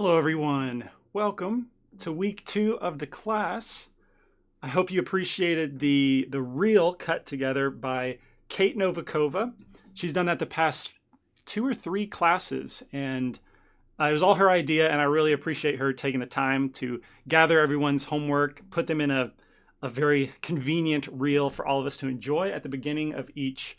Hello, everyone. Welcome to week 2 of the class. I hope you appreciated the reel cut together by Kate Novikova. She's done that the past 2 or 3 classes, and it was all her idea, and I really appreciate her taking the time to gather everyone's homework, put them in a very convenient reel for all of us to enjoy at the beginning of each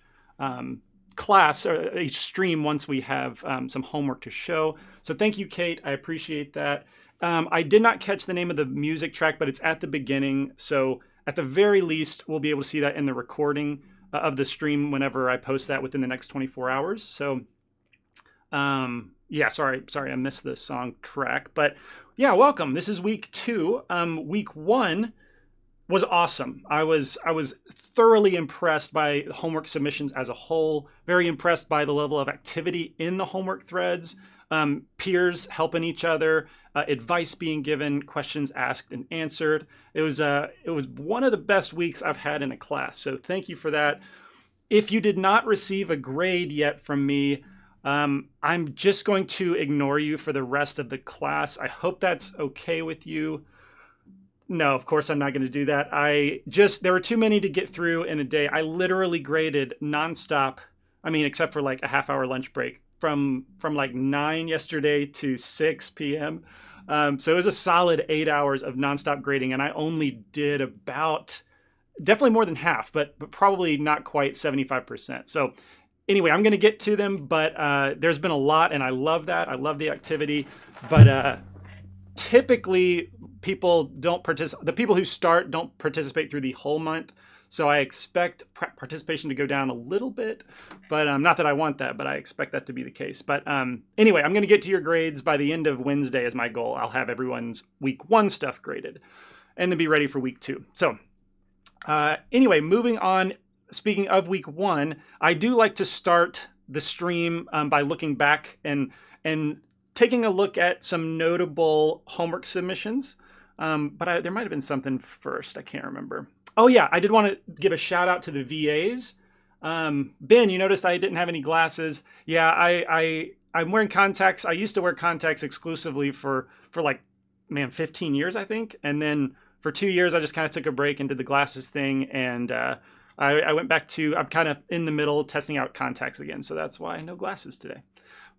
class or each stream once we have some homework to show. So thank you, Kate. I appreciate that. I did not catch the name of the music track, but it's at the beginning. So at the very least, we'll be able to see that in the recording of the stream whenever I post that within the next 24 hours. So yeah, sorry, I missed the song track, but yeah, welcome. This is week 2. Week 1 was awesome. I was thoroughly impressed by homework submissions as a whole. Very impressed by the level of activity in the homework threads, peers helping each other, advice being given, questions asked and answered. It was one of the best weeks I've had in a class. So thank you for that. If you did not receive a grade yet from me, I'm just going to ignore you for the rest of the class. I hope that's okay with you. No, of course I'm not going to do that. There were too many to get through in a day. I literally graded nonstop. I mean, except for like a half-hour lunch break from like 9 yesterday to 6 p.m. So it was a solid 8 hours of nonstop grading, and I only did about definitely more than half, but probably not quite 75%. So anyway, I'm going to get to them, but there's been a lot, and I love that. I love the activity, but typically people don't participate. The people who start don't participate through the whole month. So I expect participation to go down a little bit, but not that I want that, but I expect that to be the case. But anyway, I'm going to get to your grades by the end of Wednesday as my goal. I'll have everyone's week 1 stuff graded and then be ready for week 2. So anyway, moving on. Speaking of week 1, I do like to start the stream by looking back and taking a look at some notable homework submissions. But there might have been something first. I can't remember. Oh, yeah. I did want to give a shout out to the VAs. Ben, you noticed I didn't have any glasses. Yeah, I'm wearing contacts. I used to wear contacts exclusively for like, 15 years, I think. And then for 2 years, I just kind of took a break and did the glasses thing. And I went back to, I'm kind of in the middle testing out contacts again. So that's why no glasses today.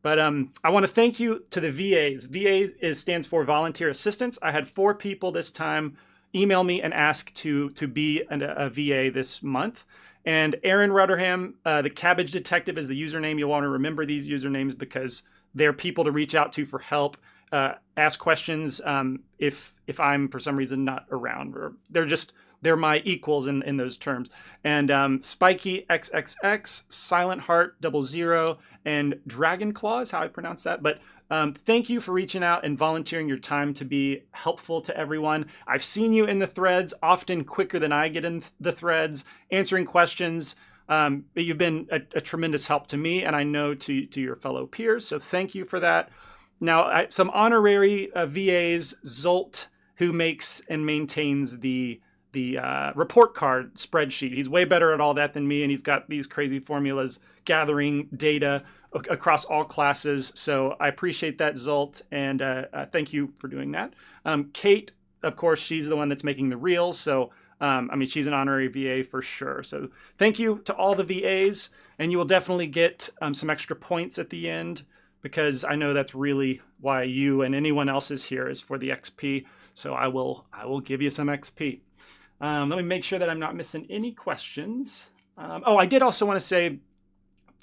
But I want to thank you to the VAs. Stands for Volunteer Assistance. I had 4 people this time email me and ask to be a VA this month. And Aaron Rutterham, the Cabbage Detective is the username. You'll want to remember these usernames because they're people to reach out to for help, ask questions if I'm for some reason not around. Or they're my equals in those terms. And Spiky XXX, Silent Heart 00, and Dragon Claw is how I pronounce that. But thank you for reaching out and volunteering your time to be helpful to everyone. I've seen you in the threads, often quicker than I get in the threads, answering questions. You've been a tremendous help to me, and I know to your fellow peers. So thank you for that. Now, some honorary VAs, Zolt, who makes and maintains the report card spreadsheet. He's way better at all that than me, and he's got these crazy formulas gathering data across all classes. So I appreciate that, Zolt, and thank you for doing that. Kate, of course, she's the one that's making the reels. So, she's an honorary VA for sure. So thank you to all the VAs, and you will definitely get some extra points at the end because I know that's really why you and anyone else is here is for the XP. So I will give you some XP. Let me make sure that I'm not missing any questions. I did also want to say,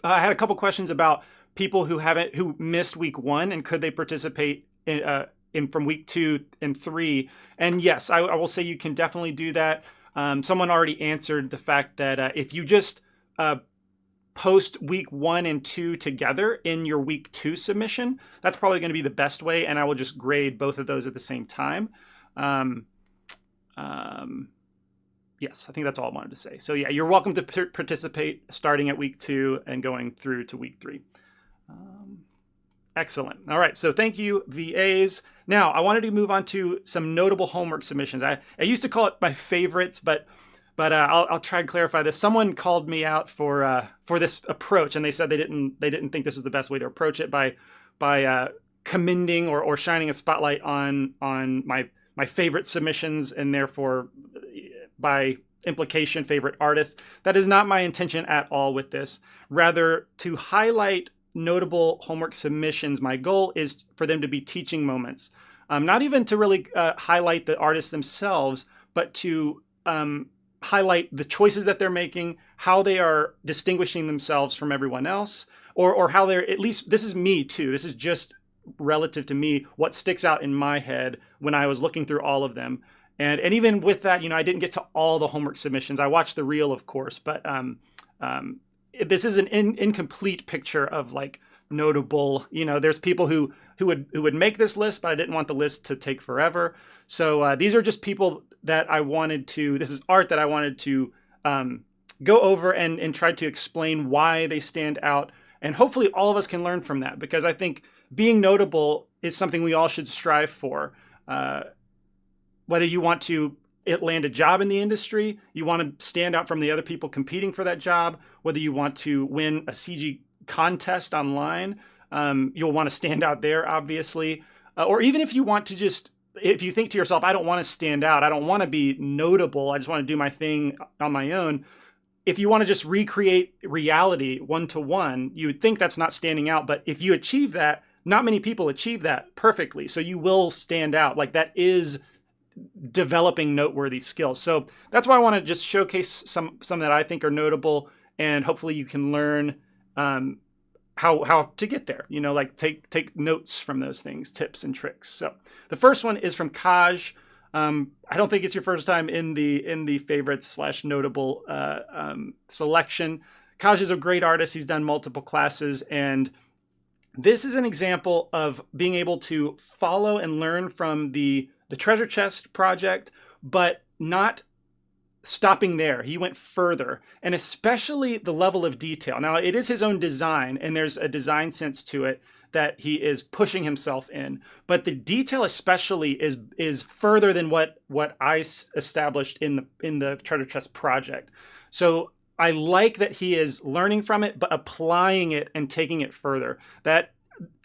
I had a couple questions about people who missed week 1 and could they participate in from week 2 and 3. And yes, I will say you can definitely do that. Someone already answered the fact that if you just post week 1 and 2 together in your week 2 submission, that's probably going to be the best way. And I will just grade both of those at the same time. Yes, I think that's all I wanted to say. So yeah, you're welcome to participate starting at week 2 and going through to week 3. Excellent. All right, so thank you, VAs. Now, I wanted to move on to some notable homework submissions. I used to call it my favorites, but I'll try and clarify this. Someone called me out for this approach, and they said they didn't think this was the best way to approach it by commending or shining a spotlight on my favorite submissions, and therefore by implication favorite artists. That is not my intention at all with this. Rather, to highlight notable homework submissions, my goal is for them to be teaching moments. Not even to really highlight the artists themselves, but to highlight the choices that they're making, how they are distinguishing themselves from everyone else, or how they're, at least this is me too, this is just relative to me, what sticks out in my head when I was looking through all of them. And even with that, I didn't get to all the homework submissions. I watched the reel, of course, but this is an incomplete picture of like notable, there's people who would make this list, but I didn't want the list to take forever. So these are just people that I wanted to, this is art that I wanted to go over and try to explain why they stand out. And hopefully all of us can learn from that, because I think being notable is something we all should strive for. Whether you want to land a job in the industry, you want to stand out from the other people competing for that job, whether you want to win a CG contest online, you'll want to stand out there, obviously. Or even if you want to if you think to yourself, I don't want to stand out, I don't want to be notable, I just want to do my thing on my own. If you want to just recreate reality one-to-one, you would think that's not standing out. But if you achieve that, not many people achieve that perfectly. So you will stand out. Like, that is developing noteworthy skills. So that's why I want to just showcase some that I think are notable, and hopefully you can learn how to get there. Like take notes from those things, tips and tricks. So the first one is from Kaj. I don't think it's your first time in the favorites / notable selection. Kaj is a great artist. He's done multiple classes, and this is an example of being able to follow and learn from the treasure chest project, but not stopping there. He went further, and especially the level of detail. Now, it is his own design, and there's a design sense to it that he is pushing himself in. But the detail especially is further than what I established in the treasure chest project. So I like that he is learning from it, but applying it and taking it further. That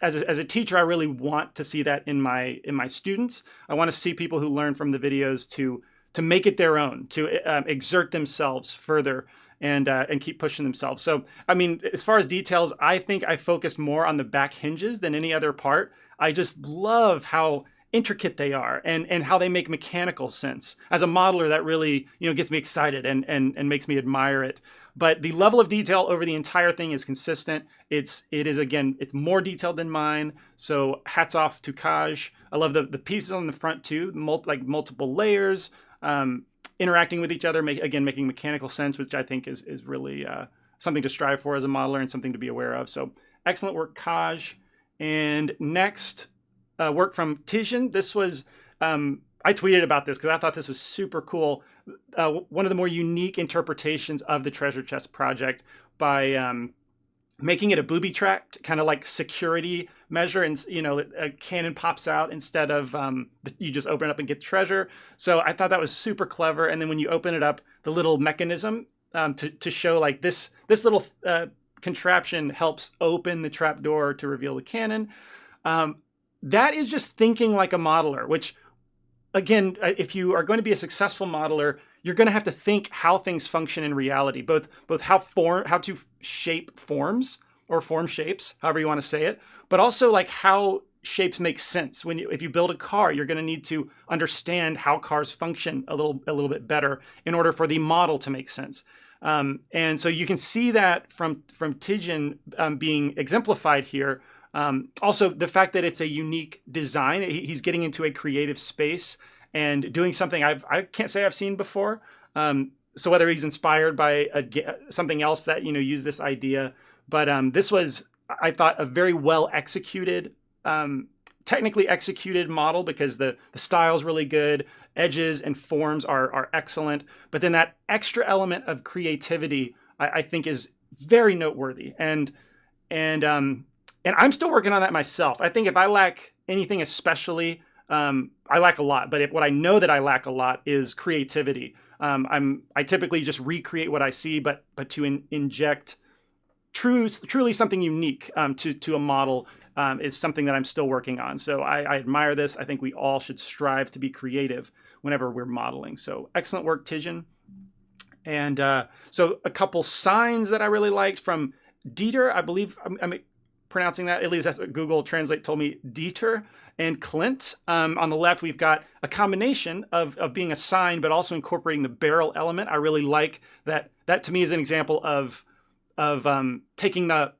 as a teacher, I really want to see that in my students. I want to see people who learn from the videos to make it their own, to exert themselves further and keep pushing themselves. So, I mean, as far as details, I think I focused more on the back hinges than any other part. I just love how intricate they are and how they make mechanical sense. As a modeler, that really, gets me excited and makes me admire it. But the level of detail over the entire thing is consistent. It is again, it's more detailed than mine. So hats off to Kaj. I love the pieces on the front too, multiple layers, interacting with each other, making mechanical sense, which I think is really something to strive for as a modeler and something to be aware of. So excellent work, Kaj. And next, work from Tijan. This was, I tweeted about this because I thought this was super cool. One of the more unique interpretations of the treasure chest project by making it a booby trapped kind of like security measure, and a cannon pops out instead of you just open it up and get treasure. So I thought that was super clever. And then when you open it up, the little mechanism to show like this little contraption helps open the trap door to reveal the cannon. That is just thinking like a modeler, which, again, if you are going to be a successful modeler, you're going to have to think how things function in reality, both how to shape forms or form shapes, however you want to say it, but also like how shapes make sense. If you build a car, you're going to need to understand how cars function a little bit better in order for the model to make sense. And so you can see that from Tijan being exemplified here. Also, the fact that it's a unique design, he's getting into a creative space and doing something I can't say I've seen before. So whether he's inspired by something else that used this idea, but this was, I thought, a very well executed, technically executed model, because the style's really good, edges and forms are excellent, but then that extra element of creativity I think is very noteworthy, and I'm still working on that myself. I think if I lack anything especially, I lack a lot, but what I know that I lack a lot is creativity. I typically just recreate what I see, but to inject truly something unique to a model is something that I'm still working on. So I admire this. I think we all should strive to be creative whenever we're modeling. So excellent work, Tijan. And so a couple signs that I really liked from Dieter, I believe I'm pronouncing that, at least that's what Google Translate told me, Dieter and Clint. On the left, we've got a combination of being a sign, but also incorporating the barrel element. I really like that. That to me is an example of taking the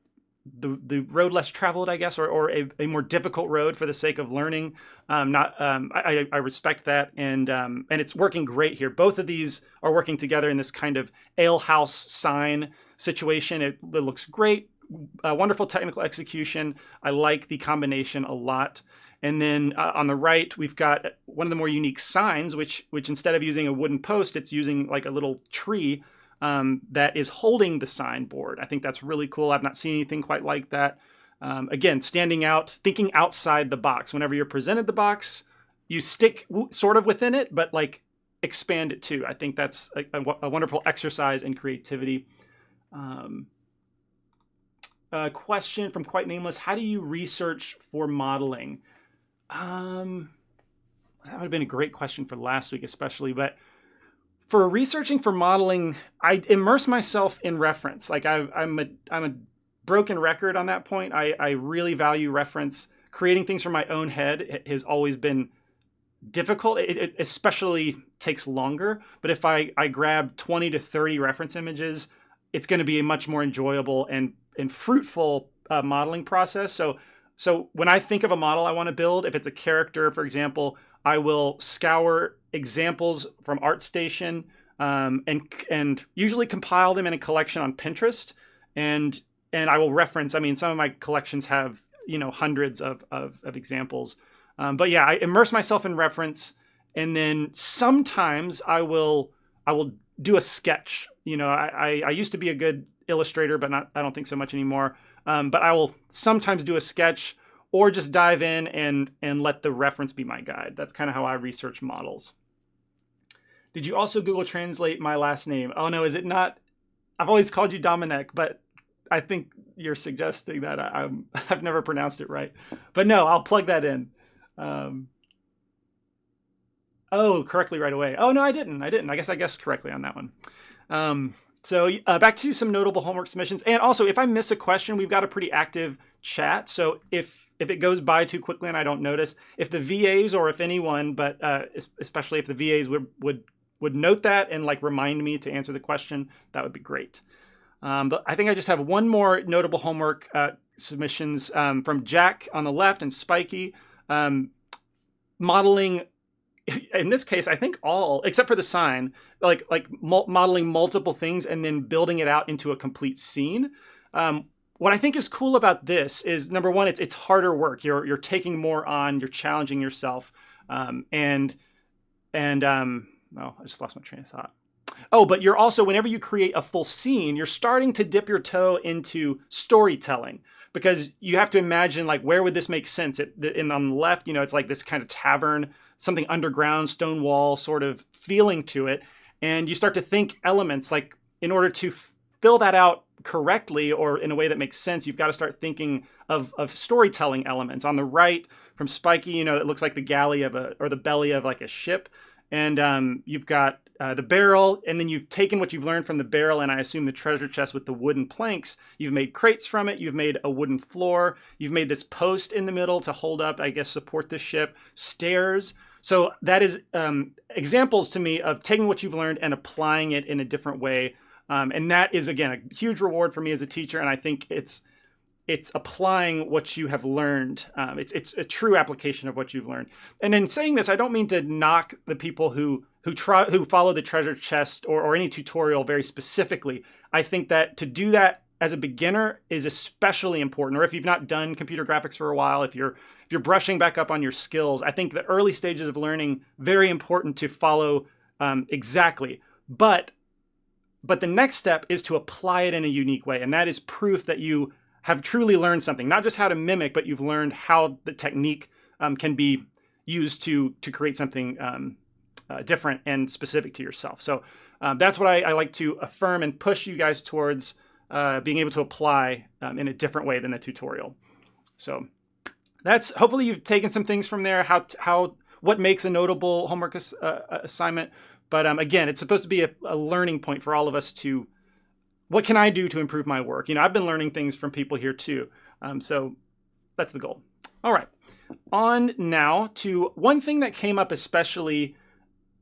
road less traveled, I guess, or a more difficult road for the sake of learning. I respect that, and it's working great here. Both of these are working together in this kind of alehouse sign situation. It looks great, wonderful technical execution. I like the combination a lot. And then on the right, we've got one of the more unique signs, which instead of using a wooden post, it's using like a little tree that is holding the signboard. I think that's really cool. I've not seen anything quite like that. Again, standing out, thinking outside the box. Whenever you're presented the box, you stick sort of within it, but like expand it too. I think that's a wonderful exercise in creativity. A question from Quite Nameless: how do you research for modeling? That would have been a great question for last week, especially, but for researching for modeling, I immerse myself in reference. Like I'm a broken record on that point. I really value reference. Creating things from my own head has always been difficult. It especially takes longer. But if I grab 20 to 30 reference images, it's going to be a much more enjoyable and fruitful modeling process. So when I think of a model I want to build, if it's a character, for example, I will scour examples from ArtStation and usually compile them in a collection on Pinterest. And I will reference, I mean, some of my collections have, hundreds of examples. But yeah, I immerse myself in reference. And then sometimes I will do a sketch. I used to be a good illustrator, but I don't think so much anymore. But I will sometimes do a sketch or just dive in and let the reference be my guide. That's kind of how I research models. Did you also Google Translate my last name? Oh no, is it not? I've always called you Dominic, but I think you're suggesting that I've never pronounced it right. But no, I'll plug that in. Correctly right away. Oh no, I didn't. I guessed correctly on that one. So back to some notable homework submissions. And also, if I miss a question, we've got a pretty active chat. So if it goes by too quickly and I don't notice, if the VAs or if anyone, but especially if the VAs would note that and like remind me to answer the question, that would be great. But I think I just have one more notable homework submissions from Jack on the left and Spiky. Modeling, in this case, I think all, except for the sign, like modeling multiple things and then building it out into a complete scene. What I think is cool about this is, number one, it's harder work. You're taking more on, you're challenging yourself. I just lost my train of thought. Oh, but you're also, whenever you create a full scene, you're starting to dip your toe into storytelling, because you have to imagine, like, where would this make sense? And on the left, it's like this kind of tavern, something underground, stone wall sort of feeling to it. And you start to think elements, like, in order to fill that out correctly or in a way that makes sense, you've got to start thinking of storytelling elements. On the right from Spiky, it looks like the galley or the belly of like a ship. And you've got the barrel, and then you've taken what you've learned from the barrel, and I assume the treasure chest with the wooden planks. You've made crates from it. You've made a wooden floor. You've made this post in the middle to hold up, I guess, support the ship. Stairs. So that is examples to me of taking what you've learned and applying it in a different way. And that is, again, a huge reward for me as a teacher. And I think it's applying what you have learned. It's a true application of what you've learned. And in saying this, I don't mean to knock the people who follow the treasure chest or any tutorial very specifically. I think that to do that as a beginner is especially important. Or if you've not done computer graphics for a while, if you're brushing back up on your skills, I think the early stages of learning, very important to follow exactly. But the next step is to apply it in a unique way. And that is proof that you have truly learned something, not just how to mimic, but you've learned how the technique can be used to create something different and specific to yourself. So that's what I like to affirm and push you guys towards being able to apply in a different way than the tutorial. So that's hopefully you've taken some things from there. How what makes a notable homework assignment. But again, it's supposed to be a learning point for all of us to what can I do to improve my work? I've been learning things from people here too. So that's the goal. All right. On now to one thing that came up especially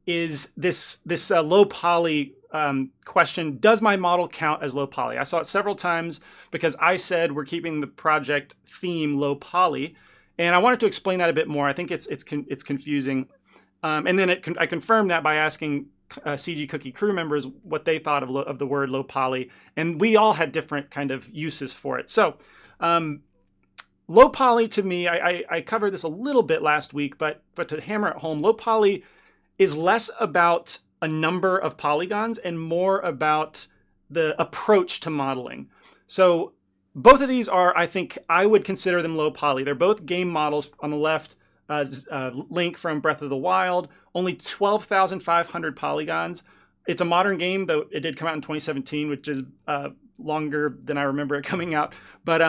is this low poly question. Does my model count as low poly? I saw it several times because I said we're keeping the project theme low poly. And I wanted to explain that a bit more. I think it's confusing. And then I confirmed that by asking CG Cookie crew members what they thought of the word low poly, and we all had different kind of uses for it. So low poly to me, I covered this a little bit last week, but to hammer it home, low poly is less about a number of polygons and more about the approach to modeling. So both of these are, I think, I would consider them low poly. They're both game models. On the left, Link from Breath of the Wild, only 12,500 polygons. It's a modern game, though it did come out in 2017, which is longer than I remember it coming out. But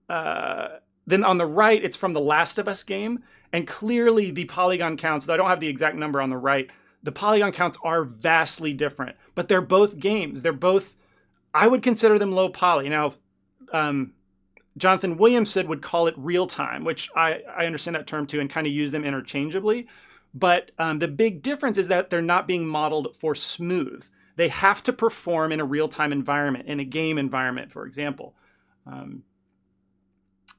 then on the right, it's from the Last of Us game. And clearly the polygon counts, though I don't have the exact number on the right, the polygon counts are vastly different. But they're both games. They're both, I would consider them low poly. Now, Jonathan Williamson would call it real time, which I understand that term too and kind of use them interchangeably. But the big difference is that they're not being modeled for smooth. They have to perform in a real-time environment, in a game environment, for example.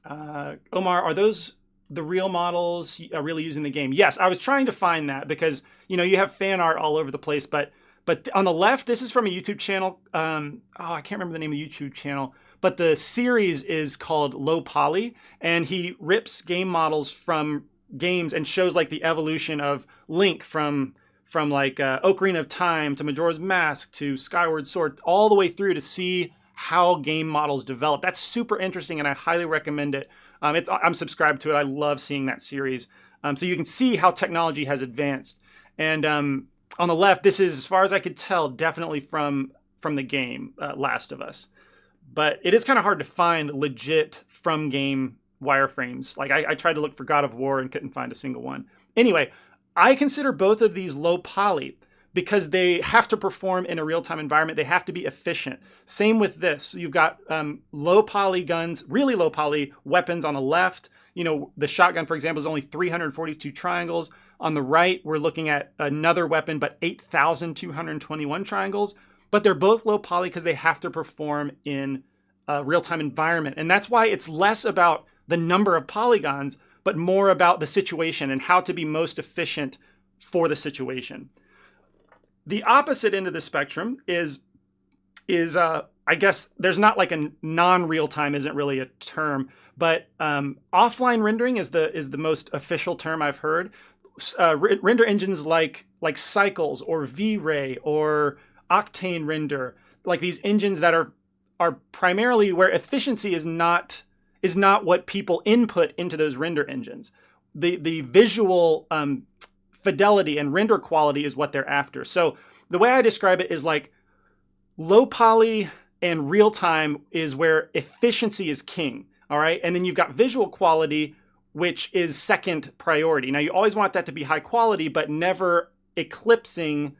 Omar, are those the real models really using the game? Yes, I was trying to find that because, you have fan art all over the place. But on the left, this is from a YouTube channel. I can't remember the name of the YouTube channel. But the series is called Low Poly, and he rips game models from games and shows like the evolution of Link from like Ocarina of Time to Majora's Mask to Skyward Sword, all the way through to see how game models develop. That's super interesting, and I highly recommend it. I'm subscribed to it. I love seeing that series. So you can see how technology has advanced. And on the left, this is, as far as I could tell, definitely from the game Last of Us. But it is kind of hard to find legit from game wireframes. Like I tried to look for God of War and couldn't find a single one. Anyway, I consider both of these low poly because they have to perform in a real-time environment. They have to be efficient. Same with this. You've got low poly guns, really low poly weapons on the left. The shotgun, for example, is only 342 triangles. On the right, we're looking at another weapon, but 8,221 triangles. But they're both low poly because they have to perform in a real-time environment. And that's why it's less about the number of polygons, but more about the situation and how to be most efficient for the situation. The opposite end of the spectrum is I guess there's not like a non-real-time isn't really a term, but offline rendering is the most official term I've heard. Render engines like Cycles or V-Ray or Octane Render, like these engines that are primarily where efficiency is not what people input into those render engines. The visual fidelity and render quality is what they're after. So the way I describe it is like low poly and real time is where efficiency is king. All right. And then you've got visual quality, which is second priority. Now you always want that to be high quality, but never eclipsing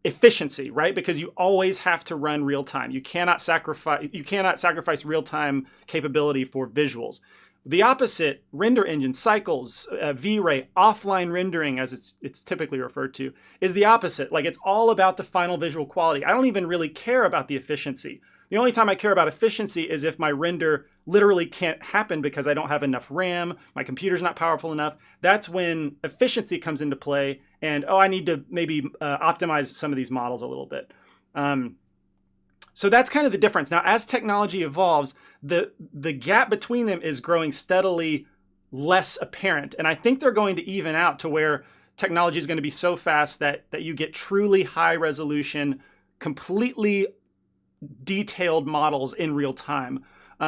efficiency, right? Because you always have to run real time. You cannot sacrifice real time capability for visuals. The opposite, render engine, Cycles, V-Ray, offline rendering, as it's typically referred to, is the opposite. Like it's all about the final visual quality. I don't even really care about the efficiency. The only time I care about efficiency is if my render literally can't happen because I don't have enough RAM, my computer's not powerful enough. That's when efficiency comes into play and, I need to maybe optimize some of these models a little bit. So that's kind of the difference. Now, as technology evolves, the gap between them is growing steadily less apparent. And I think they're going to even out to where technology is going to be so fast that you get truly high resolution, completely detailed models in real time.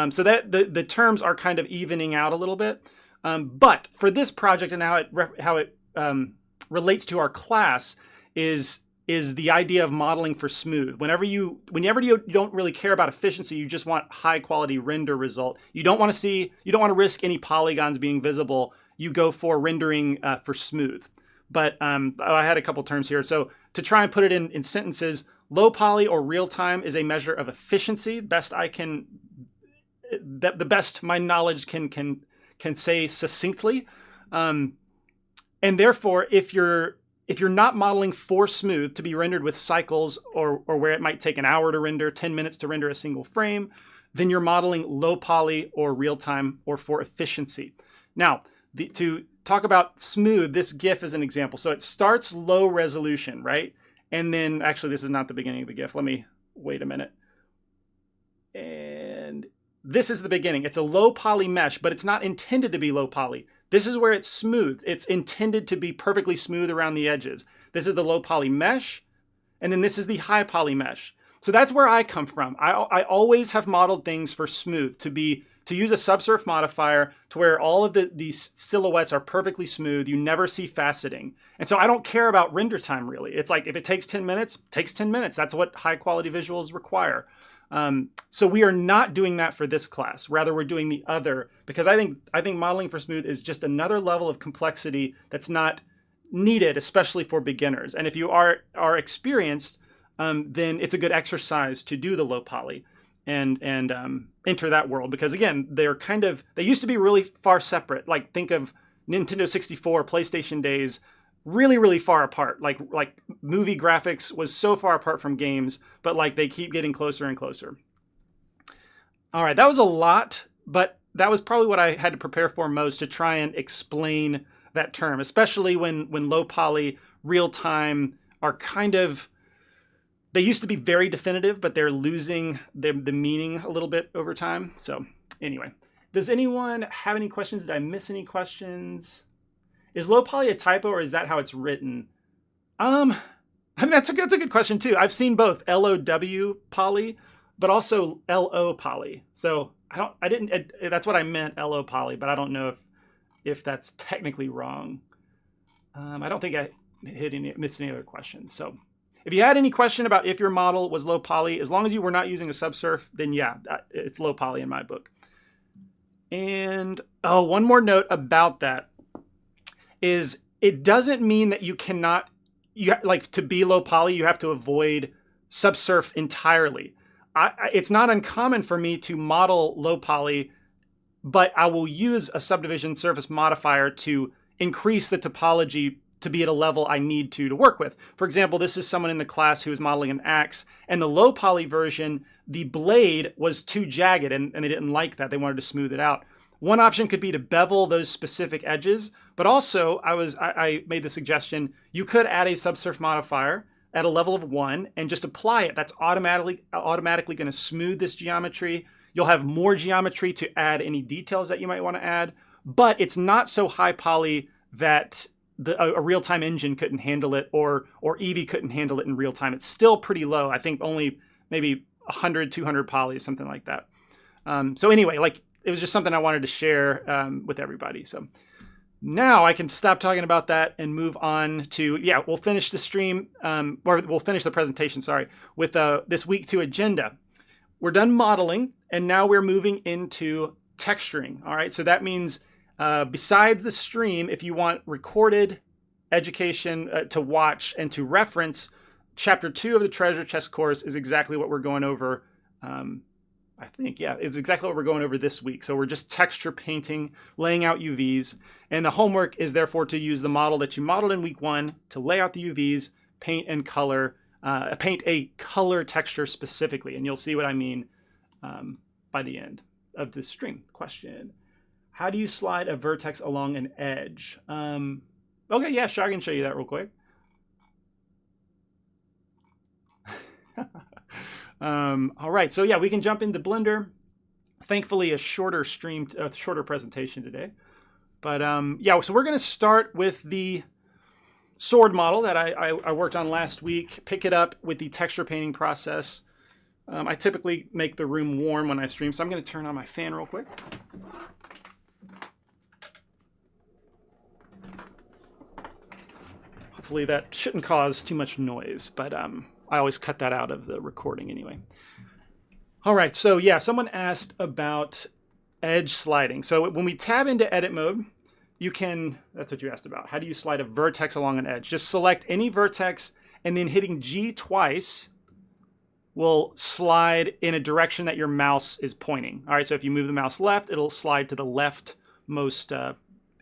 So that the terms are kind of evening out a little bit. But for this project and how it relates to our class is is the idea of modeling for smooth. Whenever you don't really care about efficiency, you just want high quality render result. You don't want to risk any polygons being visible. You go for rendering for smooth. But I had a couple terms here. So to try and put it in sentences, low poly or real time is a measure of efficiency. The best my knowledge can say succinctly. And therefore, if you're not modeling for smooth to be rendered with cycles or where it might take an hour to render, 10 minutes to render a single frame, then you're modeling low poly or real time or for efficiency. Now, to talk about smooth, this GIF is an example. So it starts low resolution, right? And then, actually, this is not the beginning of the GIF. Let me wait a minute. And this is the beginning. It's a low poly mesh, but it's not intended to be low poly. This is where it's smooth. It's intended to be perfectly smooth around the edges. This is the low poly mesh, and then this is the high poly mesh. So that's where I come from. I always have modeled things for smooth, to use a subsurf modifier to where all of these silhouettes are perfectly smooth. You never see faceting. And so I don't care about render time, really. It's like if it takes 10 minutes, it takes 10 minutes. That's what high quality visuals require. So we are not doing that for this class. Rather, we're doing the other, because I think modeling for smooth is just another level of complexity that's not needed, especially for beginners. And if you are experienced, then it's a good exercise to do the low poly and enter that world, because again, they used to be really far separate. Like think of Nintendo 64, PlayStation days, really, really far apart. Like movie graphics was so far apart from games, but like they keep getting closer and closer. All right, that was a lot, but that was probably what I had to prepare for most, to try and explain that term, especially when low poly, real time are they used to be very definitive, but they're losing the meaning a little bit over time. So anyway, does anyone have any questions? Did I miss any questions? Is low poly a typo, or is that how it's written? I mean, that's a good question too. I've seen both LOW poly, but also LO poly. So that's what I meant, LO poly, but I don't know if that's technically wrong. I don't think I missed any other questions. So if you had any question about if your model was low poly, as long as you were not using a subsurf, then yeah, it's low poly in my book. And one more note about that is it doesn't mean that to be low poly, you have to avoid subsurf entirely. It's not uncommon for me to model low poly, but I will use a subdivision surface modifier to increase the topology to be at a level I need to work with. For example, this is someone in the class who is modeling an axe, and the low poly version, the blade was too jagged, and they didn't like that. They wanted to smooth it out. One option could be to bevel those specific edges, but also I made the suggestion you could add a subsurf modifier at a level of 1 and just apply it. That's automatically going to smooth this geometry. You'll have more geometry to add any details that you might want to add, but it's not so high poly that a real-time engine couldn't handle it, or Eevee couldn't handle it in real time. It's still pretty low. I think only maybe 100, 200 poly, something like that. So anyway, it was just something I wanted to share with everybody. So now I can stop talking about that and move on to, we'll finish the stream, or we'll finish the presentation, with this week 2 agenda. We're done modeling, and now we're moving into texturing. All right, so that means besides the stream, if you want recorded education to watch and to reference, Chapter 2 of the Treasure Chest course is exactly what we're going over. I think, it's exactly what we're going over this week. So we're just texture painting, laying out UVs, and the homework is therefore to use the model that you modeled in week 1 to lay out the UVs, paint and color, paint a color texture specifically, and you'll see what I mean by the end of this stream. Question: how do you slide a vertex along an edge? Okay, yeah, sure, I can show you that real quick. All right, so we can jump into Blender. Thankfully, a shorter presentation today. But so we're going to start with the sword model that I worked on last week. Pick it up with the texture painting process. I typically make the room warm when I stream, so I'm going to turn on my fan real quick. hopefully that shouldn't cause too much noise, but I always cut that out of the recording anyway. All right, so yeah, someone asked about edge sliding. So when we tab into edit mode, you can, that's what you asked about. How do you slide a vertex along an edge? Just select any vertex and then hitting G twice will slide in a direction that your mouse is pointing. All right, so if you move the mouse left, it'll slide to the leftmost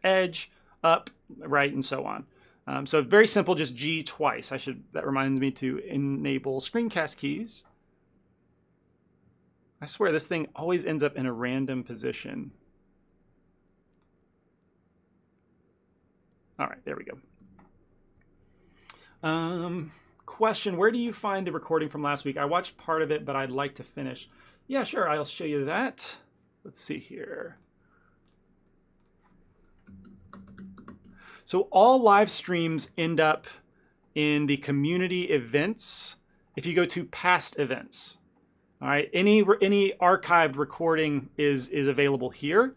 edge, up, right, and so on. So very simple, just G twice. That reminds me to enable screencast keys. I swear this thing always ends up in a random position. All right, there we go. Question, where do you find the recording from last week? I watched part of it, but I'd like to finish. Yeah, sure, I'll show you that. Let's see here. So all live streams end up in the community events if you go to past events. All right, any archived recording is available here.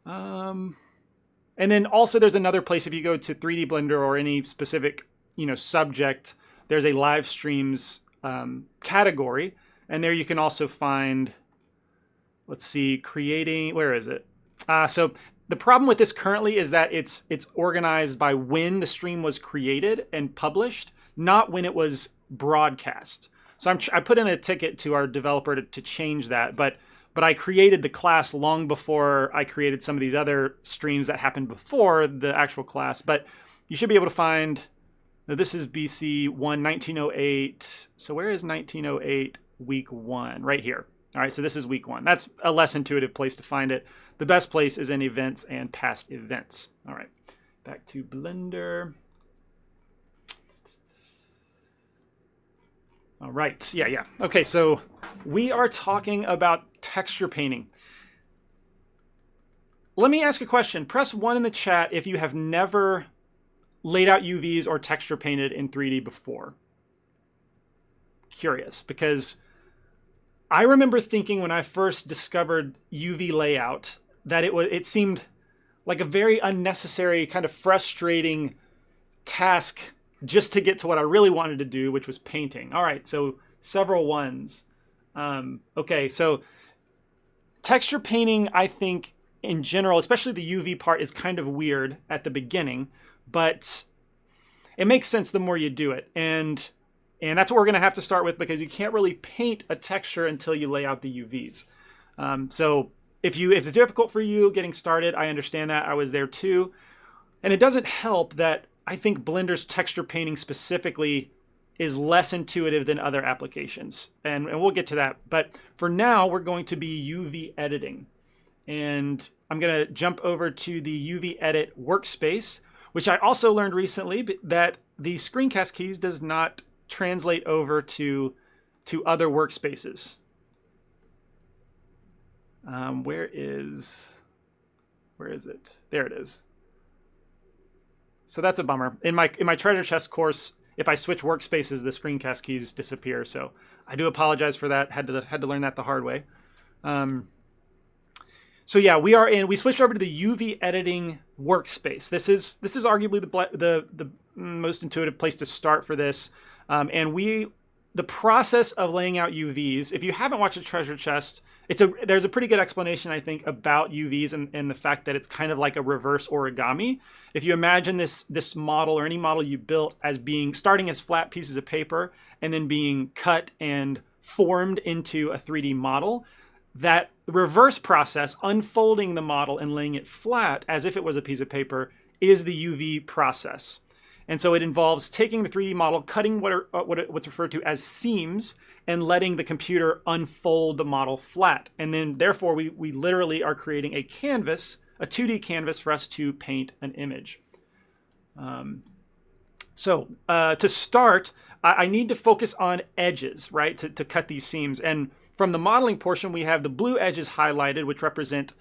And then also there's another place if you go to 3D Blender or any specific subject, there's a live streams category, and there you can also find, let's see, creating, where is it? So the problem with this currently is that it's organized by when the stream was created and published, not when it was broadcast. So I put in a ticket to our developer to change that, but I created the class long before I created some of these other streams that happened before the actual class. But you should be able to find, this is BC1-1908. So where is 1908 week 1? Right here. All right, so this is week 1. That's a less intuitive place to find it. The best place is in events and past events. All right, back to Blender. All right, yeah. Okay, so we are talking about texture painting. Let me ask a question. Press 1 in the chat if you have never laid out UVs or texture painted in 3D before. Curious, because I remember thinking when I first discovered UV layout that it seemed like a very unnecessary, kind of frustrating task just to get to what I really wanted to do, which was painting. All right, so several ones. Okay, so texture painting, I think in general, especially the UV part, is kind of weird at the beginning, but it makes sense the more you do it. And that's what we're gonna have to start with, because you can't really paint a texture until you lay out the UVs. So if it's difficult for you getting started, I understand that. I was there too. And it doesn't help that I think Blender's texture painting specifically is less intuitive than other applications. And we'll get to that. But for now, we're going to be UV editing. And I'm going to jump over to the UV edit workspace, which I also learned recently that the screencast keys does not translate over to other workspaces. Where is it? There it is. So that's a bummer. In my treasure chest course, if I switch workspaces, the screencast keys disappear. So I do apologize for that. Had to learn that the hard way. So yeah, we switched over to the UV editing workspace. This is arguably the most intuitive place to start for this. The process of laying out UVs, if you haven't watched a treasure chest, there's a pretty good explanation, I think, about UVs and the fact that it's kind of like a reverse origami. If you imagine this model or any model you built as starting as flat pieces of paper and then being cut and formed into a 3D model, that reverse process, unfolding the model and laying it flat as if it was a piece of paper, is the UV process. And so it involves taking the 3D model, cutting what's referred to as seams, and letting the computer unfold the model flat. And then therefore we literally are creating a canvas, a 2D canvas for us to paint an image. To start, I need to focus on edges, right, to cut these seams. And from the modeling portion, we have the blue edges highlighted, which represent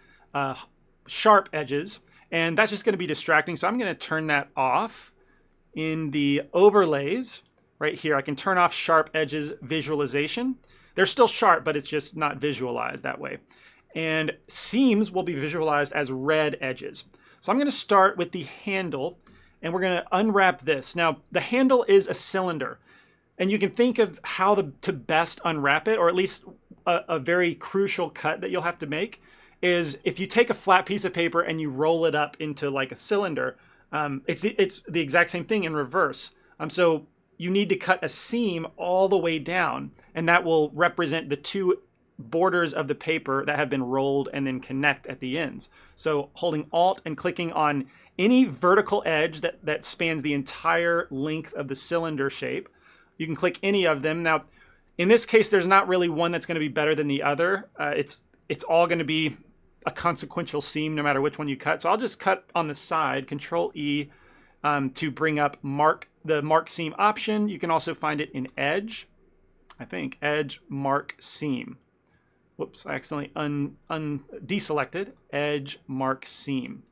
sharp edges. And that's just going to be distracting. So I'm going to turn that off. In the overlays, right here, I can turn off sharp edges visualization. They're still sharp, but it's just not visualized that way. And seams will be visualized as red edges. So I'm going to start with the handle. and we're going to unwrap this. Now, the handle is a cylinder, and you can think of how to best unwrap it, or at least a very crucial cut that you'll have to make is if you take a flat piece of paper and you roll it up into like a cylinder, it's the exact same thing in reverse. So you need to cut a seam all the way down, and that will represent the two borders of the paper that have been rolled and then connect at the ends. So holding Alt and clicking on any vertical edge that spans the entire length of the cylinder shape, you can click any of them. Now, in this case, there's not really one that's going to be better than the other. It's all going to be a consequential seam no matter which one you cut. So I'll just cut on the side, Control E, to bring up the mark seam option. You can also find it in Edge, I think, Edge Mark Seam. Whoops, I accidentally deselected Edge Mark Seam.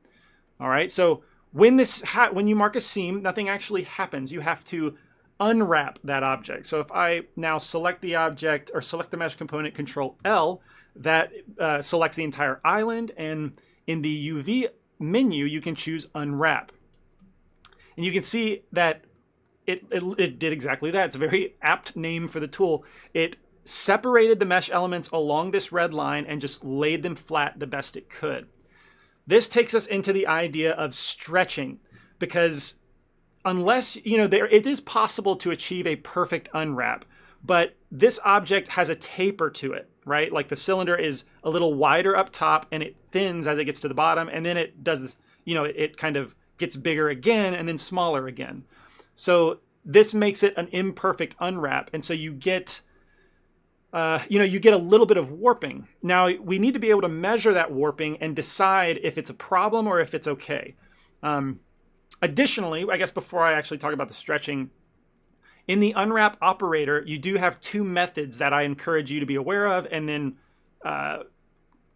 All right, so when you mark a seam, nothing actually happens. You have to unwrap that object. So if I now select the object or select the mesh component, Control L, that selects the entire island, and in the UV menu, you can choose Unwrap. And you can see that it did exactly that. It's a very apt name for the tool. It separated the mesh elements along this red line and just laid them flat the best it could. This takes us into the idea of stretching, because unless, it is possible to achieve a perfect unwrap, but this object has a taper to it, right? Like the cylinder is a little wider up top and it thins as it gets to the bottom, and then it does this, it kind of gets bigger again and then smaller again. So this makes it an imperfect unwrap, and so you get you get a little bit of warping. Now, we need to be able to measure that warping and decide if it's a problem or if it's okay. Additionally, I guess before I actually talk about the stretching, in the unwrap operator, you do have two methods that I encourage you to be aware of, and then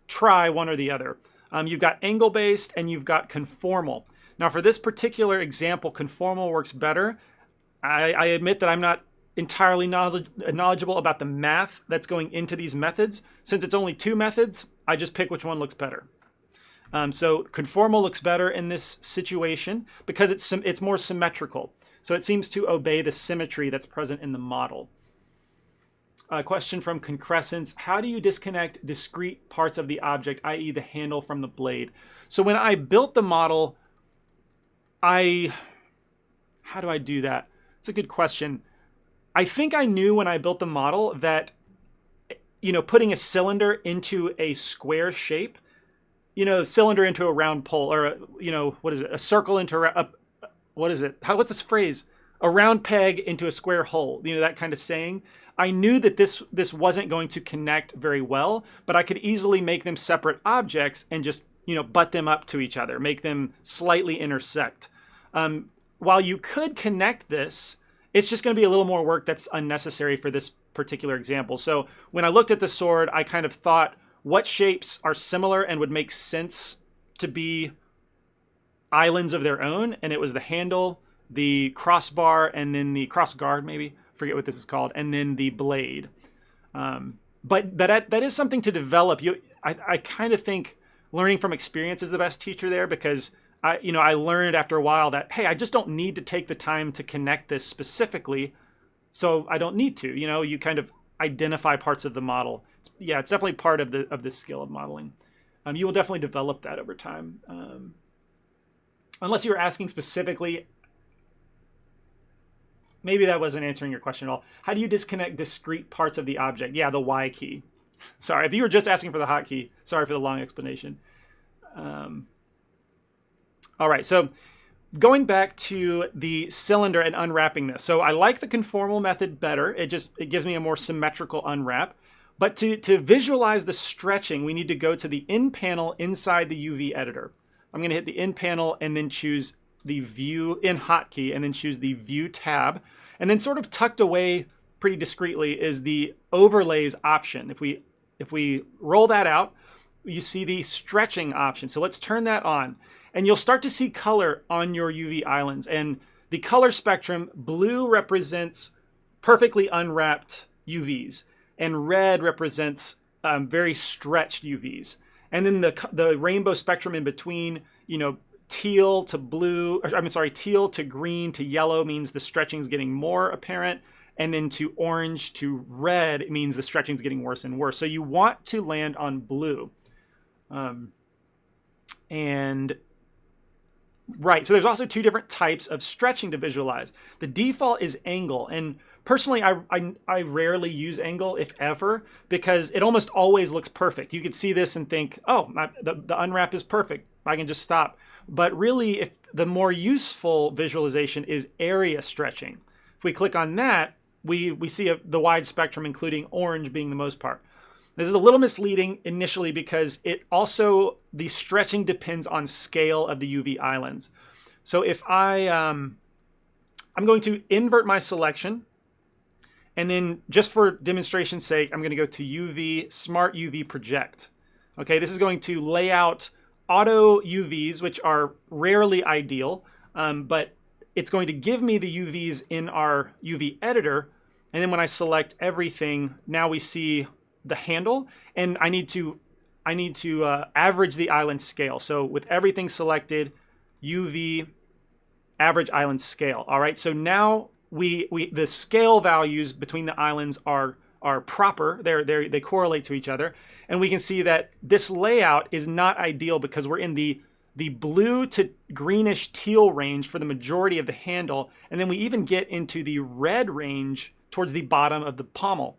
try one or the other. You've got angle-based and you've got conformal. Now, for this particular example, conformal works better. I admit that I'm not entirely knowledgeable about the math that's going into these methods. Since it's only two methods, I just pick which one looks better. So conformal looks better in this situation because it's more symmetrical. So it seems to obey the symmetry that's present in the model. A question from Concrescence: how do you disconnect discrete parts of the object, i.e. the handle, from the blade? So when I built the model, how do I do that? It's a good question. I think I knew when I built the model that, putting a cylinder into a square shape, cylinder into a round pole, or, what is it? A circle into what's this phrase? A round peg into a square hole, that kind of saying. I knew that this wasn't going to connect very well, but I could easily make them separate objects and just, butt them up to each other, make them slightly intersect. While you could connect this, it's just going to be a little more work that's unnecessary for this particular example. So when I looked at the sword, I kind of thought, what shapes are similar and would make sense to be islands of their own? And it was the handle, the crossbar, and then the crossguard, maybe. Forget what this is called, and then the blade. But that is something to develop. I kind of think learning from experience is the best teacher there, because I learned after a while that, hey, I just don't need to take the time to connect this specifically, so I don't need to. You kind of identify parts of the model. It's definitely part of the skill of modeling. You will definitely develop that over time. Unless you were asking specifically, maybe that wasn't answering your question at all. How do you disconnect discrete parts of the object? Yeah, the Y key. Sorry, if you were just asking for the hotkey, sorry for the long explanation. All right, so going back to the cylinder and unwrapping this. So I like the conformal method better. It gives me a more symmetrical unwrap. But to visualize the stretching, we need to go to the In panel inside the UV editor. I'm going to hit the In panel and then choose the View In hotkey, and then choose the View tab. And then sort of tucked away pretty discreetly is the Overlays option. If we roll that out, you see the stretching option. So let's turn that on. And you'll start to see color on your UV islands. And the color spectrum, blue represents perfectly unwrapped UVs, and red represents very stretched UVs. And then the rainbow spectrum in between, teal to blue, or, I'm sorry, teal to green to yellow means the stretching is getting more apparent. And then to orange to red, it means the stretching is getting worse and worse. So you want to land on blue. And right, so there's also two different types of stretching to visualize. The default is angle, and personally, I rarely use angle, if ever, because it almost always looks perfect. You could see this and think, oh, the unwrap is perfect. I can just stop. But really, if the more useful visualization is area stretching. If we click on that, we see the wide spectrum, including orange being the most part. This is a little misleading initially because the stretching depends on scale of the UV islands. So if I'm going to invert my selection, and then just for demonstration's sake, I'm going to go to Smart UV Project. Okay, this is going to lay out auto UVs, which are rarely ideal, but it's going to give me the UVs in our UV editor. And then when I select everything, now we see the handle, and I need to average the island scale. So with everything selected, UV average island scale. All right, so now the scale values between the islands are proper. They correlate to each other, and we can see that this layout is not ideal because we're in the blue to greenish teal range for the majority of the handle, and then we even get into the red range towards the bottom of the pommel.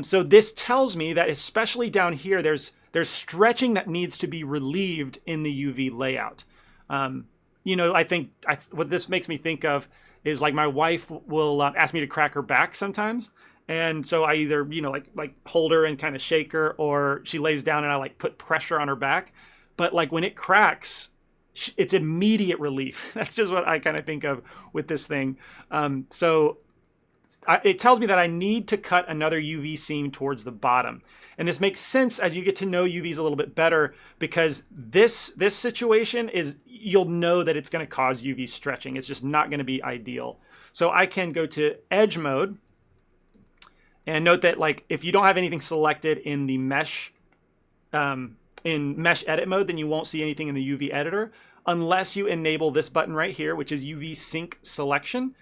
So this tells me that especially down here, there's stretching that needs to be relieved in the UV layout. I think what this makes me think of is like my wife will ask me to crack her back sometimes. And so I either, like hold her and kind of shake her, or she lays down and I like put pressure on her back. But like when it cracks, it's immediate relief. That's just what I kind of think of with this thing. So it tells me that I need to cut another UV seam towards the bottom. And this makes sense as you get to know UVs a little bit better, because this situation is, you'll know that it's going to cause UV stretching. It's just not going to be ideal. So I can go to edge mode and note that like if you don't have anything selected in the mesh edit mode, then you won't see anything in the UV editor unless you enable this button right here, which is UV sync selection.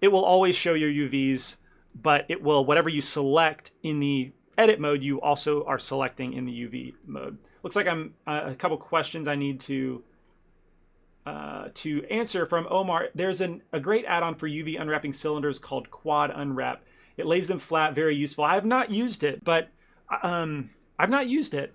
It will always show your UVs, but it will, whatever you select in the edit mode, you also are selecting in the UV mode. Looks like I'm a couple questions I need to answer from Omar. There's a great add-on for UV unwrapping cylinders called Quad Unwrap. It lays them flat, very useful. I have not used it, but I've not used it.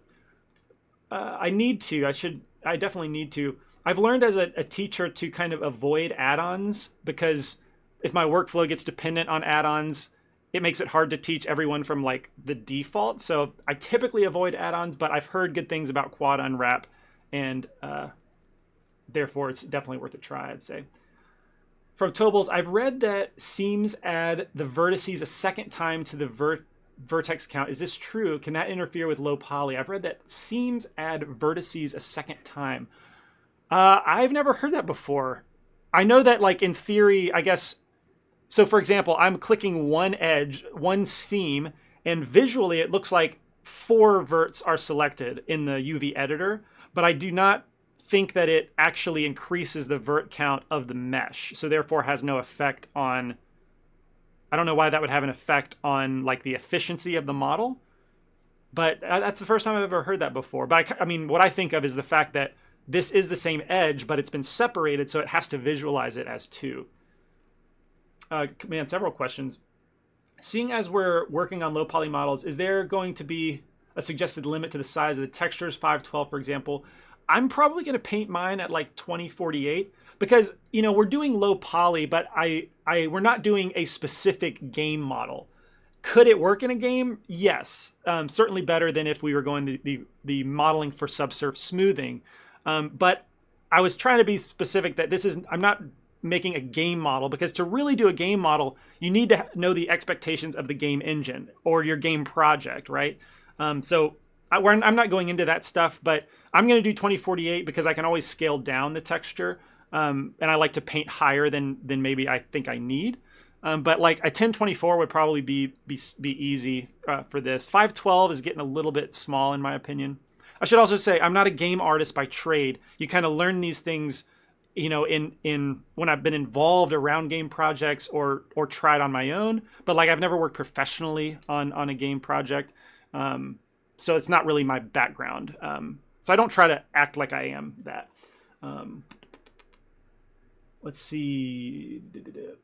I need to. I definitely need to. I've learned as a teacher to kind of avoid add-ons, because if my workflow gets dependent on add-ons, it makes it hard to teach everyone from like the default. So I typically avoid add-ons, but I've heard good things about Quad Unwrap, and therefore it's definitely worth a try, I'd say. From Tobles, I've read that seams add the vertices a second time to the vertex count. Is this true? Can that interfere with low poly? I've read that seams add vertices a second time. I've never heard that before. I know that like in theory, I guess, so for example, I'm clicking one edge, one seam, and visually it looks like 4 verts are selected in the UV editor, but I do not think that it actually increases the vert count of the mesh, so therefore has no effect on, I don't know why that would have an effect on like the efficiency of the model, but that's the first time I've ever heard that before. But I mean, what I think of is the fact that this is the same edge, but it's been separated, so it has to visualize it as 2. Man, several questions. Seeing as we're working on low poly models, is there going to be a suggested limit to the size of the textures, 512 for example? I'm probably going to paint mine at like 2048, because we're doing low poly, but we're not doing a specific game model. Could it work in a game? Yes, certainly better than if we were going the modeling for subsurf smoothing. But I was trying to be specific that I'm not making a game model, because to really do a game model, you need to know the expectations of the game engine or your game project, right? So I'm not going into that stuff, but I'm going to do 2048 because I can always scale down the texture, and I like to paint higher than maybe I think I need. But like a 1024 would probably be easy for this. 512 is getting a little bit small in my opinion. I should also say I'm not a game artist by trade. You kind of learn these things, you know, in when I've been involved around game projects or tried on my own. But like I've never worked professionally on a game project, so it's not really my background. So I don't try to act like I am that. Let's see,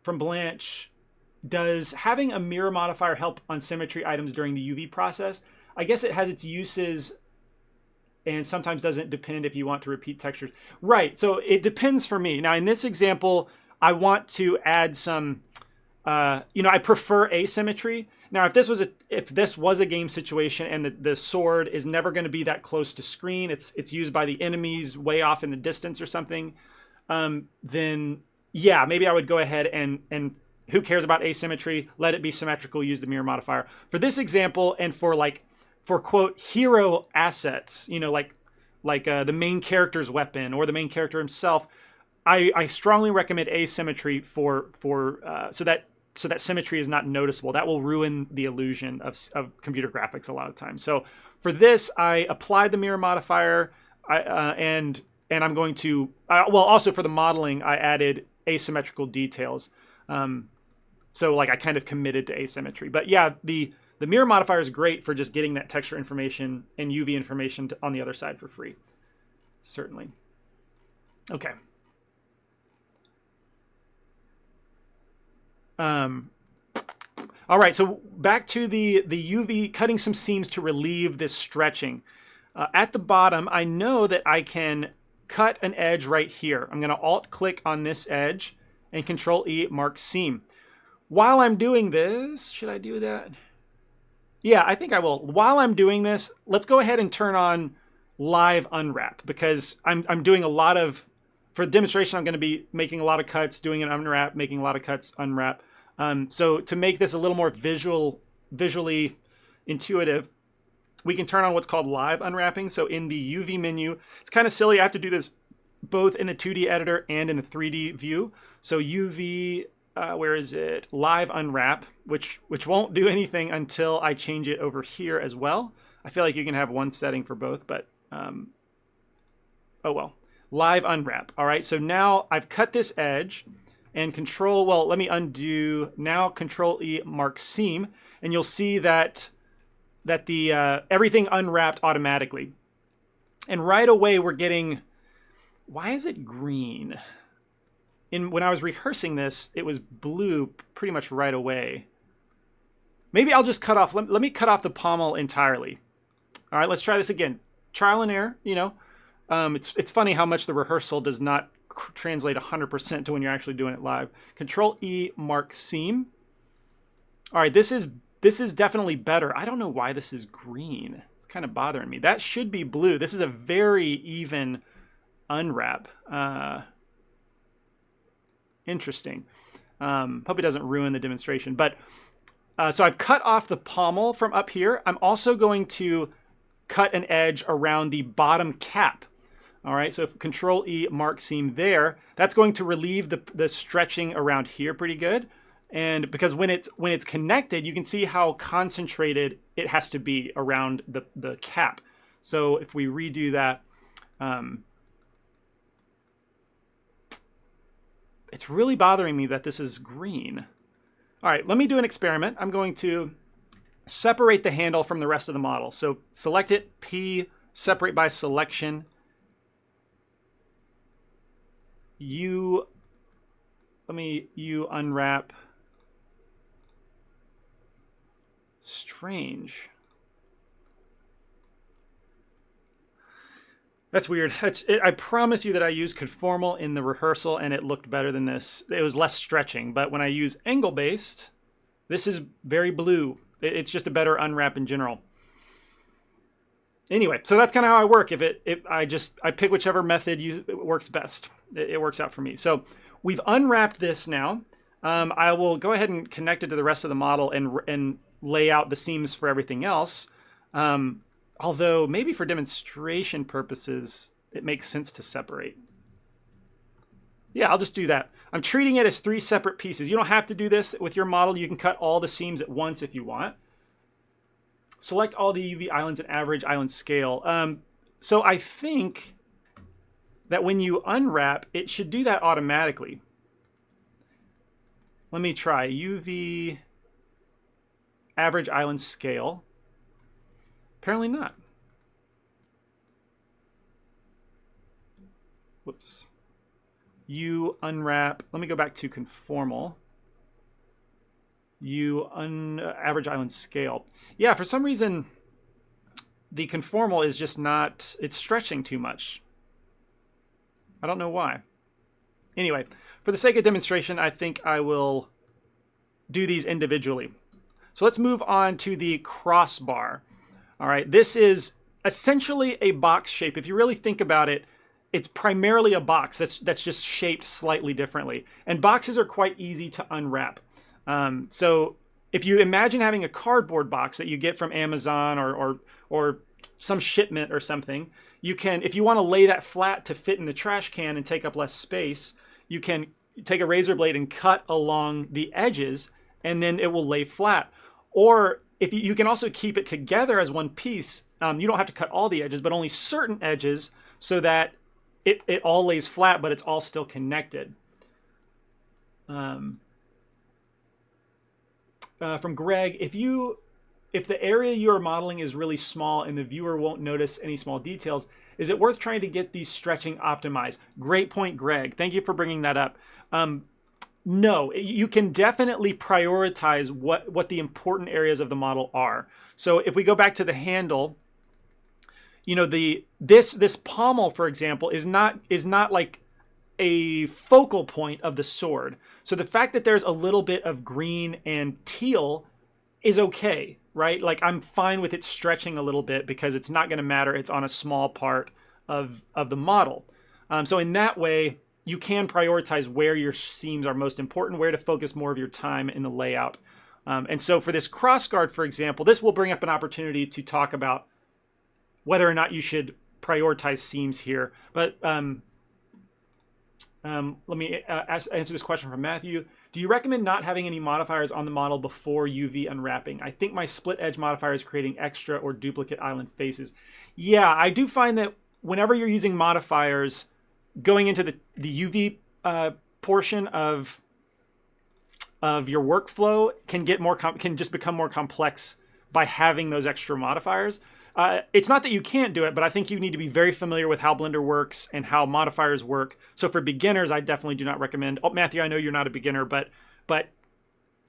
from Blanche. Does having a mirror modifier help on symmetry items during the UV process? I guess it has its uses and sometimes doesn't depend if you want to repeat textures. Right, so it depends for me. Now in this example, I want to add some, you know, I prefer asymmetry. Now if this was a game situation and the sword is never gonna be that close to screen, it's used by the enemies way off in the distance or something, then yeah, maybe I would go ahead and who cares about asymmetry? Let it be symmetrical, use the mirror modifier. For this example, and for quote, hero assets, you know, like the main character's weapon or the main character himself, I strongly recommend asymmetry so that symmetry is not noticeable. That will ruin the illusion of computer graphics a lot of times. So for this, I applied the mirror modifier, and I'm going to, well, also for the modeling, I added asymmetrical details. So like I kind of committed to asymmetry. But yeah, the mirror modifier is great for just getting that texture information and UV information on the other side for free. Certainly. Okay. All right, so back to the UV, cutting some seams to relieve this stretching. At the bottom, I know that I can cut an edge right here. I'm gonna Alt-click on this edge and Control-E mark seam. While I'm doing this, should I do that? Yeah, I think I will. While I'm doing this, let's go ahead and turn on live unwrap because I'm doing a lot of, for the demonstration, I'm going to be making a lot of cuts, doing an unwrap, making a lot of cuts, unwrap. So to make this a little more visually intuitive, we can turn on what's called live unwrapping. So in the UV menu, it's kind of silly. I have to do this both in the 2D editor and in the 3D view. So UV, where is it? Live unwrap, which won't do anything until I change it over here as well. I feel like you can have one setting for both, but oh well. Live unwrap. All right, so now I've cut this edge and let me undo. Now Control-E mark seam, and you'll see that the everything unwrapped automatically. And right away we're getting, why is it green? When I was rehearsing this, it was blue pretty much right away. Maybe I'll just cut off, let me cut off the pommel entirely. All right, let's try this again. Trial and error, you know. It's funny how much the rehearsal does not translate 100% to when you're actually doing it live. Control-E mark seam. All right, this is definitely better. I don't know why this is green. It's kind of bothering me. That should be blue. This is a very even unwrap. Interesting. Hope it doesn't ruin the demonstration. But so I've cut off the pommel from up here. I'm also going to cut an edge around the bottom cap. All right, so if Control-E mark seam there, that's going to relieve the stretching around here pretty good. And because when it's connected, you can see how concentrated it has to be around the cap. So if we redo that, it's really bothering me that this is green. All right, let me do an experiment. I'm going to separate the handle from the rest of the model. So select it, P, separate by selection. U unwrap. Strange. That's weird. I promise you that I used conformal in the rehearsal and it looked better than this. It was less stretching, but when I use angle-based, this is very blue. It's just a better unwrap in general. Anyway, so that's kind of how I work. I pick whichever method works best. It works out for me. So we've unwrapped this now. I will go ahead and connect it to the rest of the model and lay out the seams for everything else. Although maybe for demonstration purposes, it makes sense to separate. Yeah, I'll just do that. I'm treating it as 3 separate pieces. You don't have to do this with your model. You can cut all the seams at once if you want. Select all the UV islands and average island scale. So I think that when you unwrap, it should do that automatically. Let me try UV average island scale. Apparently not. Whoops. You unwrap. Let me go back to conformal. Average island scale. Yeah, for some reason, the conformal is just not, it's stretching too much. I don't know why. Anyway, for the sake of demonstration, I think I will do these individually. So let's move on to the crossbar. All right, this is essentially a box shape. If you really think about it, it's primarily a box that's just shaped slightly differently. And boxes are quite easy to unwrap. So if you imagine having a cardboard box that you get from Amazon or some shipment or something, you can, if you want to lay that flat to fit in the trash can and take up less space, you can take a razor blade and cut along the edges, and then it will lay flat. Or if you can also keep it together as one piece. You don't have to cut all the edges, but only certain edges, so that it all lays flat, but it's all still connected. From Greg, if the area you are modeling is really small and the viewer won't notice any small details, is it worth trying to get these stretching optimized? Great point, Greg. Thank you for bringing that up. No, you can definitely prioritize what the important areas of the model are. So if we go back to the handle, you know, this pommel, for example, is not like a focal point of the sword. So the fact that there's a little bit of green and teal is okay, right? Like, I'm fine with it stretching a little bit because it's not going to matter. It's on a small part of the model. So in that way, you can prioritize where your seams are most important, where to focus more of your time in the layout. And so for this crossguard, for example, this will bring up an opportunity to talk about whether or not you should prioritize seams here. But let me answer this question from Matthew. Do you recommend not having any modifiers on the model before UV unwrapping? I think my split edge modifier is creating extra or duplicate island faces. Yeah, I do find that whenever you're using modifiers, going into the UV portion of your workflow can just become more complex by having those extra modifiers. It's not that you can't do it, but I think you need to be very familiar with how Blender works and how modifiers work. So for beginners, I definitely do not recommend. Oh, Matthew, I know you're not a beginner, but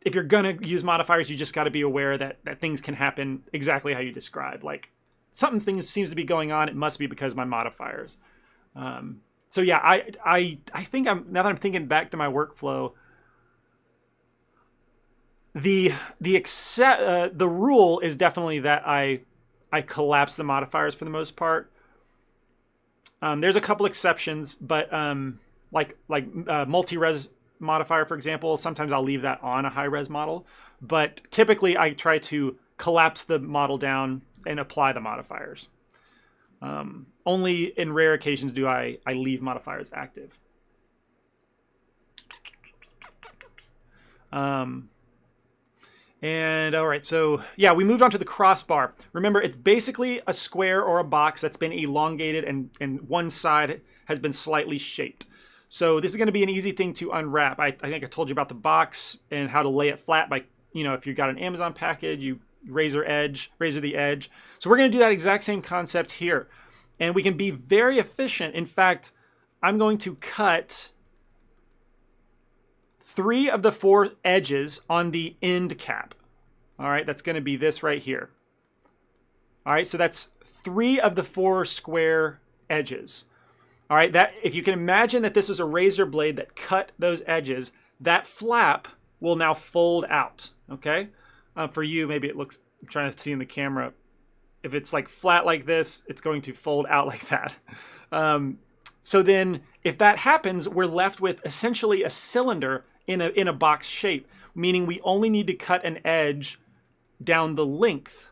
if you're gonna use modifiers, you just got to be aware that things can happen exactly how you described. Like, something seems to be going on, it must be because of my modifiers. So yeah, I think now that I'm thinking back to my workflow, the rule is definitely that I collapse the modifiers for the most part. There's a couple exceptions, but like multi-res modifier, for example, sometimes I'll leave that on a high-res model. But typically, I try to collapse the model down and apply the modifiers. Only in rare occasions do I leave modifiers active. And all right, so yeah, we moved on to the crossbar. Remember, it's basically a square or a box that's been elongated and one side has been slightly shaped. So this is going to be an easy thing to unwrap. I think I told you about the box and how to lay it flat by, you know, if you've got an Amazon package, you razor the edge. So we're going to do that exact same concept here. And we can be very efficient. In fact, I'm going to cut 3 of the 4 edges on the end cap. All right, that's going to be this right here. All right, so that's 3 of the 4 square edges. All right, that if you can imagine that this is a razor blade that cut those edges, that flap will now fold out. Okay, for you, maybe it looks, I'm trying to see in the camera, if it's like flat like this, it's going to fold out like that. So then if that happens, we're left with essentially a cylinder in a box shape, meaning we only need to cut an edge down the length.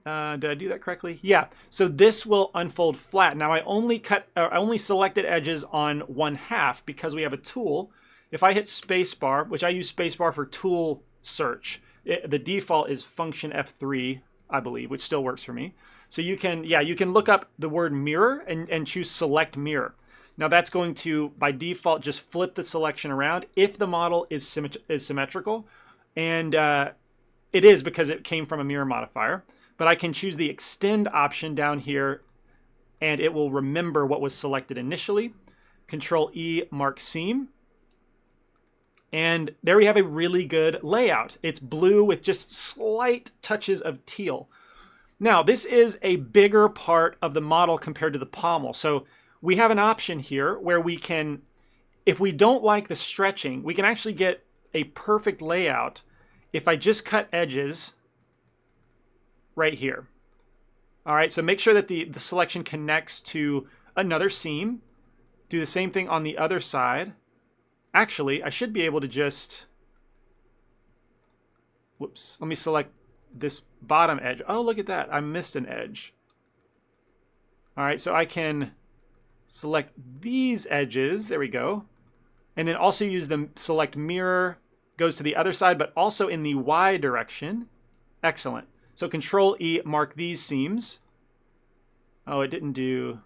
Did I do that correctly? Yeah. So this will unfold flat. Now I only selected edges on 1/2 because we have a tool. If I hit spacebar, which I use spacebar for tool search, the default is function F3. I believe, which still works for me. So you can, yeah, you can look up the word mirror and choose select mirror. Now that's going to, by default, just flip the selection around if the model is symmetrical. And it is because it came from a mirror modifier. But I can choose the extend option down here, and it will remember what was selected initially. Control E, mark seam. And there we have a really good layout. It's blue with just slight touches of teal. Now, this is a bigger part of the model compared to the pommel. So we have an option here where we can, if we don't like the stretching, we can actually get a perfect layout if I just cut edges right here. All right, so make sure that the selection connects to another seam. Do the same thing on the other side. Actually, I should be able to just, whoops, let me select this bottom edge. Oh, look at that, I missed an edge. All right, so I can select these edges, there we go. And then also use the select mirror, goes to the other side, but also in the Y direction. Excellent. So Control E, mark these seams. Oh, it didn't do,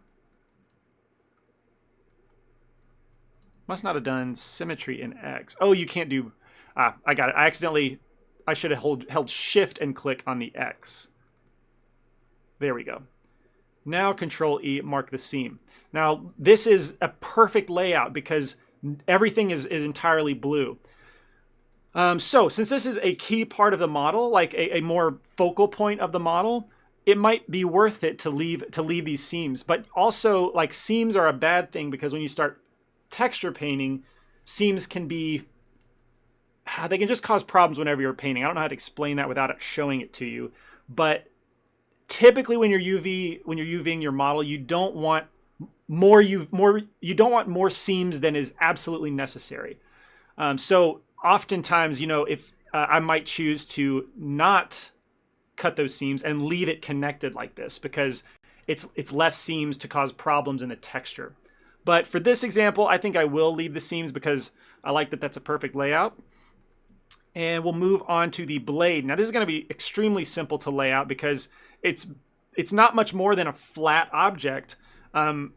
must not have done symmetry in X. Oh, you can't do, I got it. I should have held Shift and click on the X. There we go. Now Control E, mark the seam. Now this is a perfect layout because everything is entirely blue. So since this is a key part of the model, like a more focal point of the model, it might be worth it to leave these seams. But also, like, seams are a bad thing because when you start texture painting, seams can be, they can just cause problems whenever you're painting. I don't know how to explain that without it showing it to you. But typically when you're UVing your model, you don't want more seams than is absolutely necessary. So oftentimes, you know, if I might choose to not cut those seams and leave it connected like this because it's less seams to cause problems in the texture. But for this example, I think I will leave the seams because I like that that's a perfect layout. And we'll move on to the blade. Now this is going to be extremely simple to lay out because it's not much more than a flat object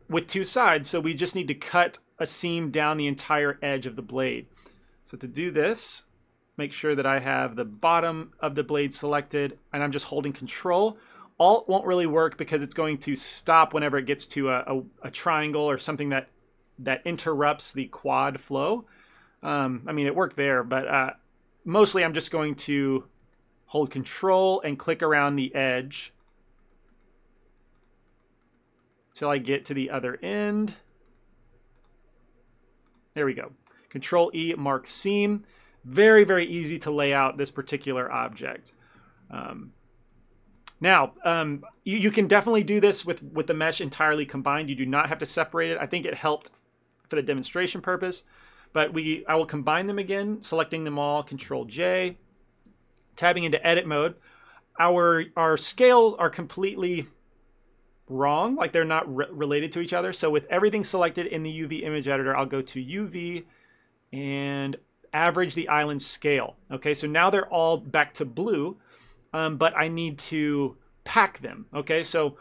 with two sides. So we just need to cut a seam down the entire edge of the blade. So to do this, make sure that I have the bottom of the blade selected and I'm just holding Control. Alt won't really work because it's going to stop whenever it gets to a triangle or something that interrupts the quad flow. I mean, it worked there, but mostly I'm just going to hold Control and click around the edge till I get to the other end. There we go. Control E, mark seam. Very, very easy to lay out this particular object. Now, you can definitely do this with the mesh entirely combined. You do not have to separate it. I think it helped for the demonstration purpose. But I will combine them again, selecting them all, Control J, tabbing into edit mode. Our scales are completely wrong, like they're not related to each other. So with everything selected in the UV image editor, I'll go to UV and average the island scale. Okay, so now they're all back to blue, but I need to pack them. Okay, so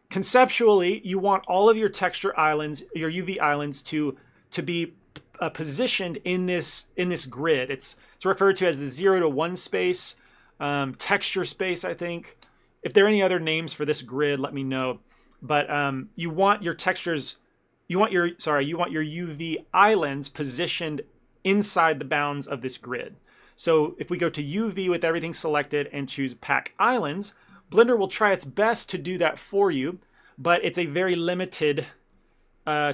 conceptually, you want all of your texture islands, your UV islands, to be positioned in this grid. It's referred to as the 0 to 1 space, texture space, I think. If there are any other names for this grid, let me know. But you want your textures, you want your UV islands positioned inside the bounds of this grid. So if we go to UV with everything selected and choose Pack Islands, Blender will try its best to do that for you, but it's a very limited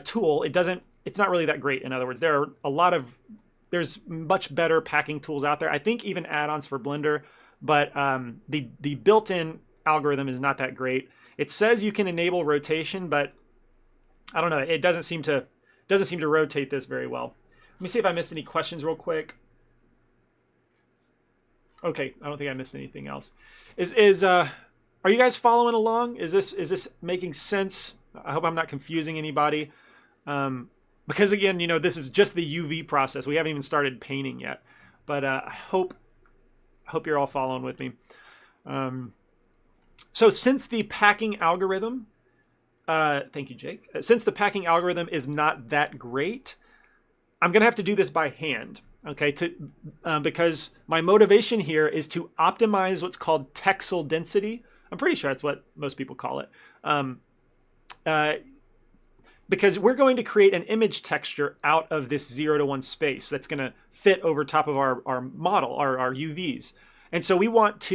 tool. It's not really that great. In other words, there's much better packing tools out there. I think even add-ons for Blender, but the built-in algorithm is not that great. It says you can enable rotation, but I don't know. It doesn't seem to rotate this very well. Let me see if I missed any questions real quick. Okay, I don't think I missed anything else. Are you guys following along? Is this making sense? I hope I'm not confusing anybody. Because again, you know, this is just the UV process. We haven't even started painting yet. But I hope you're all following with me. So since the packing algorithm, thank you, Jake. Since the packing algorithm is not that great, I'm going to have to do this by hand, okay? Because my motivation here is to optimize what's called texel density. I'm pretty sure that's what most people call it. Because we're going to create an image texture out of this 0 to 1 space that's going to fit over top of our model, our UVs. And so we want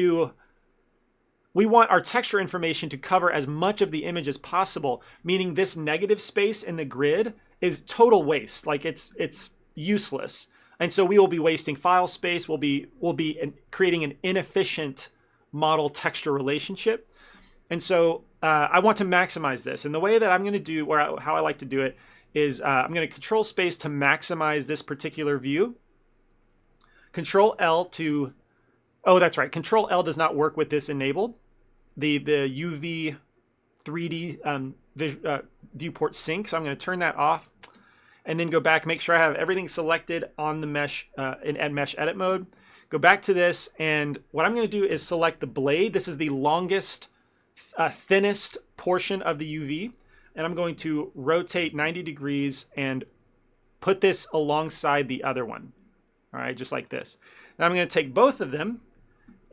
our texture information to cover as much of the image as possible, meaning this negative space in the grid is total waste. Like it's useless. And so we will be wasting file space. We'll be creating an inefficient model texture relationship. And so I want to maximize this. And the way that I'm going to do, or how I like to do it, is I'm going to control space to maximize this particular view. Control L to, oh, that's right. Control L does not work with this enabled. The UV 3D viewport sync. So I'm going to turn that off and then go back, make sure I have everything selected on the mesh in mesh edit mode. Go back to this. And what I'm going to do is select the blade. This is the longest, thinnest portion of the UV. And I'm going to rotate 90 degrees and put this alongside the other one. All right, just like this. Now I'm going to take both of them.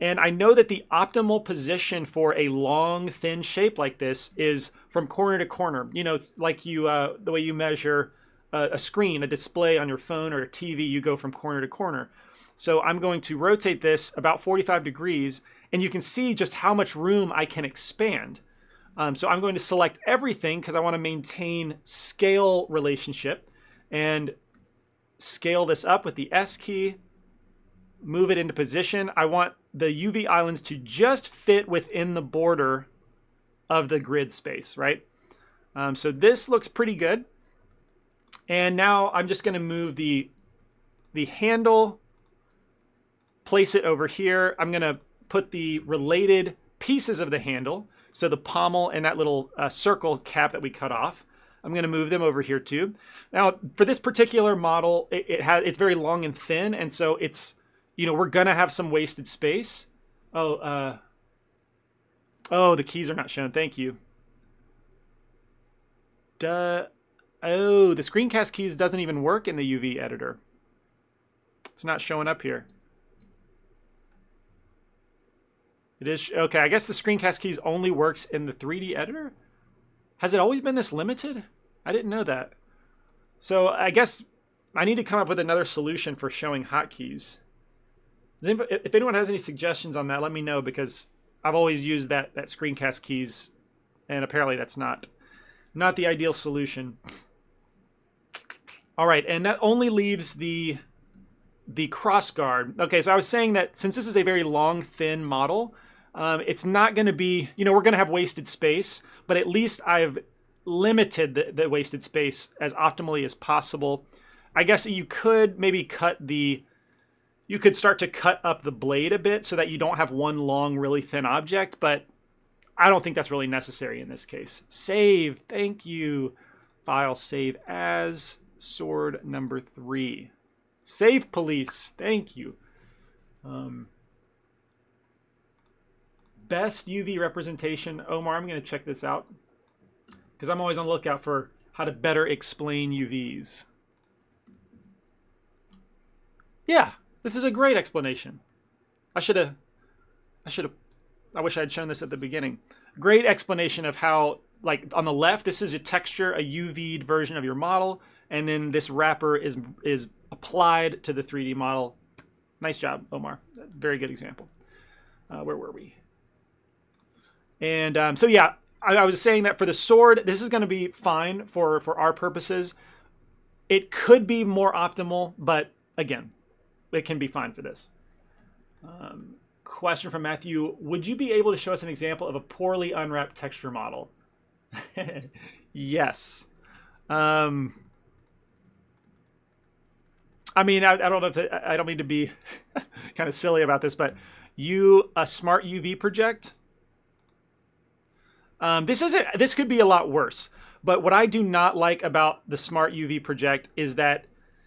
And I know that the optimal position for a long, thin shape like this is from corner to corner. You know, it's like the way you measure a screen, a display on your phone or a TV, you go from corner to corner. So I'm going to rotate this about 45 degrees, and you can see just how much room I can expand. So I'm going to select everything because I want to maintain scale relationship and scale this up with the S key, move it into position. I want the UV islands to just fit within the border of the grid space, right? So this looks pretty good. And now I'm just going to move the handle, place it over here. I'm going to put the related pieces of the handle, so the pommel and that little circle cap that we cut off, I'm going to move them over here too. Now, for this particular model, it's very long and thin, and so it's, you know, we're going to have some wasted space. Oh, the keys are not shown. Thank you. Oh, the screencast keys doesn't even work in the UV editor. It's not showing up here. It is, okay, I guess the screencast keys only works in the 3D editor? Has it always been this limited? I didn't know that. So I guess I need to come up with another solution for showing hotkeys. If anyone has any suggestions on that, let me know, because I've always used that screencast keys, and apparently that's not the ideal solution. All right, and that only leaves the cross guard. Okay, so I was saying that since this is a very long, thin model, it's not going to be, you know, we're going to have wasted space, but at least I've limited the wasted space as optimally as possible. I guess you could maybe you could start to cut up the blade a bit so that you don't have one long, really thin object, but I don't think that's really necessary in this case. Save, thank you. File, save as, sword number 3. Save police, thank you. Best UV representation. Omar, I'm going to check this out because I'm always on the lookout for how to better explain UVs. Yeah, this is a great explanation. I wish I had shown this at the beginning. Great explanation of how, like on the left, this is a texture, a UV'd version of your model, and then this wrapper is applied to the 3D model. Nice job, Omar. Very good example. Where were we? And so yeah, I was saying that for the sword, this is going to be fine for our purposes. It could be more optimal, but again, it can be fine for this. Question from Matthew. Would you be able to show us an example of a poorly unwrapped texture model? Yes. I mean, I don't know if I don't mean to be kind of silly about this, but a smart UV project. This could be a lot worse. But what I do not like about the smart UV project is that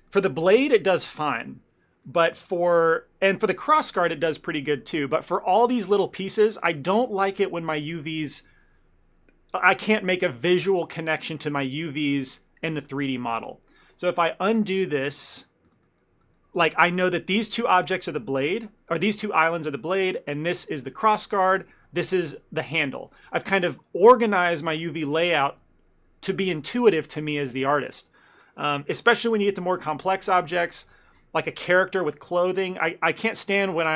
for the blade, it does fine. But for the cross guard, it does pretty good too. But for all these little pieces, I don't like it when my UVs, I can't make a visual connection to my UVs in the 3D model. So if I undo this, like I know that these two objects are the blade, or these two islands are the blade, and this is the cross guard, this is the handle. I've kind of organized my UV layout to be intuitive to me as the artist. Especially when you get to more complex objects, like a character with clothing. I can't stand when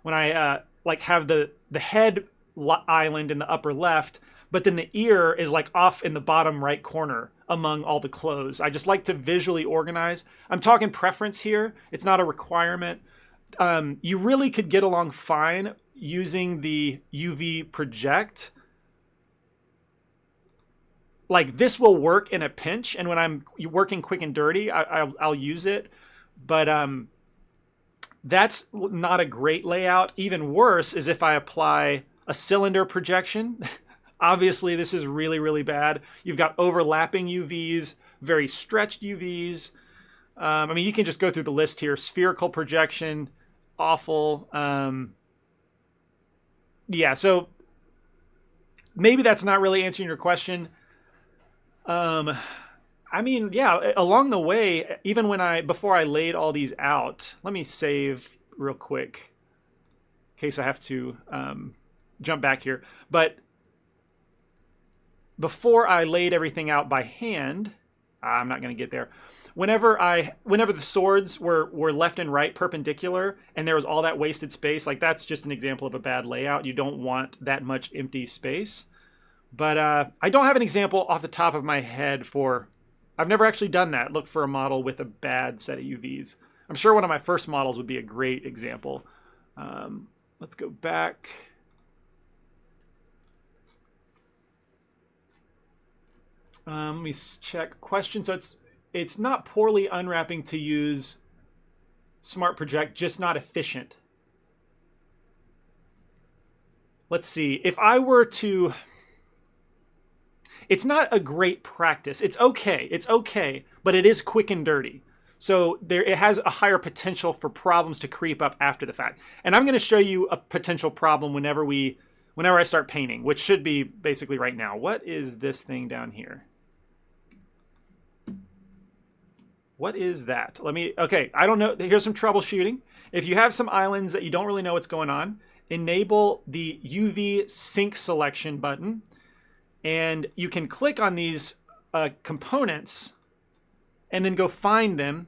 I like have the head island in the upper left, but then the ear is like off in the bottom right corner among all the clothes. I just like to visually organize. I'm talking preference here. It's not a requirement. You really could get along fine using the UV project. Like this will work in a pinch, and when I'm working quick and dirty, I'll use it. But that's not a great layout. Even worse is if I apply a cylinder projection. Obviously, this is really, really bad. You've got overlapping UVs, very stretched UVs. I mean, you can just go through the list here. Spherical projection, awful. Yeah, so maybe that's not really answering your question. I mean, yeah, along the way, even before I laid all these out, let me save real quick in case I have to jump back here. But before I laid everything out by hand, I'm not going to get there. Whenever the swords were left and right perpendicular and there was all that wasted space, like that's just an example of a bad layout. You don't want that much empty space. But I don't have an example off the top of my head I've never actually done that. Look for a model with a bad set of UVs. I'm sure one of my first models would be a great example. Let's go back. Let me check question. So it's not poorly unwrapping to use Smart Project, just not efficient. Let's see. If I were to... It's not a great practice. It's okay, but it is quick and dirty. So it has a higher potential for problems to creep up after the fact. And I'm going to show you a potential problem whenever I start painting, which should be basically right now. What is this thing down here? What is that? Okay, I don't know. Here's some troubleshooting. If you have some islands that you don't really know what's going on, enable the UV sync selection button. And you can click on these components and then go find them.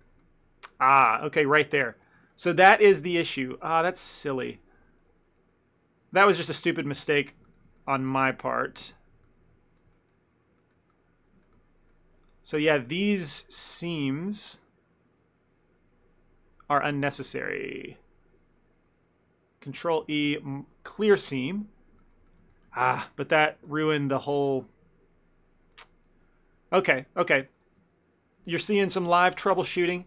Okay, right there. So that is the issue. That's silly. That was just a stupid mistake on my part. So yeah, these seams are unnecessary. Control E, clear seam. But that ruined the whole... Okay. You're seeing some live troubleshooting.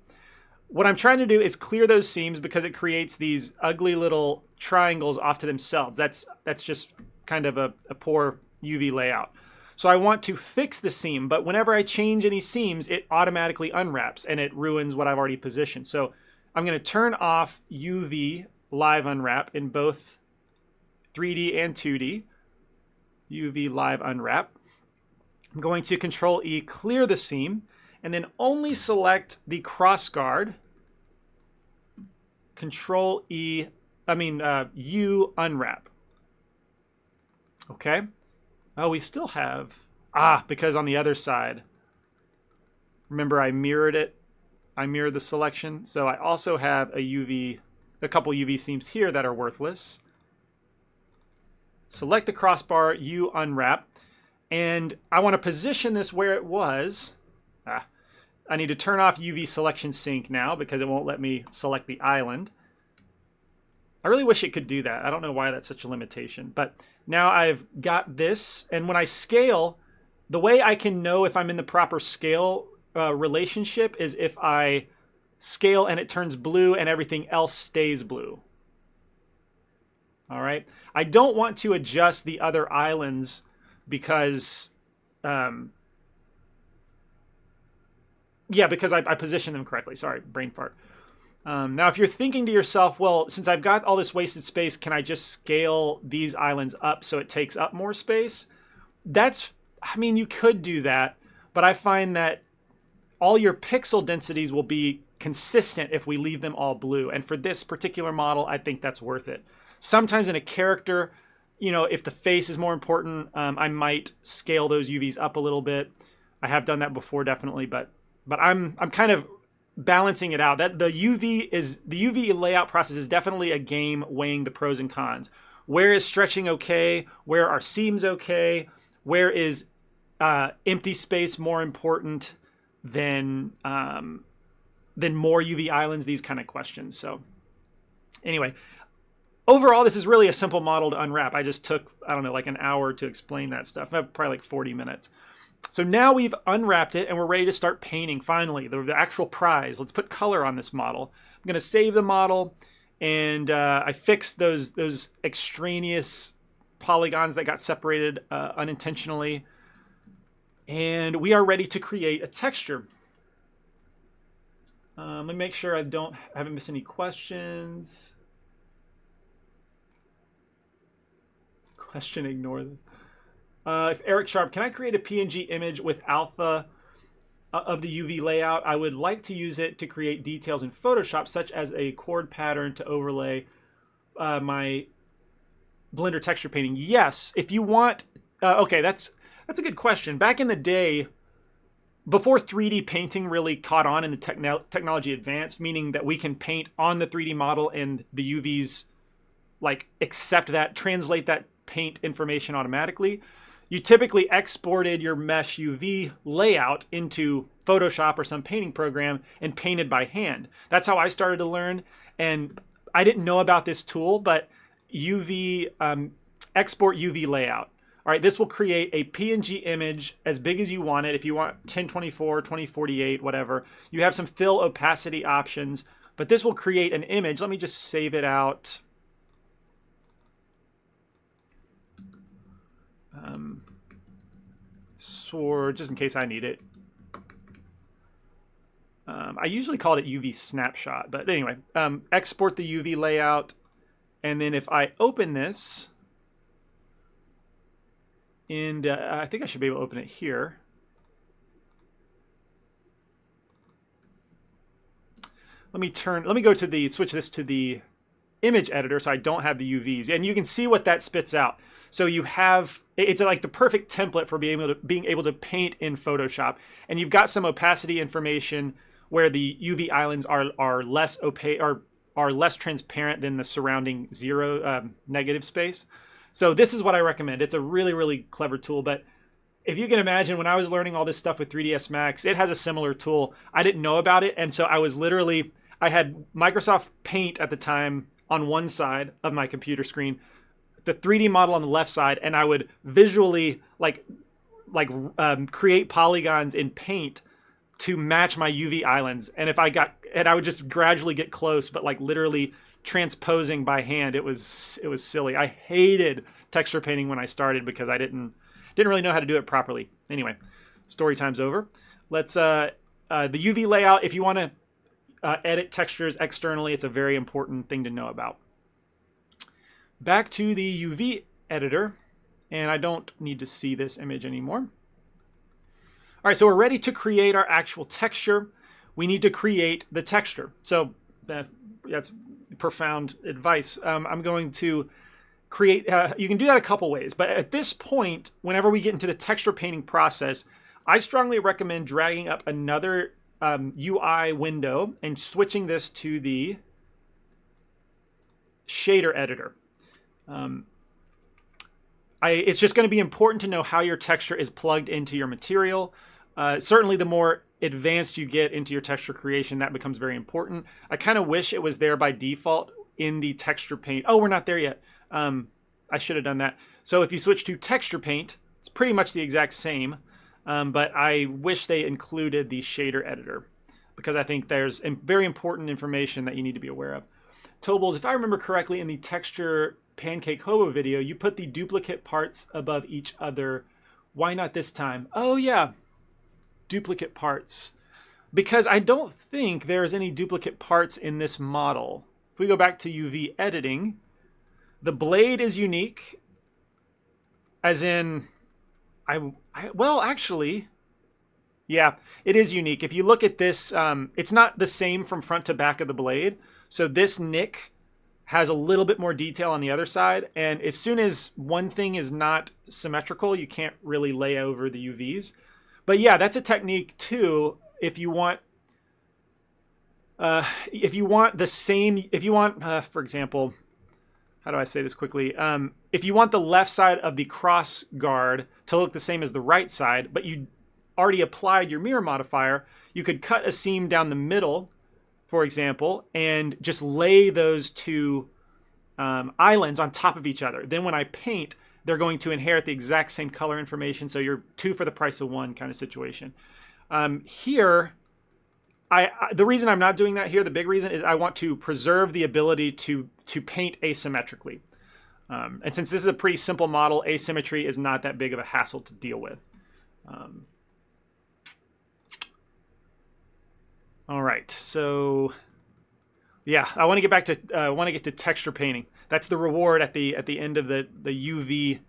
What I'm trying to do is clear those seams because it creates these ugly little triangles off to themselves. That's just kind of a poor UV layout. So I want to fix the seam, but whenever I change any seams, it automatically unwraps and it ruins what I've already positioned. So I'm going to turn off UV live unwrap in both 3D and 2D. UV live unwrap. I'm going to Control E, clear the seam, and then only select the cross guard. Control E, U unwrap. Okay. Oh, we still have, because on the other side, remember I mirrored it. I mirrored the selection. So I also have a couple UV seams here that are worthless. Select the crossbar, U unwrap, and I want to position this where it was. I need to turn off UV selection sync now because it won't let me select the island. I really wish it could do that. I don't know why that's such a limitation, but now I've got this, and when I scale, the way I can know if I'm in the proper scale relationship is if I scale and it turns blue and everything else stays blue. All right. I don't want to adjust the other islands because, because I positioned them correctly. Sorry, brain fart. Now, if you're thinking to yourself, well, since I've got all this wasted space, can I just scale these islands up so it takes up more space? I mean, you could do that, but I find that all your pixel densities will be consistent if we leave them all blue. And for this particular model, I think that's worth it. Sometimes in a character, you know, if the face is more important, I might scale those UVs up a little bit. I have done that before, definitely, but I'm kind of balancing it out. That the UV layout process is definitely a game weighing the pros and cons. Where is stretching okay? Where are seams okay? Where is empty space more important than more UV islands? These kind of questions. So anyway, overall, this is really a simple model to unwrap. I just took, I don't know, like an hour to explain that stuff. Probably like 40 minutes. So now we've unwrapped it and we're ready to start painting, finally, the actual prize. Let's put color on this model. I'm going to save the model, and I fixed those extraneous polygons that got separated unintentionally. And we are ready to create a texture. Let me make sure I haven't missed any questions. Question, ignore this. If Eric Sharp, can I create a PNG image with alpha of the UV layout? I would like to use it to create details in Photoshop, such as a chord pattern to overlay my Blender texture painting. Yes, if you want. Okay, that's a good question. Back in the day, before 3D painting really caught on and the technology advanced, meaning that we can paint on the 3D model and the UVs like accept that, translate that paint information automatically, you typically exported your mesh UV layout into Photoshop or some painting program and painted by hand. That's how I started to learn. And I didn't know about this tool, but export UV layout. All right, this will create a PNG image as big as you want it. If you want 1024, 2048, whatever. You have some fill opacity options, but this will create an image. Let me just save it out. So just in case I need it. I usually call it UV snapshot, but anyway, export the UV layout. And then if I open this, and I think I should be able to open it here. Let me go to switch this to the image editor so I don't have the UVs. And you can see what that spits out. So you have, it's like the perfect template for being able to paint in Photoshop. And you've got some opacity information where the UV islands are less opaque, are less transparent than the surrounding negative space. So this is what I recommend. It's a really, really clever tool. But if you can imagine, when I was learning all this stuff with 3ds Max, it has a similar tool. I didn't know about it. And so I had Microsoft Paint at the time on one side of my computer screen, the 3D model on the left side, and I would visually create polygons in Paint to match my UV islands. And I would just gradually get close, but like literally transposing by hand. It was silly. I hated texture painting when I started because I didn't really know how to do it properly. Anyway, story time's over. Let's the UV layout. If you want to edit textures externally, it's a very important thing to know about. Back to the UV editor, and I don't need to see this image anymore. All right, so we're ready to create our actual texture. We need to create the texture. So that's profound advice. I'm going to create, you can do that a couple ways, but at this point, whenever we get into the texture painting process, I strongly recommend dragging up another UI window and switching this to the shader editor. It's just going to be important to know how your texture is plugged into your material. Certainly the more advanced you get into your texture creation, that becomes very important. I kind of wish it was there by default in the texture paint. Oh, we're not there yet. I should have done that. So if you switch to texture paint, it's pretty much the exact same, but I wish they included the shader editor because I think there's very important information that you need to be aware of. Tobles, if I remember correctly, in the texture Pancake Hobo video, you put the duplicate parts above each other. Why not this time? Oh yeah, duplicate parts. because I don't think there's any duplicate parts in this model. If we go back to UV editing, the blade is unique, as in, well, actually, yeah, it is unique. If you look at this, it's not the same from front to back of the blade. So this nick has a little bit more detail on the other side. And as soon as one thing is not symmetrical, you can't really lay over the UVs. But yeah, that's a technique too. If you want the same, for example, how do I say this quickly? If you want the left side of the cross guard to look the same as the right side, but you already applied your mirror modifier, you could cut a seam down the middle, for example, and just lay those two islands on top of each other. Then when I paint, they're going to inherit the exact same color information. So you're 2 for the price of 1 kind of situation. Here, the reason I'm not doing that here, the big reason, is I want to preserve the ability to paint asymmetrically. And since this is a pretty simple model, asymmetry is not that big of a hassle to deal with. All right, so yeah, I want to get back to texture painting. That's the reward at the end of the UV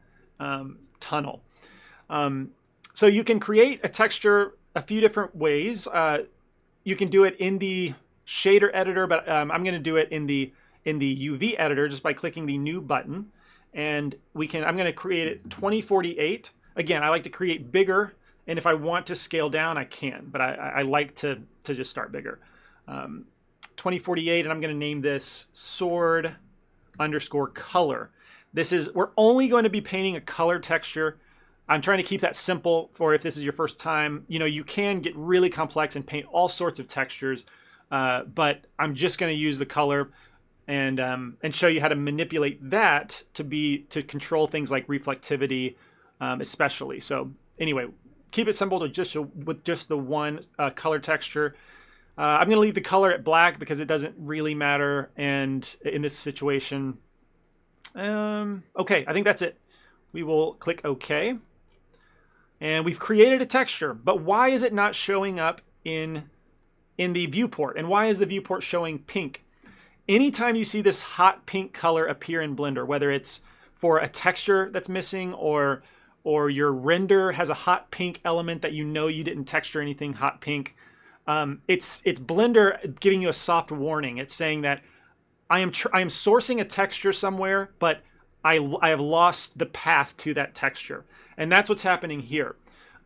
tunnel. So you can create a texture a few different ways. You can do it in the shader editor, but I'm going to do it in the UV editor just by clicking the new button. And I'm going to create it 2048. Again, I like to create bigger, and if I want to scale down, I can, but I like to just start bigger. 2048, and I'm going to name this sword _ color. We're only going to be painting a color texture. I'm trying to keep that simple for if this is your first time. You can get really complex and paint all sorts of textures, but I'm just going to use the color and show you how to manipulate that to control things like reflectivity, especially. So anyway, keep it simple with just the one color texture. I'm going to leave the color at black because it doesn't really matter, and in this situation, okay, I think that's it. We will click OK. And we've created a texture, but why is it not showing up in the viewport? And why is the viewport showing pink? Anytime you see this hot pink color appear in Blender, whether it's for a texture that's missing or your render has a hot pink element that you didn't texture anything hot pink, it's Blender giving you a soft warning. It's saying that I am sourcing a texture somewhere, but I have lost the path to that texture. And that's what's happening here.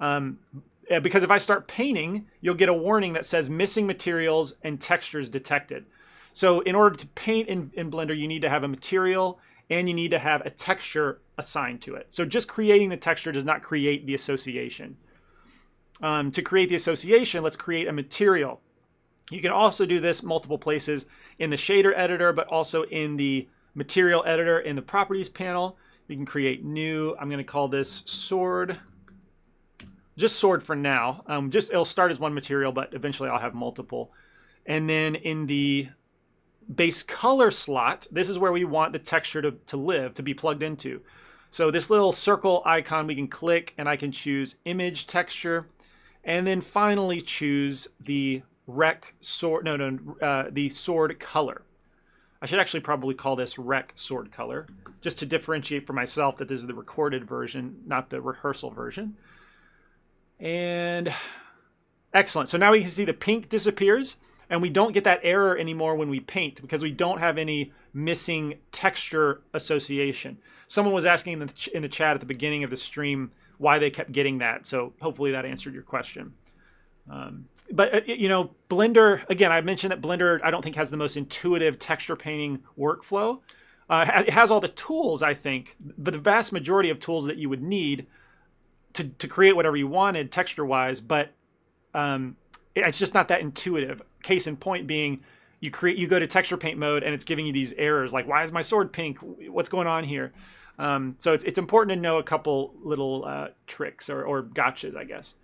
Because if I start painting, you'll get a warning that says missing materials and textures detected. So in order to paint in Blender, you need to have a material and you need to have a texture assigned to it. So just creating the texture does not create the association. To create the association, let's create a material. You can also do this multiple places in the shader editor, but also in the material editor in the properties panel. We can create new. I'm going to call this sword. Just sword for now. It'll start as one material, but eventually I'll have multiple. And then in the base color slot, this is where we want the texture to live, to be plugged into. So this little circle icon we can click, and I can choose image texture, and then finally choose the the sword color. I should actually probably call this rec sword color, just to differentiate for myself that this is the recorded version, not the rehearsal version. And excellent. So now we can see the pink disappears, and we don't get that error anymore when we paint because we don't have any missing texture association. Someone was asking in the chat at the beginning of the stream why they kept getting that. So hopefully that answered your question. But Blender, again, I mentioned that Blender, I don't think has the most intuitive texture painting workflow. It has all the tools, I think, but the vast majority of tools that you would need to create whatever you wanted texture-wise, but it's just not that intuitive. Case in point being, you go to texture paint mode and it's giving you these errors like, why is my sword pink? What's going on here? So it's important to know a couple little tricks or gotchas, I guess.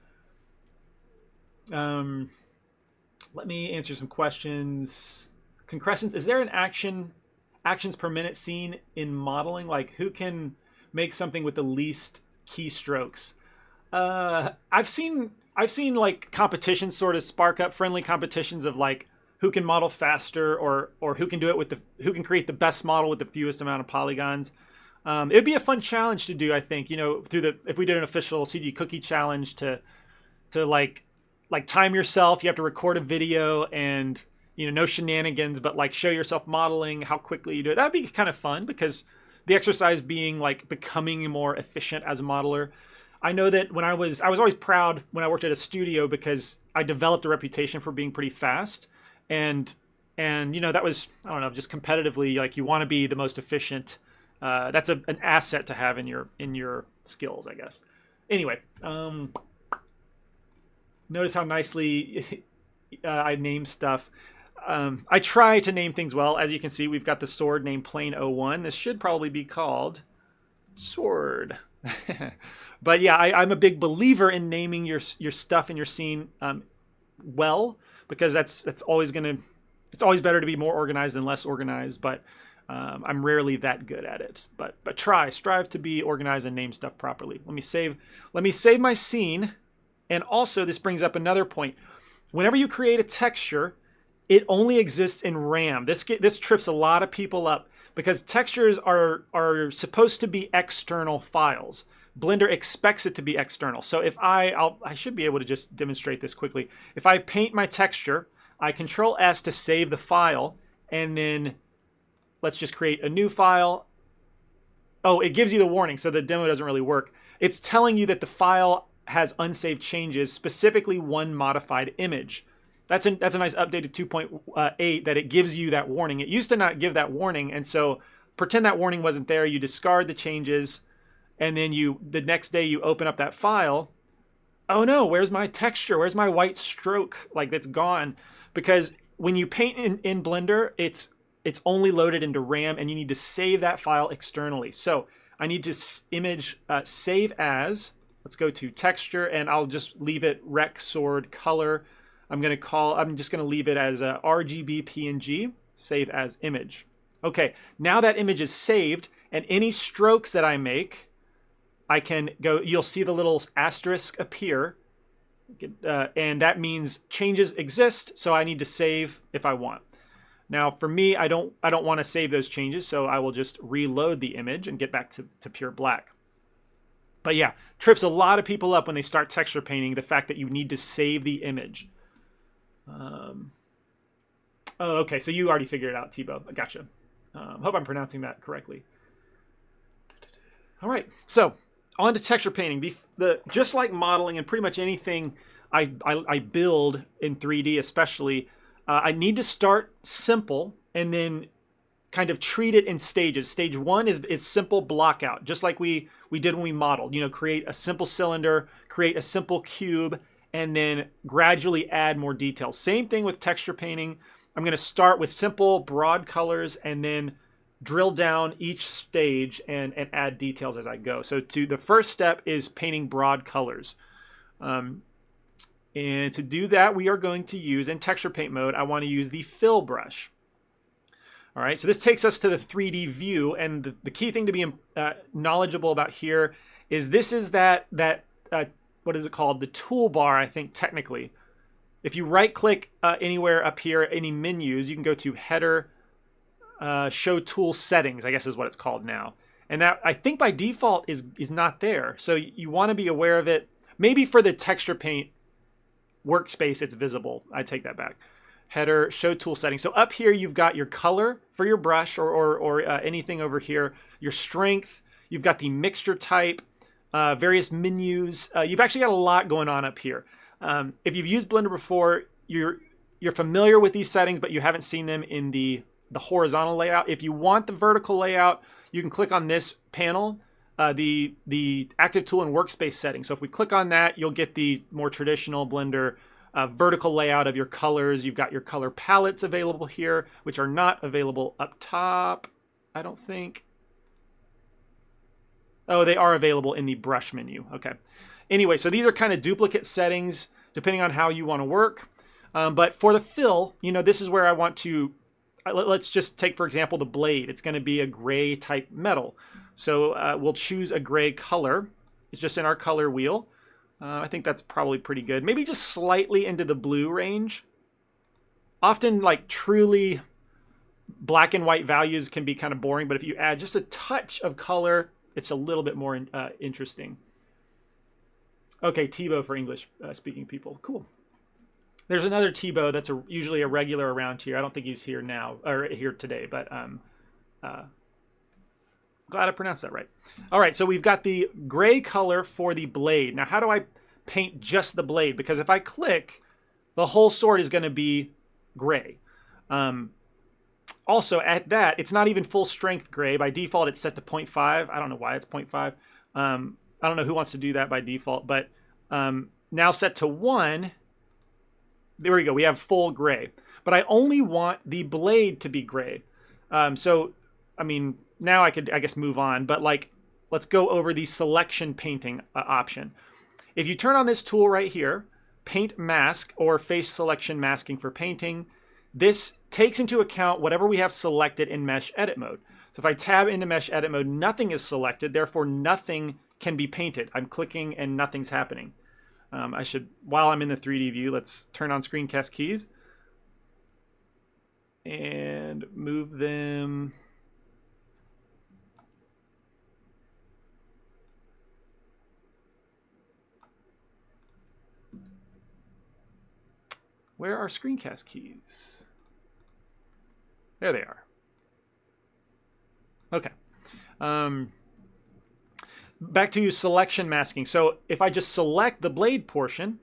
Let me answer some questions. Concretions, is there an actions per minute scene in modeling? Like, who can make something with the least keystrokes? I've seen I've seen like competitions sort of spark up, friendly competitions of like who can model faster, or who can do it with who can create the best model with the fewest amount of polygons. It'd be a fun challenge to do, I think. You know, if we did an official CG Cookie challenge to like time yourself, you have to record a video and no shenanigans, but like show yourself modeling how quickly you do it. That'd be kind of fun because the exercise being like becoming more efficient as a modeler. I know that when I was always proud when I worked at a studio because I developed a reputation for being pretty fast, and that was, I don't know, just competitively, like you want to be the most efficient. That's an asset to have in your skills, I guess. Anyway, notice how nicely I name stuff. I try to name things well. As you can see, we've got the sword named Plane 01. This should probably be called Sword. But yeah, I'm a big believer in naming your stuff in your scene well, because it's always better to be more organized than less organized. But I'm rarely that good at it. But strive to be organized and name stuff properly. Let me save my scene. And also, this brings up another point. Whenever you create a texture, it only exists in RAM. This trips a lot of people up because textures are supposed to be external files. Blender expects it to be external. So if I should be able to just demonstrate this quickly. If I paint my texture, I Control S to save the file, and then let's just create a new file. Oh, it gives you the warning, so the demo doesn't really work. It's telling you that the file has unsaved changes, specifically one modified image. That's a nice updated 2.8 that it gives you that warning. It used to not give that warning, and so pretend that warning wasn't there. You discard the changes, and then the next day you open up that file. Oh no, where's my texture? Where's my white stroke? Like, that's gone. Because when you paint in Blender, it's only loaded into RAM, and you need to save that file externally. So I need to save as. Let's go to texture, and I'll just leave it rec sword color. I'm just gonna leave it as a RGB PNG, save as image. Okay, now that image is saved, and any strokes that I make, I can go, you'll see the little asterisk appear, and that means changes exist, so I need to save if I want. Now for me, I don't want to save those changes, so I will just reload the image and get back to pure black. But yeah, trips a lot of people up when they start texture painting, the fact that you need to save the image. Oh, okay, so you already figured it out, Tebow. Gotcha. Hope I'm pronouncing that correctly. All right, so on to texture painting. Just like modeling and pretty much anything I build in 3D especially, I need to start simple and then kind of treat it in stages. Stage one is simple block out, just like we did when we modeled. Create a simple cylinder, create a simple cube, and then gradually add more details. Same thing with texture painting. I'm going to start with simple, broad colors and then drill down each stage and add details as I go. So the first step is painting broad colors. And to do that, we are going to use, in texture paint mode, I want to use the fill brush. All right, so this takes us to the 3D view, and the key thing to be knowledgeable about here is this is that what is it called? The toolbar, I think, technically. If you right-click anywhere up here, any menus, you can go to Header, Show Tool Settings, I guess is what it's called now. And that, I think by default, is not there. So you want to be aware of it. Maybe for the texture paint workspace, it's visible. I take that back. Header, Show Tool Settings. So up here, you've got your color for your brush or anything over here, your strength. You've got the mixture type, various menus. You've actually got a lot going on up here. If you've used Blender before, you're familiar with these settings, but you haven't seen them in the horizontal layout. If you want the vertical layout, you can click on this panel, the Active Tool and Workspace settings. So if we click on that, you'll get the more traditional Blender vertical layout of your colors. You've got your color palettes available here, which are not available up top, I don't think. Oh, they are available in the brush menu. Okay. Anyway, so these are kind of duplicate settings depending on how you want to work. But for the fill, this is where I want to, let's just take, for example, the blade. It's going to be a gray type metal. So we'll choose a gray color. It's just in our color wheel. I think that's probably pretty good. Maybe just slightly into the blue range. Often like truly black and white values can be kind of boring, but if you add just a touch of color, it's a little bit more interesting. Okay, Tebow for English speaking people. Cool. There's another Tebow that's usually a regular around here. I don't think he's here now or here today, but glad I pronounced that right. All right, so we've got the gray color for the blade. Now, how do I paint just the blade? Because if I click, the whole sword is going to be gray. Also, at that, it's not even full strength gray. By default, it's set to 0.5. I don't know why it's 0.5. I don't know who wants to do that by default, but now set to 1. There we go. We have full gray. But I only want the blade to be gray. So, I mean, now I could, I guess, move on. But, like, let's go over the selection painting option. If you turn on this tool right here, Paint Mask or Face Selection Masking for Painting, this takes into account whatever we have selected in Mesh Edit Mode. So if I tab into Mesh Edit Mode, nothing is selected. Therefore, nothing can be painted. I'm clicking and nothing's happening. I should, while I'm in the 3D view, let's turn on screencast keys and move them. Where are screencast keys? There they are. Okay. Back to selection masking. So if I just select the blade portion,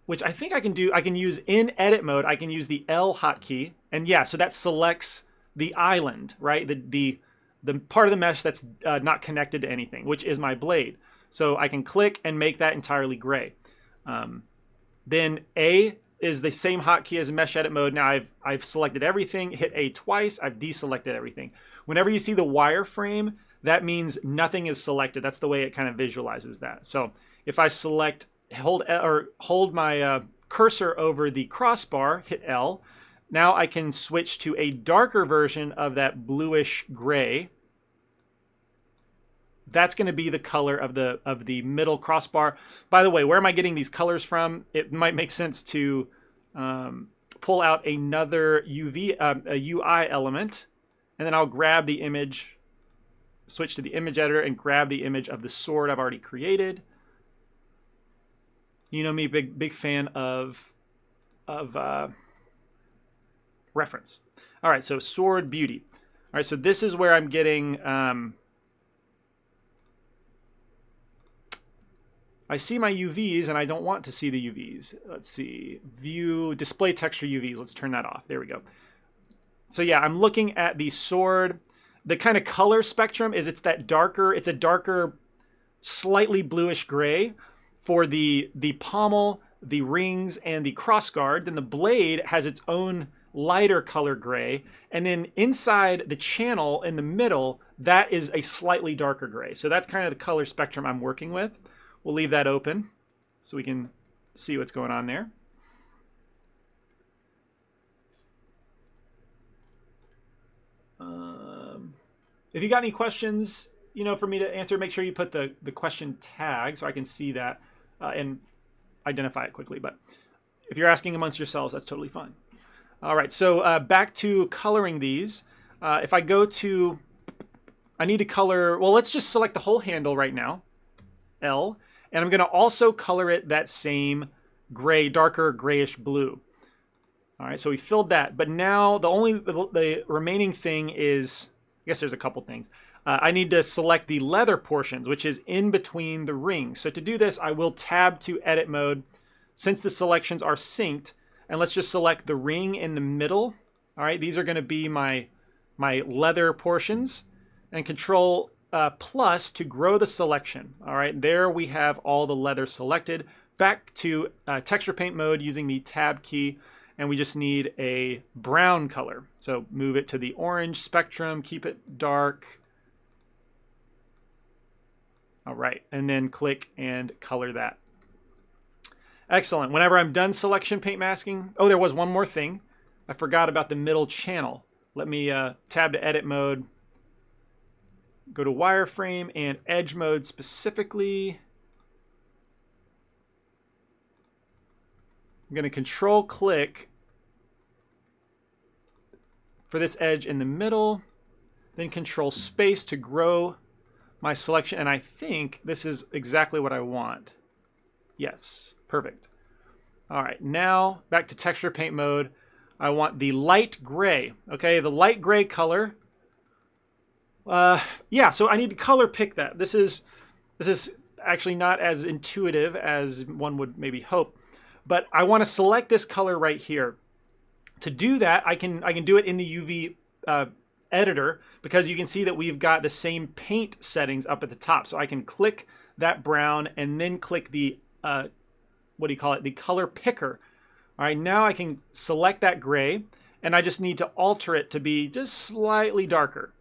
which I think I can do, I can use in edit mode, I can use the L hotkey. And yeah, so that selects the island, right? The part of the mesh that's not connected to anything, which is my blade. So I can click and make that entirely gray. Then A is the same hotkey as mesh edit mode. Now I've selected everything, hit A twice, I've deselected everything. Whenever you see the wireframe, that means nothing is selected. That's the way it kind of visualizes that. So if I select, hold my cursor over the crossbar, hit L, now I can switch to a darker version of that bluish gray. That's going to be the color of the middle crossbar. By the way, where am I getting these colors from? It might make sense to pull out another a UI element, and then I'll grab the image, switch to the image editor, and grab the image of the sword I've already created. You know me, big fan of reference. All right, so sword beauty. All right, so this is where I'm getting. I see my UVs and I don't want to see the UVs. Let's see, view, display texture UVs. Let's turn that off. There we go. So yeah, I'm looking at the sword. The kind of color spectrum is it's a darker, slightly bluish gray for the pommel, the rings, and the crossguard. Then the blade has its own lighter color gray. And then inside the channel in the middle, that is a slightly darker gray. So that's kind of the color spectrum I'm working with. We'll leave that open so we can see what's going on there. If you got any questions, for me to answer, make sure you put the question tag so I can see that and identify it quickly. But if you're asking amongst yourselves, that's totally fine. All right, so back to coloring these. If I go to, I need to color, well, let's just select the whole handle right now, L. And I'm going to also color it that same gray, darker grayish blue. All right, so we filled that. But now the remaining thing is, I guess there's a couple things. I need to select the leather portions, which is in between the rings. So to do this, I will tab to edit mode since the selections are synced. And let's just select the ring in the middle. All right, these are going to be my leather portions. And control plus to grow the selection. All right, there we have all the leather selected. Back to texture paint mode using the tab key, and we just need a brown color. So move it to the orange spectrum, keep it dark. All right, and then click and color that. Excellent. Whenever I'm done selection paint masking, oh, there was one more thing. I forgot about the middle channel. Let me tab to edit mode. Go to wireframe and edge mode specifically. I'm going to control click for this edge in the middle, then control space to grow my selection. And I think this is exactly what I want. Yes, perfect. All right, now back to texture paint mode. I want the light gray, okay? The light gray color. Yeah, so I need to color pick that. This is actually not as intuitive as one would maybe hope, but I want to select this color right here. To do that, I can do it in the UV editor, because you can see that we've got the same paint settings up at the top. So I can click that brown and then click the what do you call it? The color picker. All right, now I can select that gray, and I just need to alter it to be just slightly darker.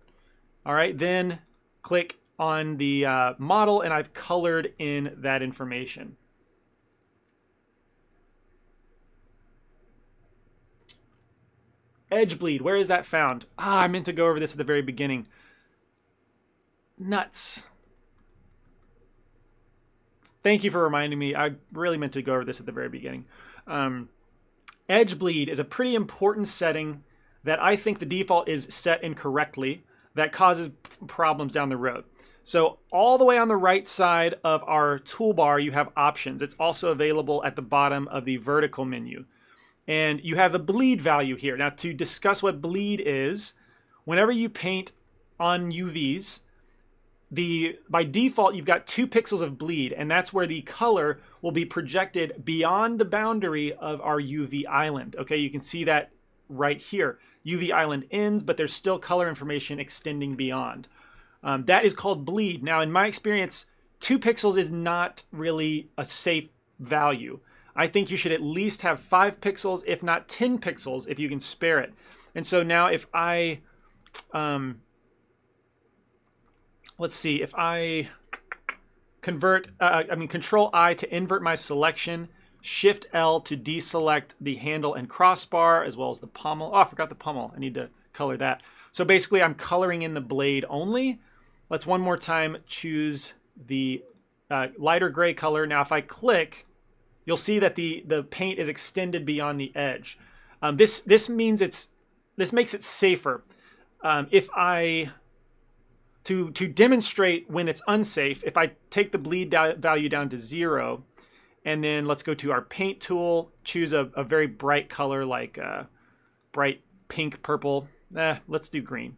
All right, then click on the model, and I've colored in that information. Edge bleed, where is that found? I meant to go over this at the very beginning. Nuts. Thank you for reminding me. I really meant to go over this at the very beginning. Edge bleed is a pretty important setting that I think the default is set incorrectly that causes problems down the road. So all the way on the right side of our toolbar, you have options. It's also available at the bottom of the vertical menu. And you have a bleed value here. Now, to discuss what bleed is, whenever you paint on UVs, by default, you've got 2 pixels of bleed, and that's where the color will be projected beyond the boundary of our UV island. Okay, you can see that right here. UV island ends, but there's still color information extending beyond. That is called bleed. Now, in my experience, 2 pixels is not really a safe value. I think you should at least have 5 pixels, if not 10 pixels, if you can spare it. And so now if I, let's see, if I convert, Control I to invert my selection, Shift L to deselect the handle and crossbar, as well as the pommel. Oh, I forgot the pommel. I need to color that. So basically, I'm coloring in the blade only. Let's one more time choose the lighter gray color. Now, if I click, you'll see that the paint is extended beyond the edge. This makes it safer. If I to demonstrate when it's unsafe, if I take the bleed value down to 0, and then let's go to our paint tool, choose a very bright color like bright pink purple. Let's do green.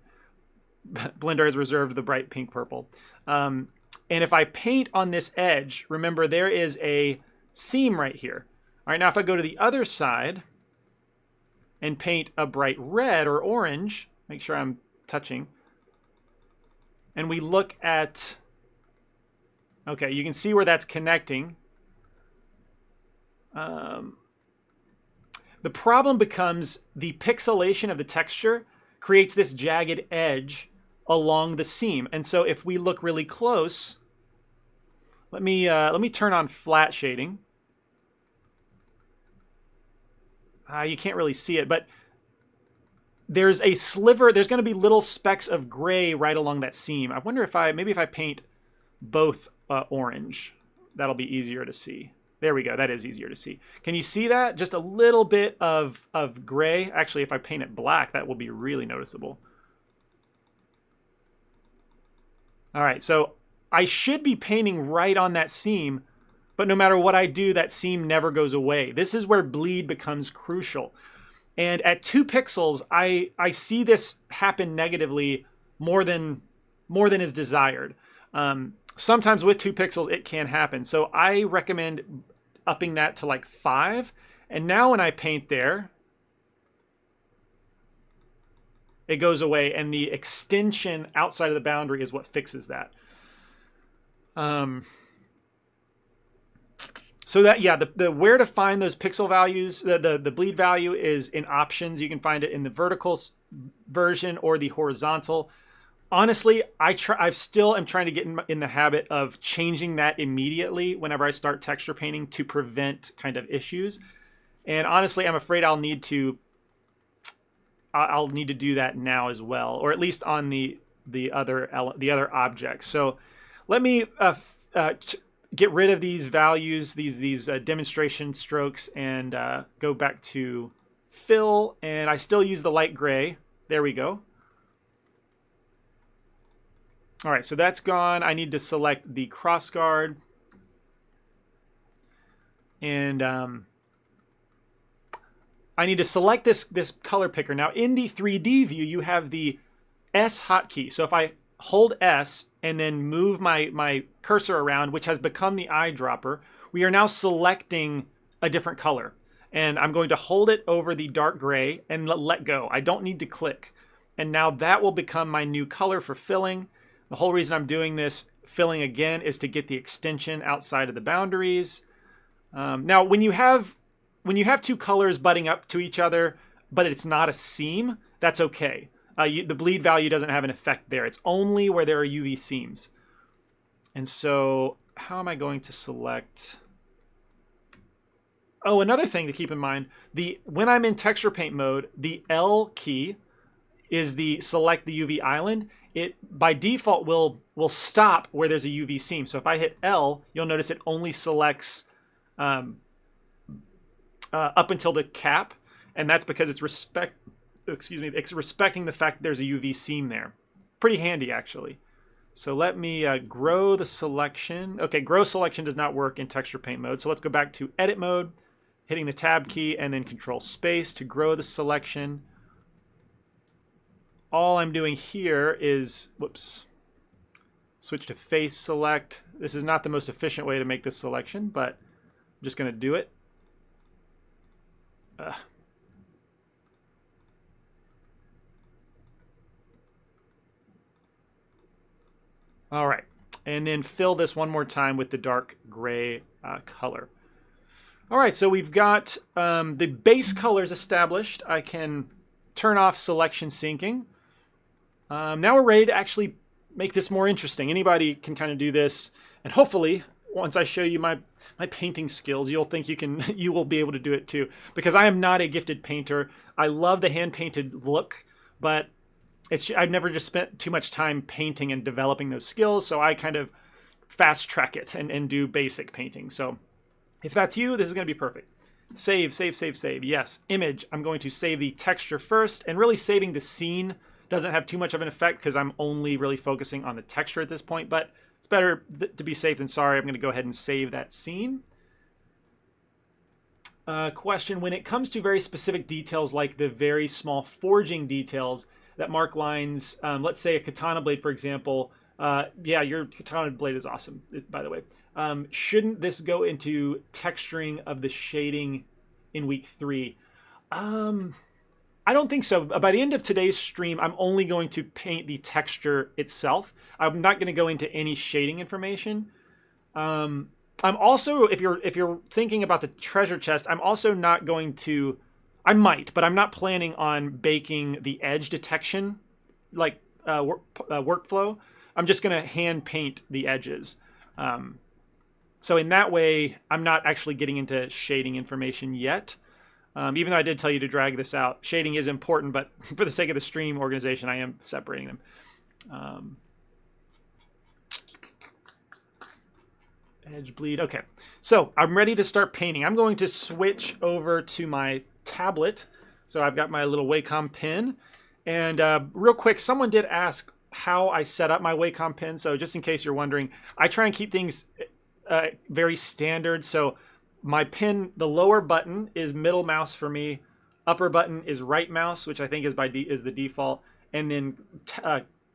Blender has reserved the bright pink purple. And if I paint on this edge, remember there is a seam right here. All right, now if I go to the other side and paint a bright red or orange, make sure I'm touching, and we look at, okay, you can see where that's connecting. The problem becomes the pixelation of the texture creates this jagged edge along the seam. And so if we look really close, let me turn on flat shading. You can't really see it, but there's a sliver, there's going to be little specks of gray right along that seam. I wonder if maybe if I paint both orange, that'll be easier to see. There we go, that is easier to see. Can you see that? Just a little bit of gray. Actually, if I paint it black, that will be really noticeable. All right, so I should be painting right on that seam, but no matter what I do, that seam never goes away. This is where bleed becomes crucial. And at 2 pixels, I see this happen negatively more than is desired. Sometimes with 2 pixels, it can happen. So I recommend upping that to like 5. And now when I paint there, it goes away, and the extension outside of the boundary is what fixes that. So that, yeah, the where to find those pixel values, the bleed value is in options. You can find it in the vertical version or the horizontal. Honestly, I still am trying to get in the habit of changing that immediately whenever I start texture painting to prevent kind of issues. And honestly, I'm afraid I'll need to do that now as well, or at least on the other objects. So let me get rid of these values, these demonstration strokes, and go back to fill. And I still use the light gray. There we go. All right, so that's gone. I need to select the cross guard. And I need to select this color picker. Now in the 3D view, you have the S hotkey. So if I hold S and then move my cursor around, which has become the eyedropper, we are now selecting a different color. And I'm going to hold it over the dark gray and let go. I don't need to click. And now that will become my new color for filling. The whole reason I'm doing this filling again is to get the extension outside of the boundaries. Now, when you have two colors butting up to each other, but it's not a seam, that's okay. The bleed value doesn't have an effect there. It's only where there are UV seams. And so how am I going to select? Oh, another thing to keep in mind, when I'm in texture paint mode, the L key is the select the UV island. It by default will stop where there's a UV seam. So if I hit L, you'll notice it only selects up until the cap, and that's because it's respecting the fact that there's a UV seam there. Pretty handy, actually. So let me grow the selection. Okay, grow selection does not work in texture paint mode. So let's go back to edit mode, hitting the tab key and then control space to grow the selection. All I'm doing here is, switch to face select. This is not the most efficient way to make this selection, but I'm just going to do it. All right, and then fill this one more time with the dark gray color. All right, so we've got the base colors established. I can turn off selection syncing. Now we're ready to actually make this more interesting. Anybody can kind of do this, and hopefully, once I show you my painting skills, you'll think you will be able to do it too. Because I am not a gifted painter. I love the hand painted look, but I've never just spent too much time painting and developing those skills, so I kind of fast track it and do basic painting. So if that's you, this is going to be perfect. Save, save, save, save. Yes, image. I'm going to save the texture first, and really saving the scene doesn't have too much of an effect because I'm only really focusing on the texture at this point, but it's better to be safe than sorry. I'm going to go ahead and save that scene. Question, when it comes to very specific details like the very small forging details that mark lines, let's say a katana blade, for example. Yeah, your katana blade is awesome, by the way. Shouldn't this go into texturing of the shading in week 3? I don't think so. By the end of today's stream, I'm only going to paint the texture itself. I'm not going to go into any shading information. I'm also, if you're thinking about the treasure chest, I'm also not going to. I might, but I'm not planning on baking the edge detection like workflow. I'm just going to hand paint the edges. So in that way, I'm not actually getting into shading information yet. Even though I did tell you to drag this out. Shading is important, but for the sake of the stream organization, I am separating them. Edge bleed. Okay, so I'm ready to start painting. I'm going to switch over to my tablet. So I've got my little Wacom pen. And real quick, someone did ask how I set up my Wacom pen. So just in case you're wondering, I try and keep things very standard. So my pen, the lower button is middle mouse for me. Upper button is right mouse, which I think is is the default. And then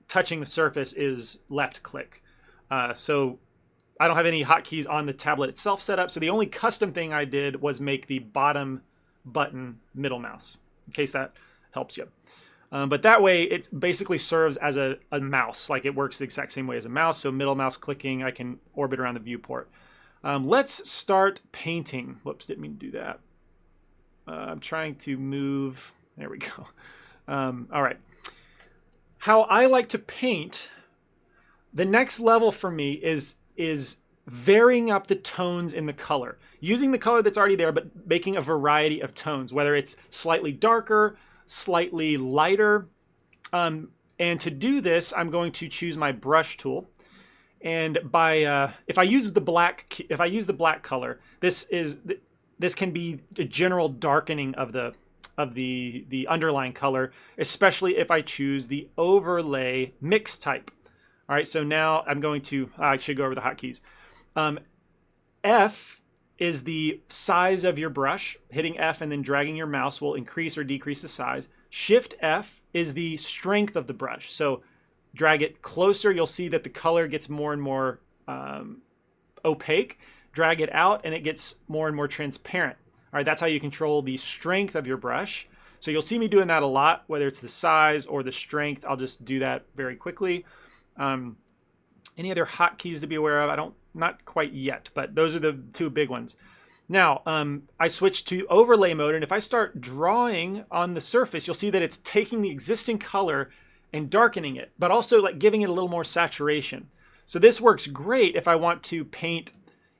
touching the surface is left click. So I don't have any hotkeys on the tablet itself set up. So the only custom thing I did was make the bottom button middle mouse, in case that helps you. But that way it basically serves as a mouse. Like it works the exact same way as a mouse. So middle mouse clicking, I can orbit around the viewport. Let's start painting. Whoops, didn't mean to do that. I'm trying to move. There we go. All right. How I like to paint, the next level for me is varying up the tones in the color. Using the color that's already there, but making a variety of tones, whether it's slightly darker, slightly lighter. And to do this, I'm going to choose my brush tool. And by if I use the black color, this can be a general darkening of the underlying color, especially if I choose the overlay mix type. All right, so now I'm going to, I should go over the hotkeys. F is the size of your brush. Hitting F and then dragging your mouse will increase or decrease the size. Shift F is the strength of the brush. So drag it closer, you'll see that the color gets more and more opaque. Drag it out and it gets more and more transparent. All right, that's how you control the strength of your brush. So you'll see me doing that a lot, whether it's the size or the strength. I'll just do that very quickly. Any other hotkeys to be aware of? Not quite yet, but those are the two big ones. Now, I switch to overlay mode, and if I start drawing on the surface, you'll see that it's taking the existing color and darkening it, but also like giving it a little more saturation. So this works great if I want to paint,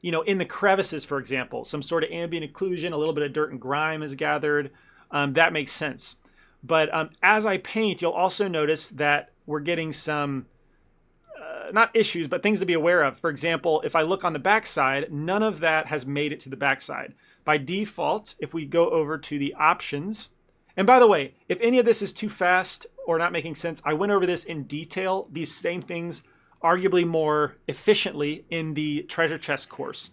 in the crevices, for example, some sort of ambient occlusion, a little bit of dirt and grime is gathered. That makes sense. But as I paint, you'll also notice that we're getting some not issues, but things to be aware of. For example, if I look on the backside, none of that has made it to the backside. By default, if we go over to the options, and by the way, if any of this is too fast or not making sense, I went over this in detail, these same things, arguably more efficiently in the treasure chest course.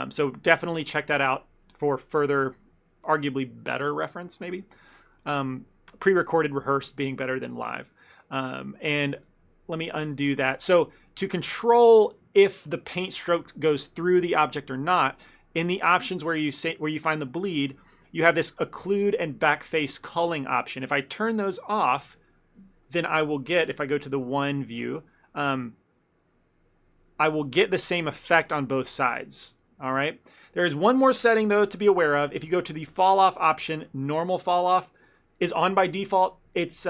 So definitely check that out for further, arguably better reference, maybe. Pre-recorded, rehearsed being better than live. And let me undo that. So to control if the paint stroke goes through the object or not, in the options where you find the bleed, you have this occlude and backface culling option. If I turn those off, then I will get, if I go to the one view, I will get the same effect on both sides. All right. There is one more setting though to be aware of. If you go to the fall off option, normal fall off is on by default. It's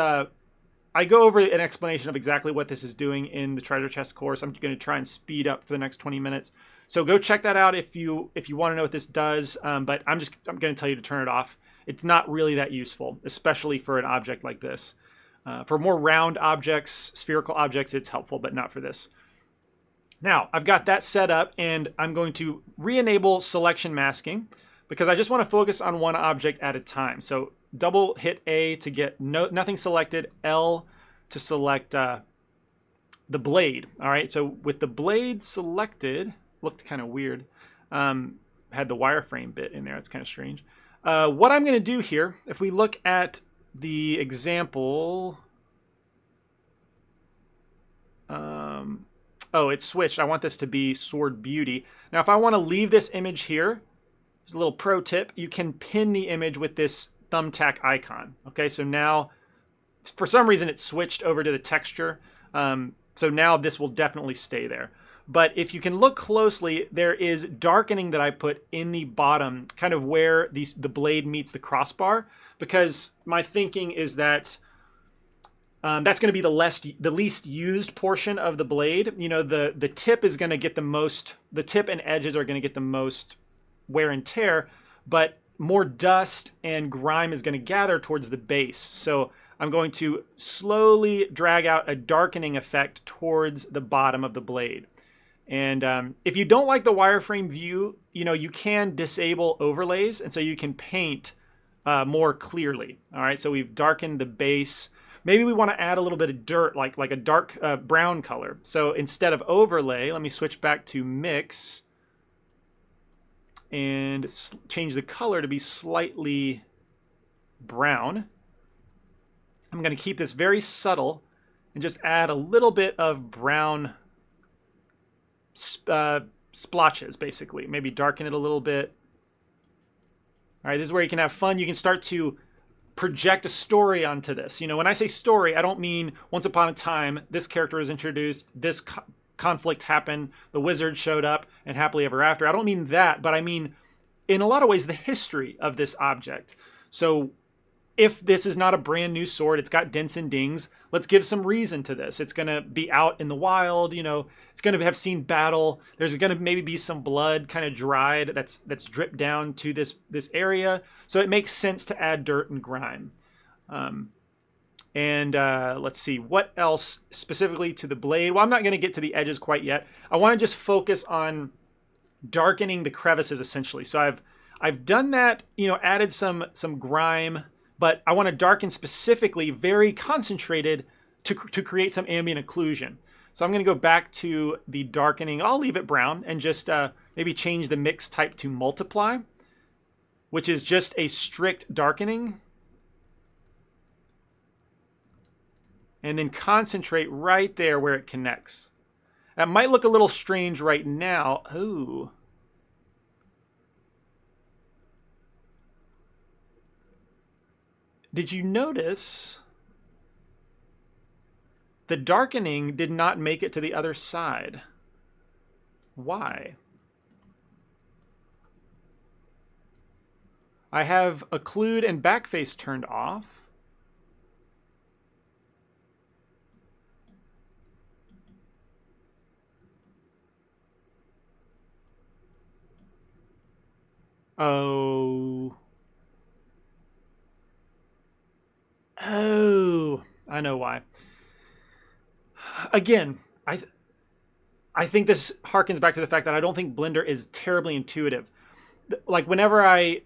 I go over an explanation of exactly what this is doing in the treasure chest course. I'm going to try and speed up for the next 20 minutes. So go check that out if you want to know what this does. But I'm going to tell you to turn it off. It's not really that useful, especially for an object like this. For more round objects, spherical objects, it's helpful, but not for this. Now I've got that set up and I'm going to re-enable selection masking because I just want to focus on one object at a time. So double hit A to get nothing selected, L to select the blade. All right, so with the blade selected, looked kind of weird. Had the wireframe bit in there, it's kind of strange. What I'm gonna do here, if we look at the example, oh, it's switched. I want this to be Sword Beauty. Now, if I wanna leave this image here, there's a little pro tip, you can pin the image with this thumbtack icon. Okay, so now for some reason it switched over to the texture. So now this will definitely stay there. But if you can look closely, there is darkening that I put in the bottom, kind of where the blade meets the crossbar, because my thinking is that that's going to be the least used portion of the blade. The tip is going to get the most, the tip and edges are going to get the most wear and tear, but more dust and grime is going to gather towards the base. So I'm going to slowly drag out a darkening effect towards the bottom of the blade. And if you don't like the wireframe view, you can disable overlays, and so you can paint more clearly. All right, so we've darkened the base. Maybe we want to add a little bit of dirt, like a dark brown color. So instead of overlay, let me switch back to mix and change the color to be slightly brown. I'm going to keep this very subtle and just add a little bit of brown splotches, basically. Maybe darken it a little bit. All right, this is where you can have fun. You can start to project a story onto this. When I say story, I don't mean once upon a time, this character was introduced, this conflict happened, the wizard showed up, and happily ever after. I don't mean that, but I mean, in a lot of ways, the history of this object. So if this is not a brand new sword, it's got dents and dings, let's give some reason to this. It's going to be out in the wild, it's going to have seen battle. There's going to maybe be some blood kind of dried that's dripped down to this area. So it makes sense to add dirt and grime. And let's see, what else specifically to the blade? Well, I'm not going to get to the edges quite yet. I want to just focus on darkening the crevices essentially. So I've done that, you know, added some grime, but I want to darken specifically, very concentrated to create some ambient occlusion. So I'm going to go back to the darkening. I'll leave it brown and just maybe change the mix type to multiply, which is just a strict darkening. And then concentrate right there where it connects. That might look a little strange right now. Ooh. Did you notice the darkening did not make it to the other side? Why? I have occlude and backface turned off. Oh. Oh, I know why. Again, I think this harkens back to the fact that I don't think Blender is terribly intuitive. Like whenever I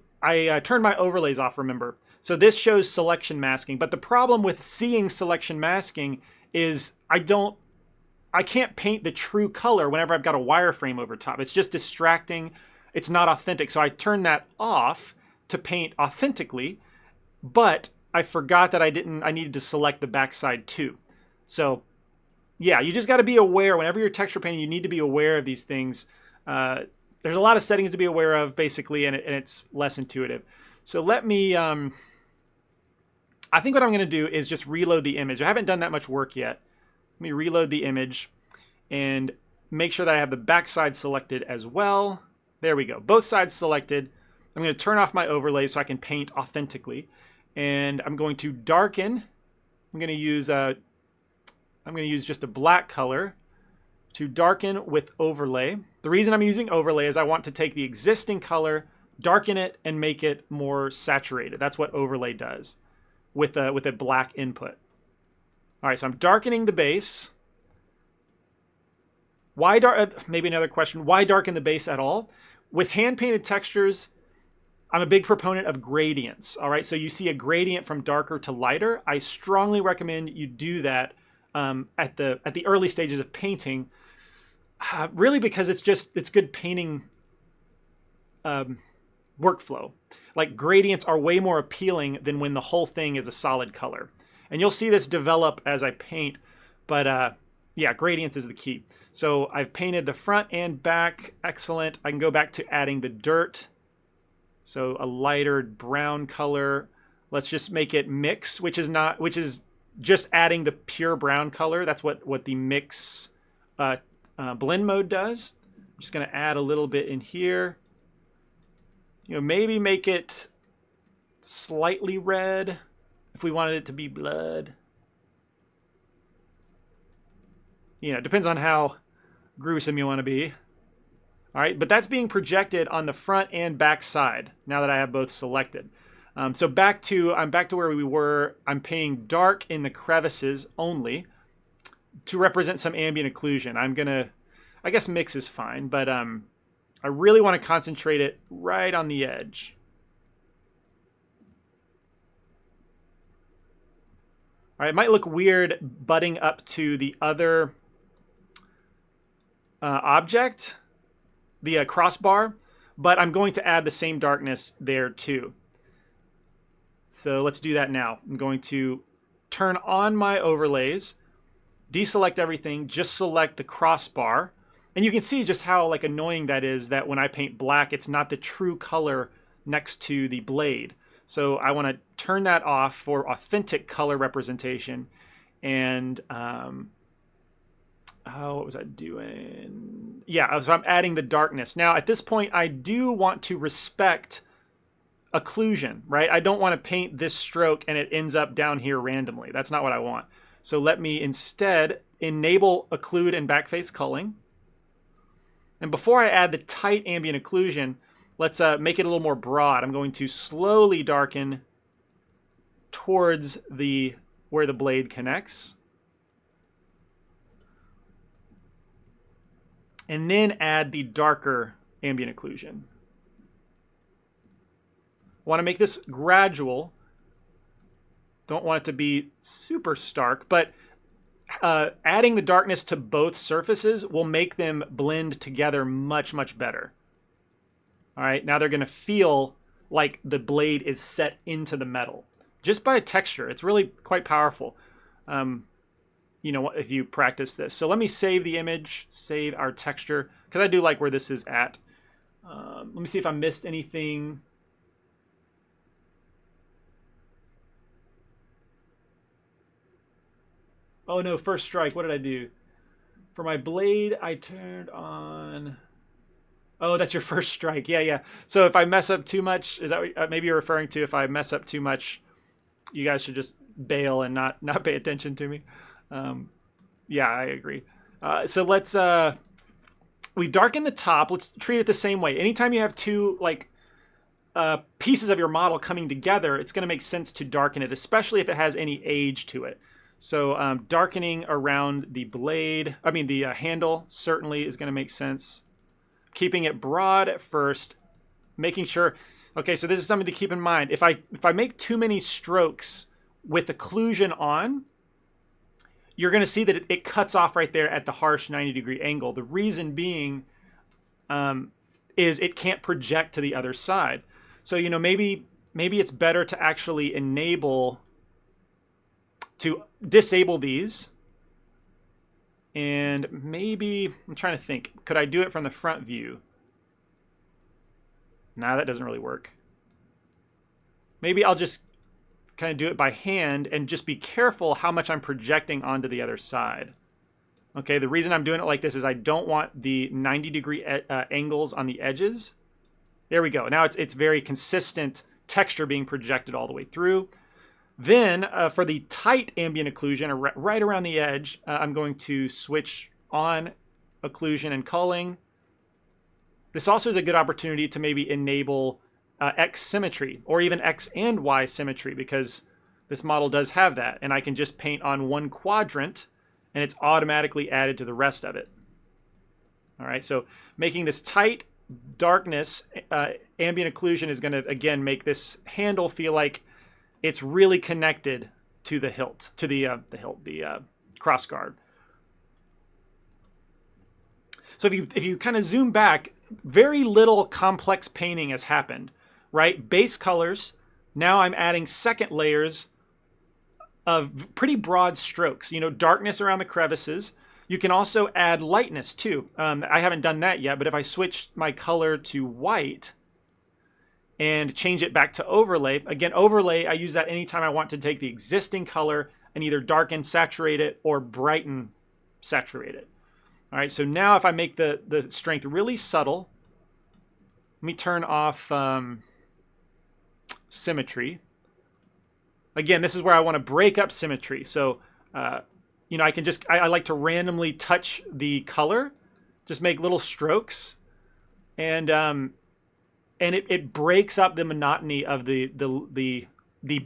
turn my overlays off, remember. So this shows selection masking, but the problem with seeing selection masking is I can't paint the true color whenever I've got a wireframe over top. It's just distracting. It's not authentic. So I turn that off to paint authentically, but I forgot that I needed to select the backside too. So yeah, you just got to be aware whenever you're texture painting, you need to be aware of these things. There's a lot of settings to be aware of basically, and it's less intuitive. So let me, I think what I'm going to do is just reload the image. I haven't done that much work yet. Let me reload the image and make sure that I have the backside selected as well. There we go. Both sides selected. I'm going to turn off my overlay so I can paint authentically. And I'm going to darken. I'm going to use just a black color to darken with overlay. The reason I'm using overlay is I want to take the existing color, darken it, and make it more saturated. That's what overlay does with a black input. All right, so I'm darkening the base. Maybe another question, why darken the base at all? With hand-painted textures, I'm a big proponent of gradients, all right? So you see a gradient from darker to lighter. I strongly recommend you do that at the early stages of painting, really because it's good painting workflow. Like gradients are way more appealing than when the whole thing is a solid color. And you'll see this develop as I paint, but yeah, gradients is the key. So I've painted the front and back, excellent. I can go back to adding the dirt. So a lighter brown color. Let's just make it mix, which is just adding the pure brown color. That's what the mix blend mode does. I'm just gonna add a little bit in here. You know, maybe make it slightly red if we wanted it to be blood. You know, it depends on how gruesome you want to be. All right, but that's being projected on the front and back side now that I have both selected. So I'm back to where we were. I'm painting dark in the crevices only to represent some ambient occlusion. I guess mix is fine, but I really want to concentrate it right on the edge. All right, it might look weird butting up to the other object, the crossbar, but I'm going to add the same darkness there too. So let's do that now. I'm going to turn on my overlays, deselect everything, just select the crossbar. And you can see just how like annoying that is that when I paint black, it's not the true color next to the blade. So I want to turn that off for authentic color representation. And what was I doing? Yeah, so I'm adding the darkness. Now at this point, I do want to respect occlusion, right? I don't want to paint this stroke and it ends up down here randomly. That's not what I want. So let me instead enable occlude and backface culling. And before I add the tight ambient occlusion, let's make it a little more broad. I'm going to slowly darken towards the where the blade connects. And then add the darker ambient occlusion. Want to make this gradual. Don't want it to be super stark, but adding the darkness to both surfaces will make them blend together much, much better. All right, now they're going to feel like the blade is set into the metal just by texture. It's really quite powerful, you know, if you practice this. So let me save the image, save our texture, because I do like where this is at. Let me see if I missed anything. Oh no, first strike. What did I do? For my blade, I turned on... Oh, that's your first strike. Yeah, yeah. So if I mess up too much, is that what maybe you're referring to? If I mess up too much, you guys should just bail and not pay attention to me. Yeah, I agree. So let's... we darken the top. Let's treat it the same way. Anytime you have two like pieces of your model coming together, it's going to make sense to darken it, especially if it has any age to it. So darkening around the blade, the handle certainly is going to make sense. Keeping it broad at first, making sure, okay, so this is something to keep in mind. If I make too many strokes with occlusion on, you're going to see that it cuts off right there at the harsh 90-degree angle. The reason being is it can't project to the other side. So, you know, maybe it's better to actually disable these. And maybe, I'm trying to think, could I do it from the front view? Nah, that doesn't really work. Maybe I'll just kind of do it by hand and just be careful how much I'm projecting onto the other side. Okay, the reason I'm doing it like this is I don't want the 90-degree angles on the edges. There we go. Now it's very consistent texture being projected all the way through. Then for the tight ambient occlusion, right around the edge, I'm going to switch on occlusion and culling. This also is a good opportunity to maybe enable X symmetry, or even X and Y symmetry, because this model does have that. And I can just paint on one quadrant, and it's automatically added to the rest of it. All right, so making this tight darkness, ambient occlusion is going to, again, make this handle feel like it's really connected to the hilt, to the cross guard. So if you kind of zoom back, very little complex painting has happened, right? Base colors. Now I'm adding second layers of pretty broad strokes. You know, darkness around the crevices. You can also add lightness too. I haven't done that yet, but if I switch my color to white and change it back to overlay. Again, overlay, I use that anytime I want to take the existing color and either darken, saturate it, or brighten, saturate it. All right, so now if I make the strength really subtle, let me turn off symmetry. Again, this is where I want to break up symmetry. So, you know, I like to randomly touch the color, just make little strokes, and it breaks up the monotony of the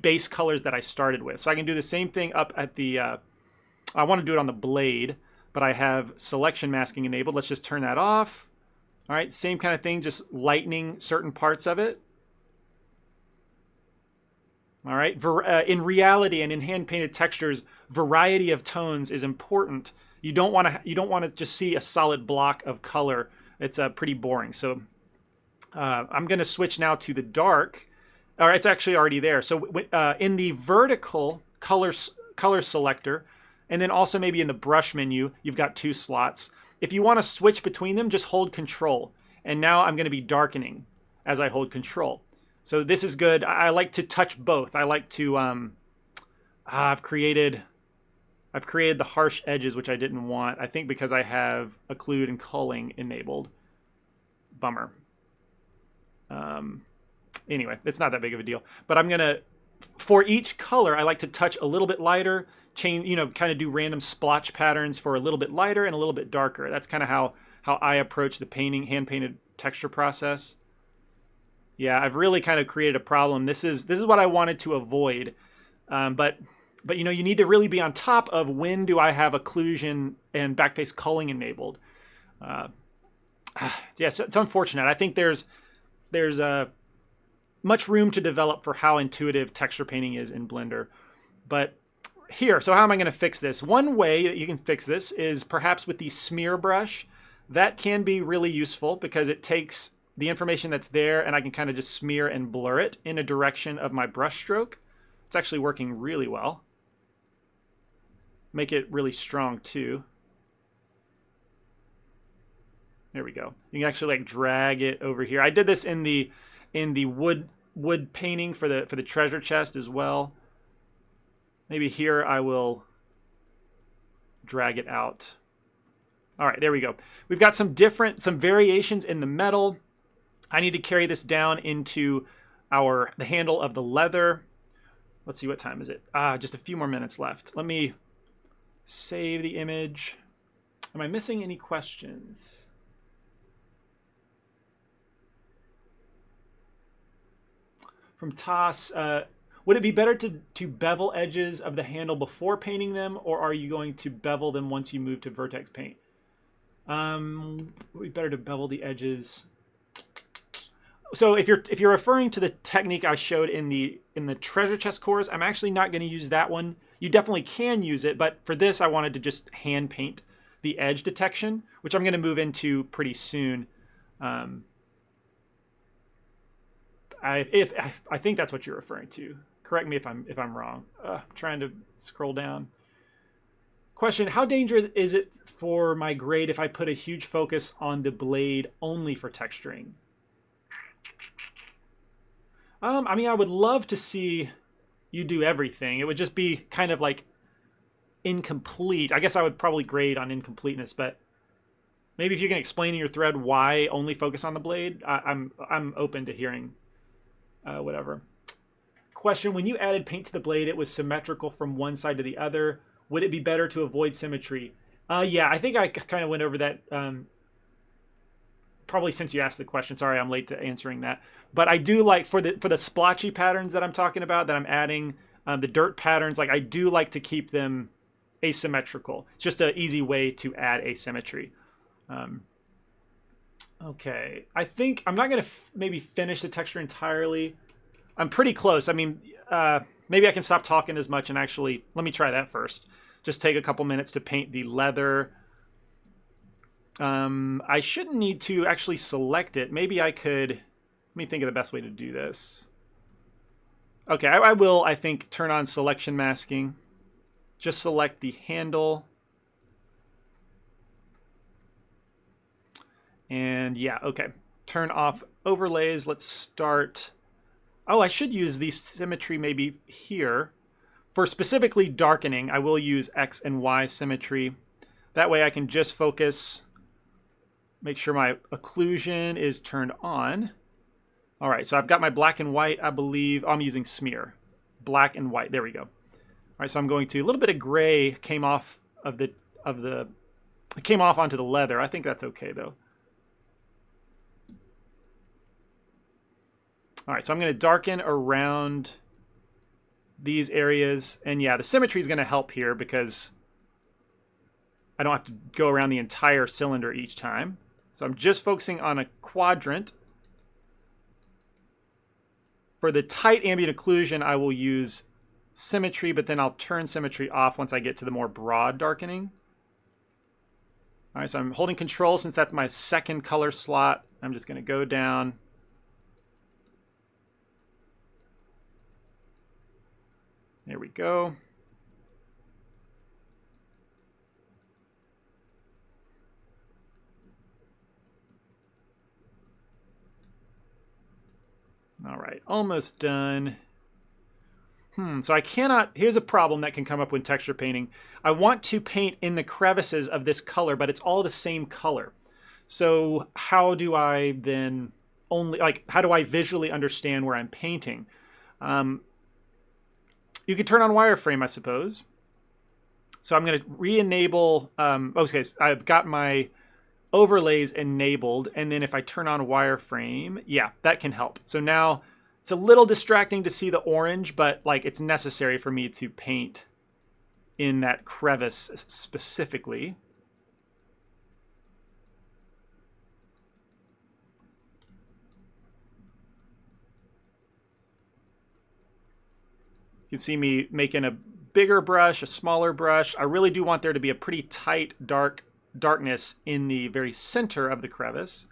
base colors that I started with. So I can do the same thing up at the, I want to do it on the blade, but I have selection masking enabled. Let's just turn that off. All right, same kind of thing, just lightening certain parts of it. All right, in reality and in hand-painted textures, variety of tones is important. You don't want to just see a solid block of color. It's pretty boring. So I'm going to switch now to the dark. Or it's actually already there. So in the vertical color selector, and then also maybe in the brush menu, you've got two slots. If you want to switch between them, just hold Control. And now I'm going to be darkening as I hold Control. So this is good. I like to touch both. I like to, I've created the harsh edges, which I didn't want. I think because I have occlude and culling enabled. Bummer. Anyway, it's not that big of a deal. But I'm going to, for each color, I like to touch a little bit lighter, change, you know, kind of do random splotch patterns for a little bit lighter and a little bit darker. That's kind of how I approach the painting, hand-painted texture process. Yeah, I've really kind of created a problem. This is what I wanted to avoid, but But you know, you need to really be on top of when do I have occlusion and backface culling enabled. Uh, yeah, so it's unfortunate. I think there's much room to develop for how intuitive texture painting is in Blender. But here, so how am I going to fix this? One way that you can fix this is perhaps with the smear brush. That can be really useful because it takes the information that's there and I can kind of just smear and blur it in a direction of my brush stroke. It's actually working really well. Make it really strong too. There we go. You can actually like drag it over here. I did this in the wood painting for the treasure chest as well. Maybe here I will drag it out. All right, there we go. We've got some variations in the metal. I need to carry this down into the handle of the leather. Let's see, what time is it? Just a few more minutes left. Let me save the image. Am I missing any questions? From Toss, would it be better to bevel edges of the handle before painting them, or are you going to bevel them once you move to vertex paint? Would it be better to bevel the edges? So if you're referring to the technique I showed in the treasure chest course, I'm actually not going to use that one. You definitely can use it, but for this I wanted to just hand paint the edge detection, which I'm going to move into pretty soon. I think that's what you're referring to. Correct me if I'm wrong. I'm trying to scroll down. Question: how dangerous is it for my grade if I put a huge focus on the blade only for texturing? I mean, I would love to see you do everything. It would just be kind of like incomplete. I guess I would probably grade on incompleteness, but maybe if you can explain in your thread why only focus on the blade, I'm open to hearing whatever. Question: when you added paint to the blade, it was symmetrical from one side to the other. Would it be better to avoid symmetry? Yeah, I think I kind of went over that probably since you asked the question. Sorry, I'm late to answering that. But I do like for the splotchy patterns that I'm talking about, that I'm adding, the dirt patterns, like I do like to keep them asymmetrical. It's just an easy way to add asymmetry. Okay, I think I'm not going to maybe finish the texture entirely. I'm pretty close. I mean, maybe I can stop talking as much and actually, let me try that first. Just take a couple minutes to paint the leather. I shouldn't need to actually select it. Maybe I could, let me think of the best way to do this. Okay, I will, I think, turn on selection masking. Just select the handle. And yeah, okay. Turn off overlays. Let's start. Oh, I should use the symmetry maybe here. For specifically darkening, I will use X and Y symmetry. That way I can just focus, make sure my occlusion is turned on. All right, so I've got my black and white, I believe. Oh, I'm using smear. Black and white, there we go. All right, so I'm going to, a little bit of gray came off of the, it came off onto the leather. I think that's okay though. All right, so I'm going to darken around these areas. And yeah, the symmetry is going to help here because I don't have to go around the entire cylinder each time. So I'm just focusing on a quadrant. For the tight ambient occlusion, I will use symmetry, but then I'll turn symmetry off once I get to the more broad darkening. All right, so I'm holding control since that's my second color slot. I'm just going to go down. There we go. All right, almost done. So I cannot, here's a problem that can come up when texture painting. I want to paint in the crevices of this color, but it's all the same color. So how do I then how do I visually understand where I'm painting? You can turn on wireframe, I suppose. So I'm going to re-enable, okay, so I've got my overlays enabled, and then if I turn on wireframe, yeah, that can help. So now It's a little distracting to see the orange, but like it's necessary for me to paint in that crevice specifically. You can see me making a bigger brush, a smaller brush. I really do want there to be a pretty tight darkness in the very center of the crevice.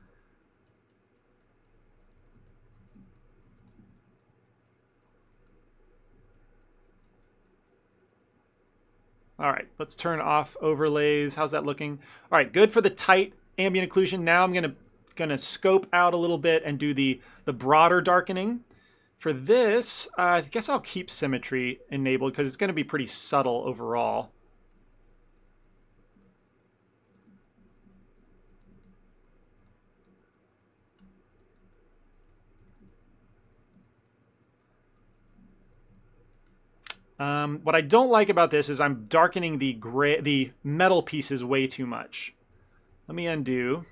All right, let's turn off overlays. How's that looking? All right, good for the tight ambient occlusion. Now I'm gonna scope out a little bit and do the broader darkening. For this, I guess I'll keep symmetry enabled because it's gonna be pretty subtle overall. What I don't like about this is I'm darkening the metal pieces way too much. Let me undo.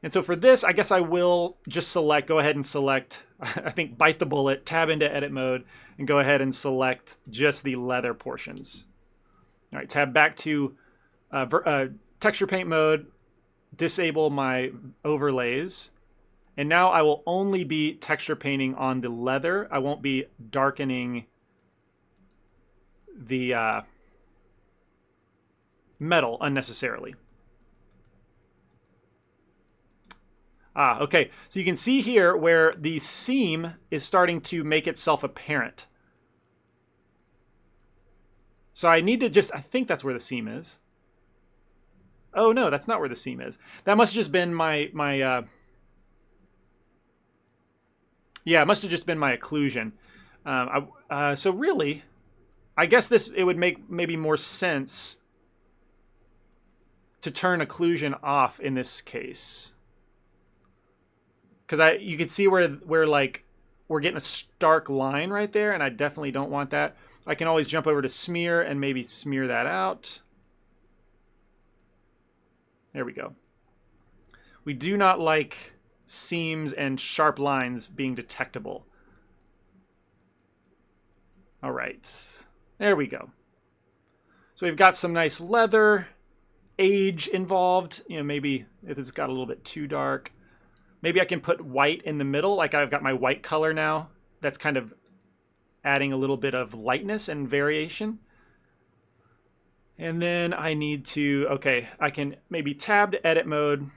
And so for this, I guess I will just go ahead and select, I think bite the bullet, tab into edit mode, and go ahead and select just the leather portions. All right, tab back to texture paint mode, disable my overlays. And now I will only be texture painting on the leather. I won't be darkening the metal unnecessarily. Okay, so you can see here where the seam is starting to make itself apparent. So I need to I think that's where the seam is. Oh no, that's not where the seam is. That must have just been yeah, it must have just been my occlusion. So really, I guess it would make maybe more sense to turn occlusion off in this case. Because you can see where like we're getting a stark line right there, and I definitely don't want that. I can always jump over to smear and maybe smear that out. There we go. We do not like seams and sharp lines being detectable. All right, there we go. So we've got some nice leather, age involved. You know, maybe if it's got a little bit too dark. Maybe I can put white in the middle, like I've got my white color now. That's kind of adding a little bit of lightness and variation. And then I need to, okay, I can maybe tab to edit mode,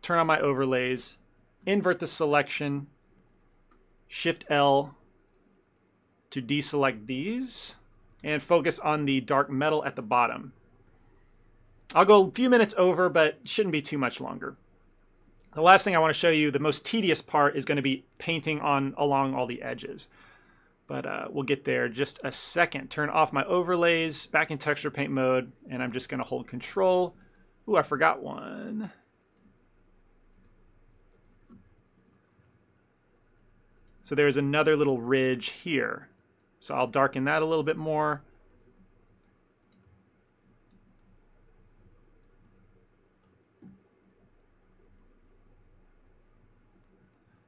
turn on my overlays, invert the selection, Shift L to deselect these, and focus on the dark metal at the bottom. I'll go a few minutes over, but shouldn't be too much longer. The last thing I want to show you, the most tedious part, is going to be painting along all the edges. But we'll get there in just a second. Turn off my overlays, back in texture paint mode, and I'm just going to hold Control. Ooh, I forgot one. So there's another little ridge here. So I'll darken that a little bit more.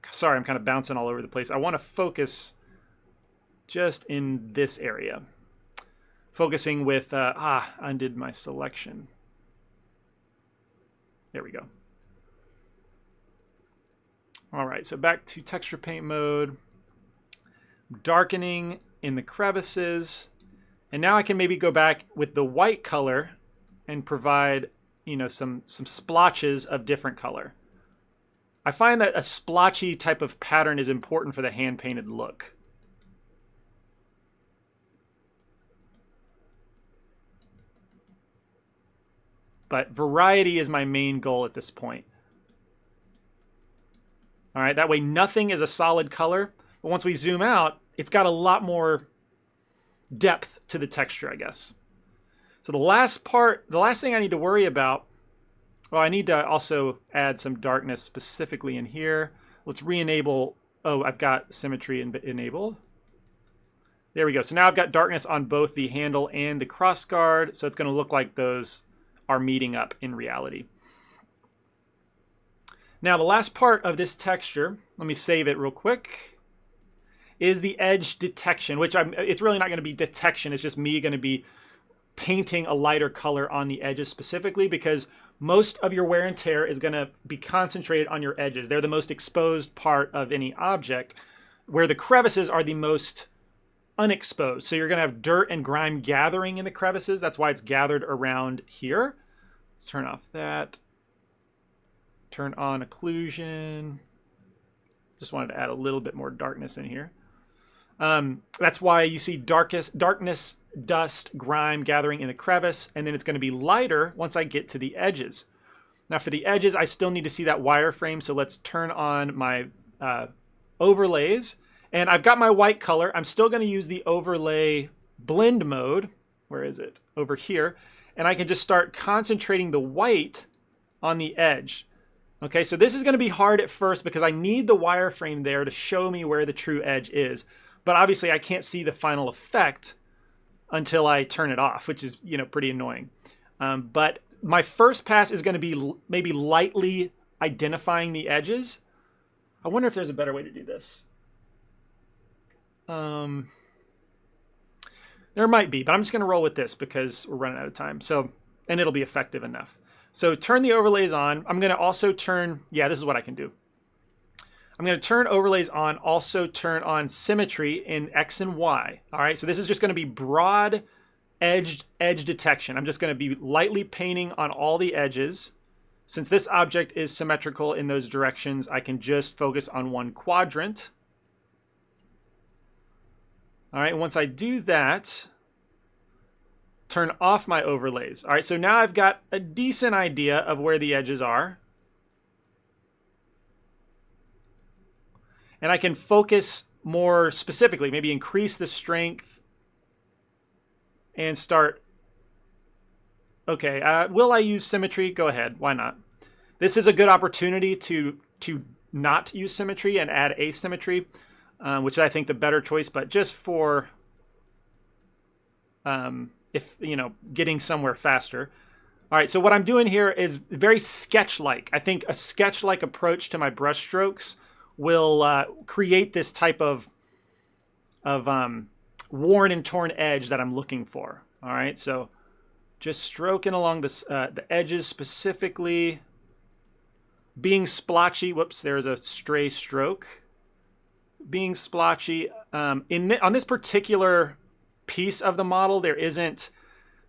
Sorry, I'm kind of bouncing all over the place. I want to focus just in this area. Focusing with, undid my selection. There we go. All right, so back to texture paint mode. Darkening in the crevices. And now I can maybe go back with the white color and provide, you know, some splotches of different color. I find that a splotchy type of pattern is important for the hand-painted look. But variety is my main goal at this point. All right, that way nothing is a solid color, but once we zoom out, it's got a lot more depth to the texture, I guess. So the last thing I need to worry about, well, I need to also add some darkness specifically in here. Let's re-enable, oh, I've got symmetry enabled. There we go. So now I've got darkness on both the handle and the cross guard, so it's going to look like those are meeting up in reality. Now the last part of this texture, let me save it real quick, is the edge detection, which it's really not going to be detection. It's just me going to be painting a lighter color on the edges specifically, because most of your wear and tear is going to be concentrated on your edges. They're the most exposed part of any object, where the crevices are the most unexposed. So you're going to have dirt and grime gathering in the crevices. That's why it's gathered around here. Let's turn off that. Turn on occlusion. Just wanted to add a little bit more darkness in here. That's why you see darkness, dust, grime gathering in the crevice, and then it's going to be lighter once I get to the edges. Now for the edges, I still need to see that wireframe, so let's turn on my overlays. And I've got my white color. I'm still going to use the overlay blend mode. Where is it? Over here. And I can just start concentrating the white on the edge. Okay, so this is going to be hard at first because I need the wireframe there to show me where the true edge is. But obviously I can't see the final effect until I turn it off, which is, pretty annoying. But my first pass is going to be maybe lightly identifying the edges. I wonder if there's a better way to do this. There might be, but I'm just going to roll with this because we're running out of time. And it'll be effective enough. So turn the overlays on. I'm going to also turn, this is what I can do. I'm going to turn overlays on, also turn on symmetry in X and Y. All right, so this is just going to be broad edge detection. I'm just going to be lightly painting on all the edges. Since this object is symmetrical in those directions, I can just focus on one quadrant. All right, once I do that, turn off my overlays. All right, so now I've got a decent idea of where the edges are. And I can focus more specifically, maybe increase the strength and start. Okay, will I use symmetry? Go ahead, why not? This is a good opportunity to not use symmetry and add asymmetry, which I think the better choice, but just for getting somewhere faster. All right, so what I'm doing here is very sketch-like. I think a sketch-like approach to my brush strokes will create this type of worn and torn edge that I'm looking for. All right, so just stroking along the edges specifically, being splotchy. Whoops, there's a stray stroke. Being splotchy. On this particular piece of the model, there isn't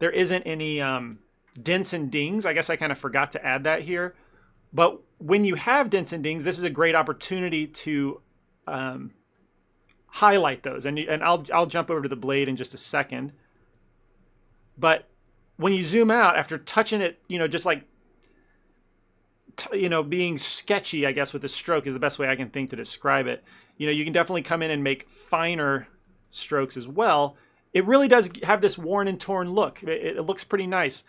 any dents and dings. I guess I kind of forgot to add that here. But when you have dents and dings, this is a great opportunity to highlight those. And I'll jump over to the blade in just a second. But when you zoom out, after touching it, just like, being sketchy, I guess, with the stroke is the best way I can think to describe it. You can definitely come in and make finer strokes as well. It really does have this worn and torn look. It looks pretty nice.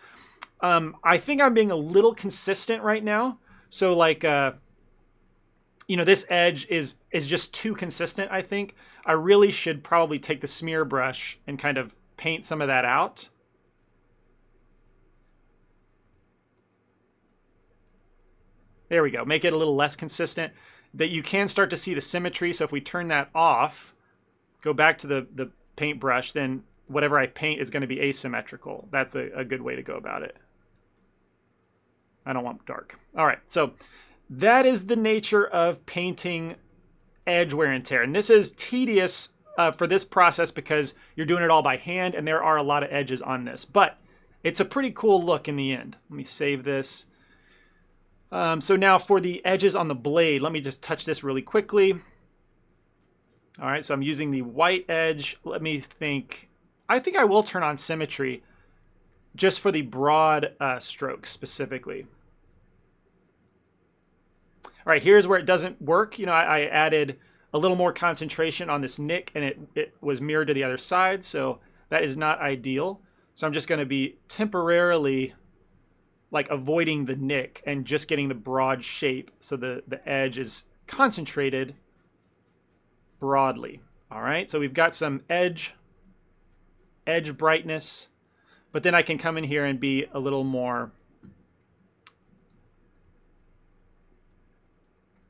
I think I'm being a little consistent right now. So like, this edge is just too consistent, I think. I really should probably take the smear brush and kind of paint some of that out. There we go. Make it a little less consistent. That you can start to see the symmetry. So if we turn that off, go back to the paintbrush, then whatever I paint is going to be asymmetrical. That's a good way to go about it. I don't want dark. All right, so that is the nature of painting edge wear and tear. And this is tedious for this process because you're doing it all by hand and there are a lot of edges on this. But it's a pretty cool look in the end. Let me save this. So now for the edges on the blade, let me just touch this really quickly. All right, so I'm using the white edge. Let me think. I think I will turn on symmetry just for the broad strokes specifically. All right, here's where it doesn't work. I added a little more concentration on this nick and it was mirrored to the other side, so that is not ideal. So I'm just going to be temporarily like avoiding the nick and just getting the broad shape so the edge is concentrated broadly. All right, so we've got some edge brightness, but then I can come in here and be a little more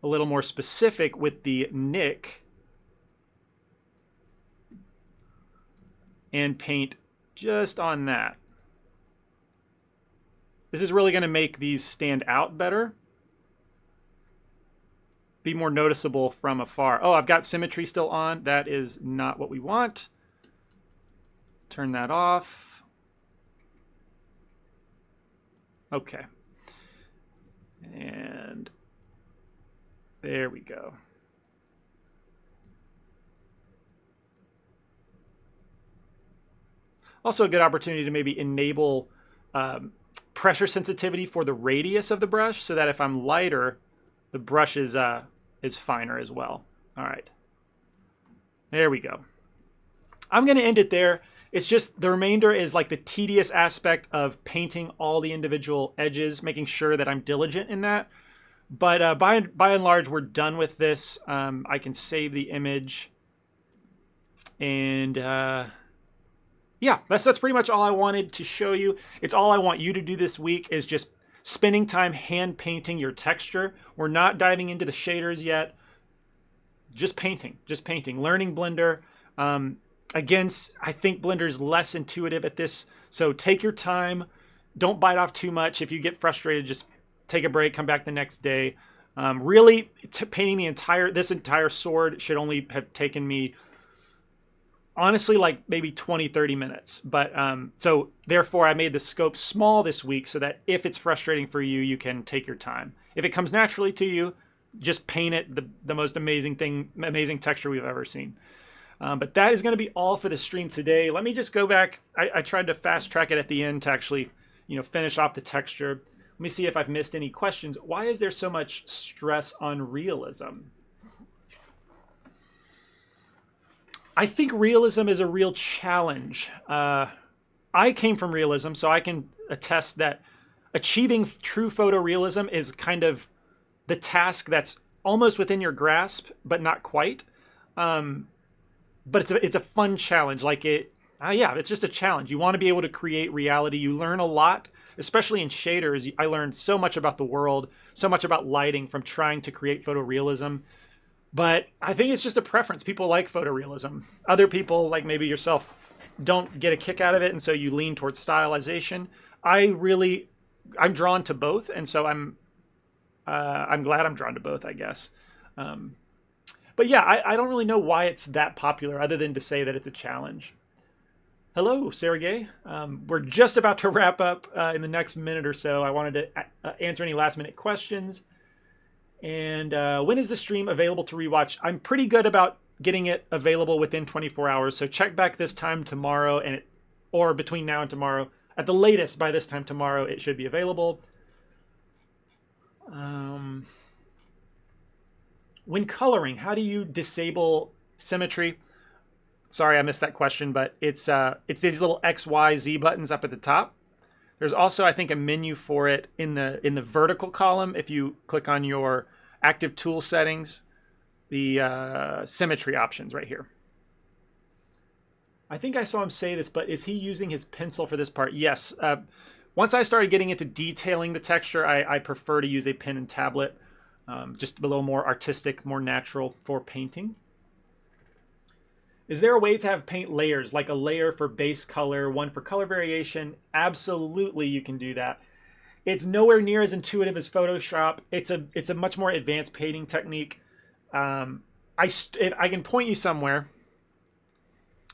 a little more specific with the nick and paint just on that. This is really going to make these stand out better, be more noticeable from afar. Oh, I've got symmetry still on. That is not what we want. Turn that off. Okay. And there we go. Also a good opportunity to maybe enable pressure sensitivity for the radius of the brush so that if I'm lighter, the brush is finer as well. All right. There we go. I'm going to end it there. It's just the remainder is like the tedious aspect of painting all the individual edges, making sure that I'm diligent in that. But by and large, we're done with this. I can save the image. And yeah, that's pretty much all I wanted to show you. It's all I want you to do this week is just spending time hand painting your texture. We're not diving into the shaders yet. Just painting, learning Blender. Again, I think Blender is less intuitive at this. So take your time. Don't bite off too much. If you get frustrated, just take a break, come back the next day. Really, painting this entire sword should only have taken me, honestly, like maybe 20, 30 minutes. But so therefore, I made the scope small this week so that if it's frustrating for you, you can take your time. If it comes naturally to you, just paint it the most amazing texture we've ever seen. But that is going to be all for the stream today. Let me just go back. I tried to fast track it at the end to actually, finish off the texture. Let me see if I've missed any questions. Why is there so much stress on realism? I think realism is a real challenge. I came from realism, so I can attest that achieving true photorealism is kind of the task that's almost within your grasp, but not quite. But it's a fun challenge. It's just a challenge. You want to be able to create reality. You learn a lot, especially in shaders. I learned so much about the world, so much about lighting from trying to create photorealism. But I think it's just a preference. People like photorealism. Other people, like maybe yourself, don't get a kick out of it, and so you lean towards stylization. I'm drawn to both, and so I'm glad I'm drawn to both, I guess. But yeah, I don't really know why it's that popular other than to say that it's a challenge. Hello, Sarah Gay. We're just about to wrap up in the next minute or so. I wanted to answer any last minute questions. And when is the stream available to rewatch? I'm pretty good about getting it available within 24 hours. So check back this time tomorrow or between now and tomorrow. At the latest, by this time tomorrow, it should be available. When coloring, how do you disable symmetry? Sorry, I missed that question, but it's these little X, Y, Z buttons up at the top. There's also, I think, a menu for it in the vertical column. If you click on your active tool settings, the symmetry options right here. I think I saw him say this, but is he using his pencil for this part? Yes. Once I started getting into detailing the texture, I prefer to use a pen and tablet. Just a little more artistic, more natural for painting. Is there a way to have paint layers, like a layer for base color, one for color variation? Absolutely, you can do that. It's nowhere near as intuitive as Photoshop. It's a much more advanced painting technique. I can point you somewhere.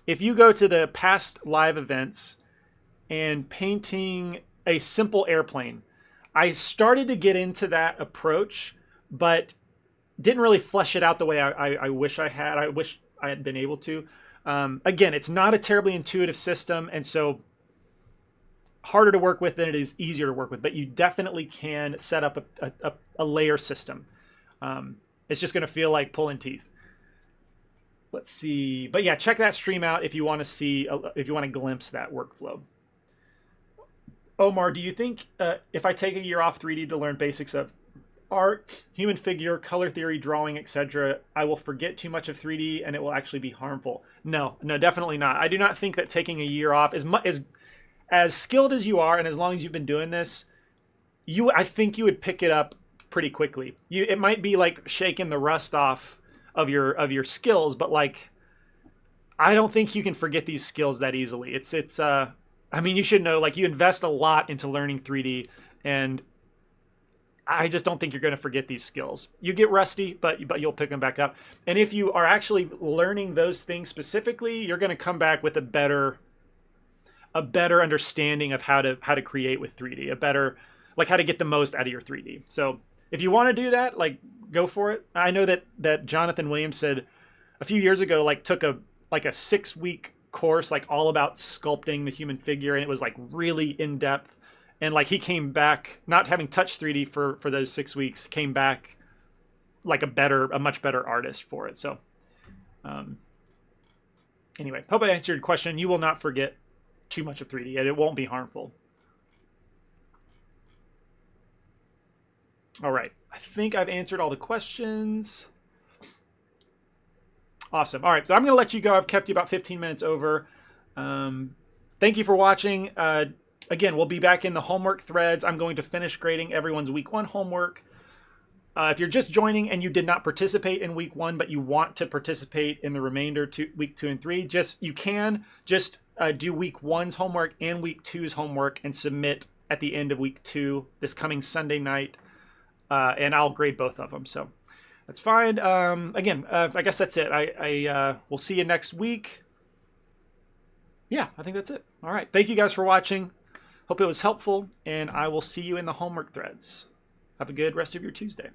If you go to the past live events and painting a simple airplane, I started to get into that approach, but didn't really flesh it out the way I wish I had. I wish I had been able to. Again, it's not a terribly intuitive system, and so harder to work with than it is easier to work with, but you definitely can set up a layer system. It's just going to feel like pulling teeth. Let's see. But yeah, check that stream out if you want to see, if you want to glimpse that workflow. Omar, do you think if I take a year off 3D to learn basics of art, human figure, color theory, drawing, etc., I will forget too much of 3D and it will actually be harmful? No, definitely not. I do not think that taking a year off, as skilled as you are and as long as you've been doing this, I think you would pick it up pretty quickly. It might be like shaking the rust off of your skills, but like I don't think you can forget these skills that easily. I mean, you should know, like, you invest a lot into learning 3D, and I just don't think you're going to forget these skills. You get rusty, but you'll pick them back up. And if you are actually learning those things specifically, you're going to come back with a better understanding of how to create with 3D, a better, like, how to get the most out of your 3D. So if you want to do that, like, go for it. I know that Jonathan Williams said a few years ago, like, took a 6-week course, like, all about sculpting the human figure, and it was like really in depth. And like, he came back, not having touched 3D for those 6 weeks, came back like a much better artist for it. So anyway, hope I answered your question. You will not forget too much of 3D, and it won't be harmful. All right, I think I've answered all the questions. Awesome. All right, so I'm going to let you go. I've kept you about 15 minutes over. Thank you for watching. Again, we'll be back in the homework threads. I'm going to finish grading everyone's week 1 homework. If you're just joining and you did not participate in week 1, but you want to participate in the remainder to week 2 and 3, you can do week 1's homework and week 2's homework and submit at the end of week 2 this coming Sunday night, and I'll grade both of them. So that's fine. Again, I guess that's it. We'll see you next week. Yeah, I think that's it. All right. Thank you guys for watching. Hope it was helpful, and I will see you in the homework threads. Have a good rest of your Tuesday.